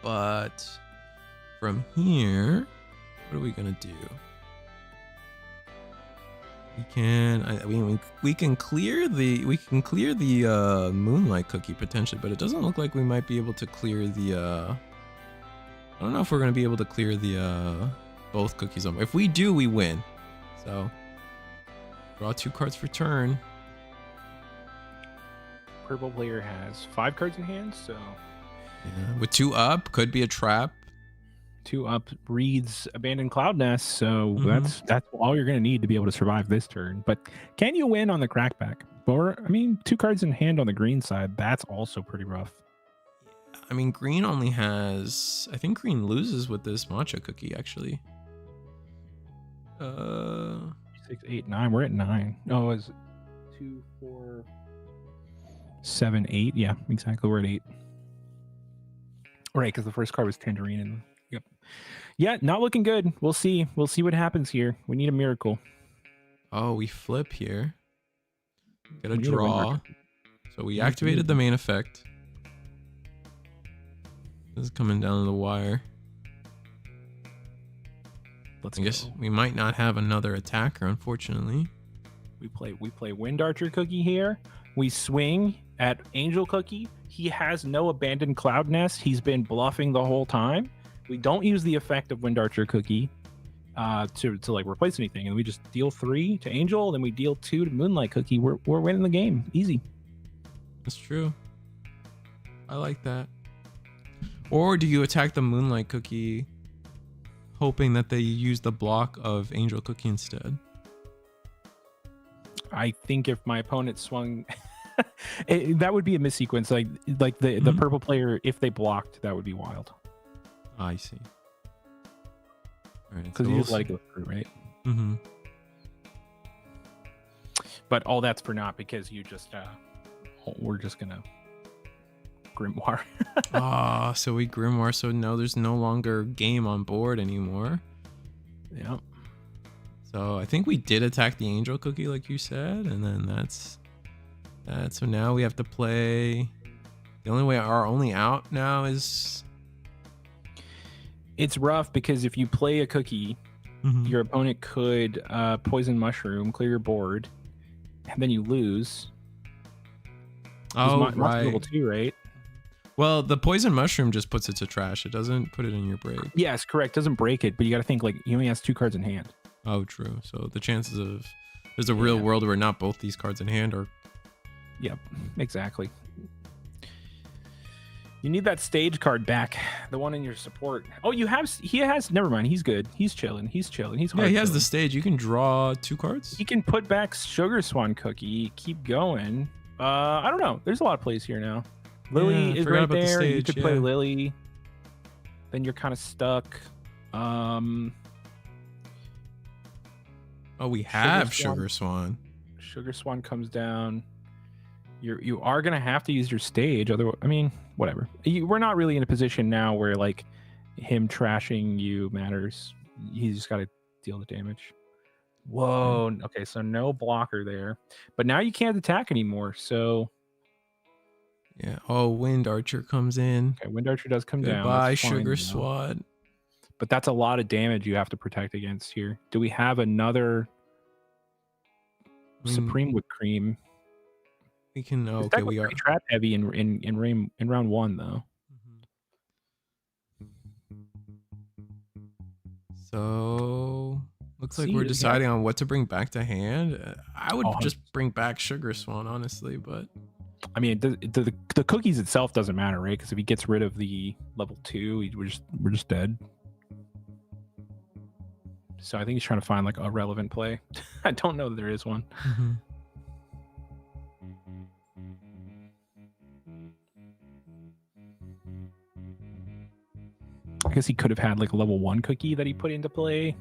But from here, what are we gonna do? We can clear the Moonlight Cookie potentially, but it doesn't look like we might be able to clear the I don't know if we're gonna be able to clear the both cookies on. If we do, we win. So draw 2 cards per turn. Purple player has 5 cards in hand, so yeah, with 2 up, could be a trap. 2 up reads Abandoned Cloud Nest, so that's all you're gonna need to be able to survive this turn. But can you win on the crackback? Or I mean, 2 cards in hand on the green side, that's also pretty rough. I mean, green only has, I think green loses with this matcha cookie actually. 6, 8, 9. We're at 9. Oh, is it 2, 4, 7, 8? Yeah, exactly. We're at 8. Right, because the first card was Tangerine Yep. Yeah, not looking good. We'll see. We'll see what happens here. We need a miracle. Oh, we flip here. Get a We need a draw. winner. So we activated the main effect. This is coming down to the wire. I guess we might not have another attacker, unfortunately. We play Wind Archer Cookie here. We swing at Angel Cookie. He has no abandoned cloud nest. He's been bluffing the whole time. We don't use the effect of Wind Archer Cookie to like replace anything, and we just deal 3 to Angel, then we deal 2 to Moonlight Cookie. We're winning the game. Easy. That's true. I like that. Or do you attack the Moonlight Cookie, hoping that they use the block of Angel Cookie instead? I think if my opponent swung, that would be a missequence. Like the purple player, if they blocked, that would be wild. I see. All right, because you just let it go through, right? Mm-hmm. But all that's for naught because you just we're just gonna grimoire. So we grimoire. So no, there's no longer game on board anymore. Yeah. So I think we did attack the Angel Cookie, like you said, and then that's that. So now we have to play. The only way our only out now is. It's rough because if you play a cookie, your opponent could poison mushroom, clear your board, and then you lose. Oh, right. Level 2, right? Well, the poison mushroom just puts it to trash. It doesn't put it in your break. Yes, correct. Doesn't break it, but you got to think like he only has 2 cards in hand. Oh, true. So the chances of there's a real world where not both these cards in hand are. Yep, exactly. You need that stage card back, the one in your support. Oh, he has. Never mind. He's good. He's chilling. He's chilling. He's he has the stage. You can draw 2 cards. He can put back Sugar Swan Cookie. Keep going. I don't know. There's a lot of plays here now. Lily is right there. You could play Lily. Then you're kind of stuck. Oh, we have Sugar Swan. Sugar Swan comes down. You are gonna have to use your stage. Otherwise, I mean, whatever. We're not really in a position now where like him trashing you matters. He's just got to deal the damage. Whoa. Okay, so no blocker there, but now you can't attack anymore. So yeah. Oh, Wind Archer comes in. Okay, Wind Archer does come down. Goodbye, Sugar Swan. But that's a lot of damage you have to protect against here. Do we have another Supreme Whipped Cream? We can. Oh, okay, we are trap heavy in round 1 though. So looks like we're deciding on what to bring back to hand. I would just bring back Sugar Swan, honestly, but I mean, the cookies itself doesn't matter, right? Because if he gets rid of the level 2, we're just dead. So I think he's trying to find like a relevant play. I don't know that there is one. I guess he could have had like a level 1 cookie that he put into play,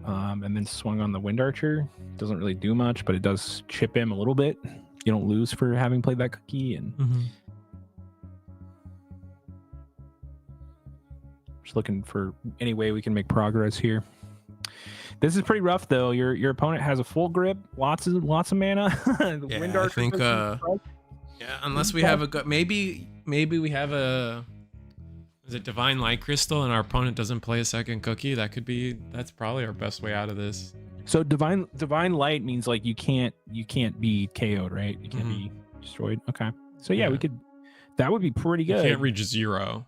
and then swung on the Wind Archer. Doesn't really do much, but it does chip him a little bit. You don't lose for having played that cookie, and just looking for any way we can make progress here. This is pretty rough though. Your opponent has a full grip, lots of mana. Yeah, Wind Archer I think unless we have a maybe we have a Divine Light Crystal and our opponent doesn't play a second cookie. That's probably our best way out of this. So divine light means like you can't be KO'd, right? You can't be destroyed. Okay. So yeah, we could. That would be pretty good. You can't reach 0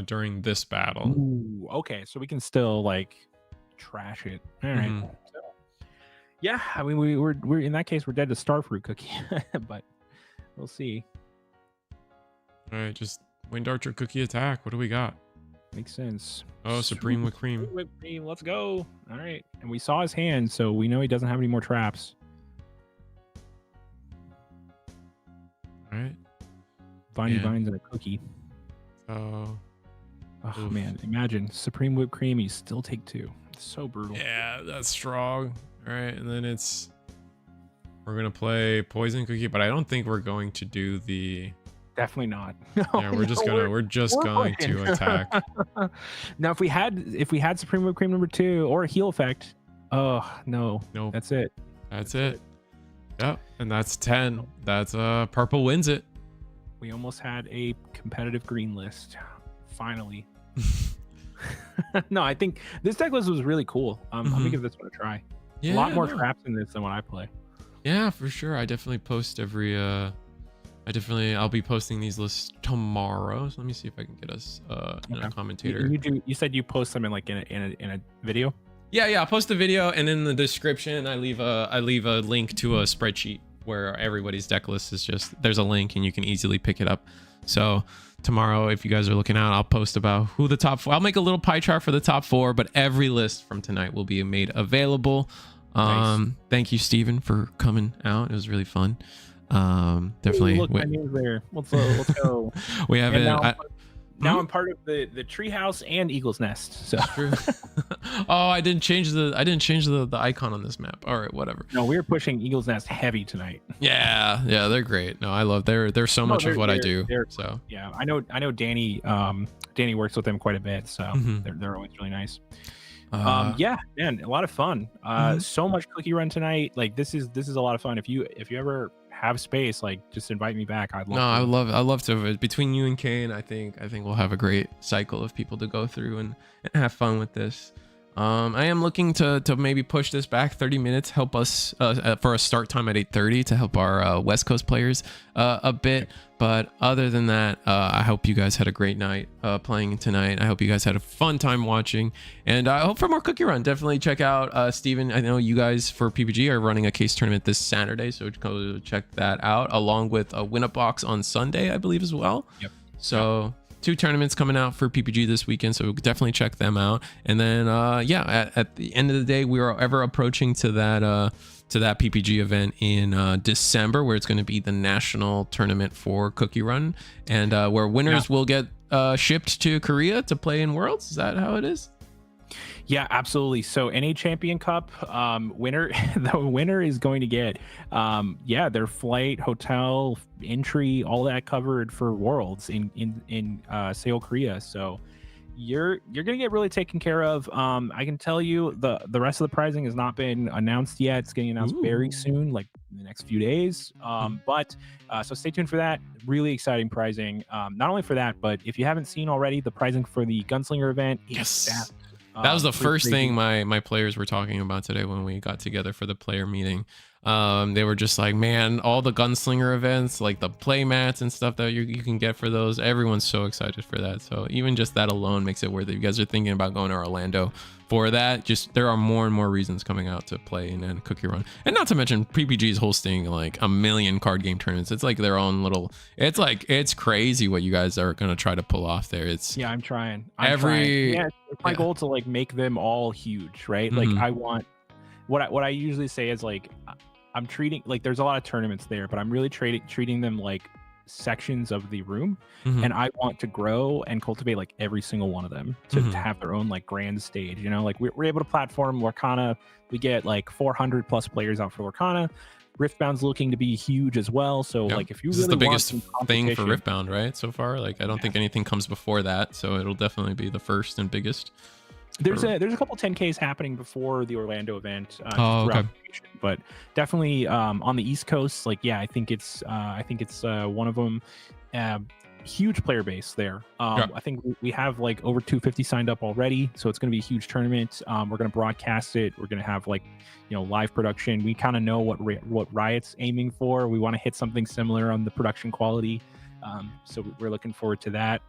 during this battle. Ooh, okay, so we can still like trash it. All right. So, yeah, I mean we're in that case we're dead to Starfruit Cookie, but we'll see. All right, just Wind Archer Cookie attack. What do we got? Makes sense. Oh, Supreme Whipped Cream. Let's go. All right. And we saw his hand, so we know he doesn't have any more traps. All right. Viney Vines and a cookie. Oh man. Imagine Supreme Whipped Cream, you still take 2. It's so brutal. Yeah, that's strong. All right. And then we're going to play Poison Cookie, but I don't think we're going to do the... Definitely not. Yeah, we're just going to attack. Now, if we had Supreme Whipped Cream number 2 or Heal Effect, oh no, Nope. that's it. That's it. Yep, and that's 10. That's purple wins it. We almost had a competitive green list. Finally. No, I think this deck list was really cool. I'm gonna give this one a try. Yeah, a lot more traps in this than when I play. Yeah, for sure. I definitely post every I'll be posting these lists tomorrow. So let me see if I can get us a commentator. You said you post them in a video? Yeah, I'll post a video, and in the description I leave a link to a spreadsheet where everybody's deck list is just, there's a link and you can easily pick it up. So tomorrow, if you guys are looking out, I'll post about who the top 4. I'll make a little pie chart for the top 4, but every list from tonight will be made available. Nice. Thank you, Steven, for coming out. It was really fun. Definitely. Ooh, look, my name's there. Let's go. We haven't. Now I'm part of the treehouse and Eagle's Nest. So true. Oh, I didn't change the icon on this map. All right, whatever. No, we're pushing Eagle's Nest heavy tonight. Yeah, they're great. No, I love they're so much of what I do. So yeah, I know Danny. Danny works with them quite a bit, so they're always really nice. Yeah, man, a lot of fun. So much cookie run tonight. Like this is a lot of fun. If you ever have space, like just invite me back. I'd love to. Between you and Kane, I think we'll have a great cycle of people to go through and have fun with this. I am looking to maybe push this back 30 minutes, help us for a start time at 8:30 to help our West Coast players a bit. But other than that, I hope you guys had a great night playing tonight. I hope you guys had a fun time watching, and I hope for more Cookie Run. Definitely check out Steven. I know you guys for PPG are running a case tournament this Saturday, so go check that out, along with a win a box on Sunday, I believe, as well. Yep. So 2 tournaments coming out for PPG this weekend, so definitely check them out. And then at the end of the day, we are ever approaching to that PPG event in December, where it's going to be the national tournament for Cookie Run, and where winners will get shipped to Korea to play in Worlds. Is that how it is? Yeah, absolutely. So NA Champion Cup winner, the winner is going to get their flight, hotel, entry, all that covered for Worlds in Seoul, Korea. So you're gonna get really taken care of. I can tell you the rest of the pricing has not been announced yet. It's getting announced very soon, like in the next few days. But so stay tuned for that. Really exciting pricing. Not only for that, but if you haven't seen already, the pricing for the Gunslinger event is that was the first thing my players were talking about today when we got together for the player meeting. They were just like, man, all the Gunslinger events, like the play mats and stuff that you can get for those, everyone's so excited for that. So even just that alone makes it worth it. You guys are thinking about going to Orlando for that, just there are more and more reasons coming out to play in Cookie Run. And not to mention PPG is hosting like a million card game tournaments. It's like their own little, it's crazy what you guys are going to try to pull off there. I'm trying. It's my goal to like make them all huge, right? Like I want, what I usually say is like, I'm treating, like there's a lot of tournaments there, but I'm really treating them like sections of the room, and I want to grow and cultivate like every single one of them to have their own like grand stage. You know, like we're able to platform Lorcana. We get like 400 plus players out for Lorcana. Riftbound's looking to be huge as well. So like if you really the biggest thing for Riftbound, right? So far, like I don't think anything comes before that, so it'll definitely be the first and biggest. There's a couple 10Ks happening before the Orlando event, but definitely on the East Coast, like I think it's one of them. Huge player base there. I think we have like over 250 signed up already, so it's going to be a huge tournament. We're going to broadcast it. We're going to have like live production. We kind of know what Riot's aiming for. We want to hit something similar on the production quality. So we're looking forward to that.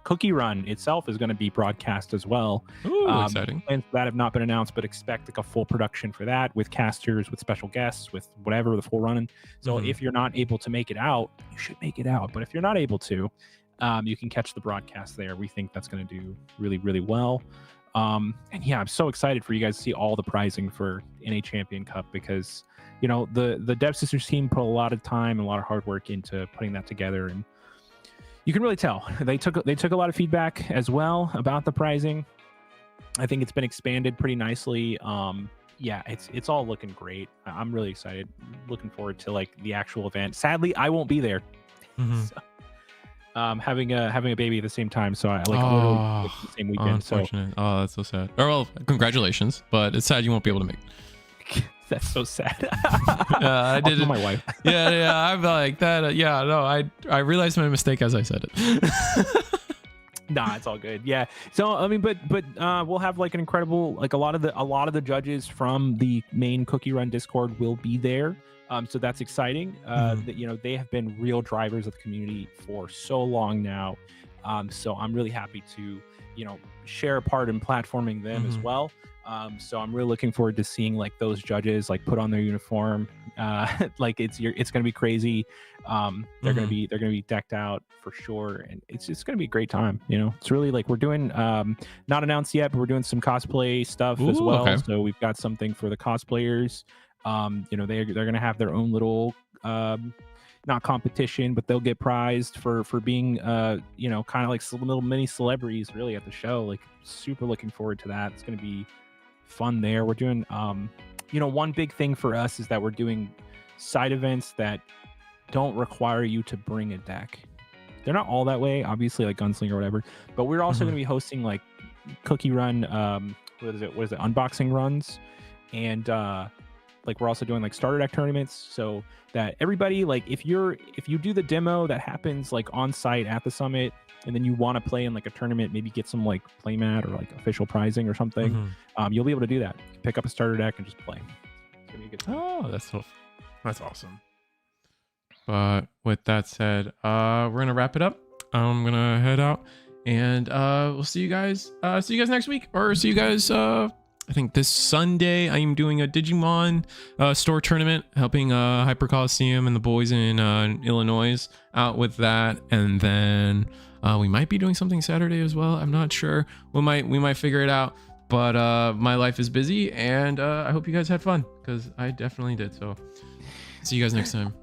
Cookie Run itself is going to be broadcast as well. Ooh, exciting. Plans for that have not been announced, but expect like a full production for that with casters, with special guests, with whatever, the full running. So if you're not able to make it out, you should make it out. But if you're not able to, you can catch the broadcast there. We think that's going to do really, really well. And I'm so excited for you guys to see all the prizing for NA Champion Cup, because the Dev Sisters team put a lot of time and a lot of hard work into putting that together, and you can really tell they took a lot of feedback as well about the prizing. I think it's been expanded pretty nicely. It's all looking great. I'm really excited. Looking forward to like the actual event. Sadly, I won't be there. having a baby at the same time. So I like literally the same weekend. So unfortunate. Oh, that's so sad. Oh, well, congratulations, but it's sad you won't be able to make it. that's so sad. I did it. My wife. yeah, I'm like that. Yeah, no, I realized my mistake as I said it. Nah, it's all good. Yeah. So I mean, but we'll have like an incredible, like a lot of the judges from the main Cookie Run Discord will be there. So that's exciting. That, you know, they have been real drivers of the community for so long now. So I'm really happy to, you know, share a part in platforming them as well. So I'm really looking forward to seeing like those judges like put on their uniform. Like it's gonna be crazy. They're gonna be decked out for sure, and it's just gonna be a great time. You know, it's really like we're doing not announced yet, but we're doing some cosplay stuff as well. Okay. So we've got something for the cosplayers. You know, they're gonna have their own little not competition, but they'll get prized for being you know, kind of like some little mini celebrities really at the show. Like super looking forward to that. It's gonna be fun there. We're doing you know, one big thing for us is that we're doing side events that don't require you to bring a deck. They're not all that way, obviously, like Gunslinger or whatever, but we're also going to be hosting like Cookie Run what is it unboxing runs, and like we're also doing like starter deck tournaments, so that everybody, like if you do the demo that happens like on site at the summit, and then you want to play in like a tournament, maybe get some like playmat or like official prizing or something, you'll be able to do that. Pick up a starter deck and just play. It's gonna be a good time. Oh, that's awesome. But with that said, we're gonna wrap it up. I'm gonna head out, and we'll see you guys. See you guys next week, or see you guys. I think this Sunday I'm doing a Digimon store tournament, helping Hyper Coliseum and the boys in Illinois out with that, and then we might be doing something Saturday as well. I'm not sure. We might figure it out. But my life is busy, and I hope you guys had fun, because I definitely did. So see you guys next time.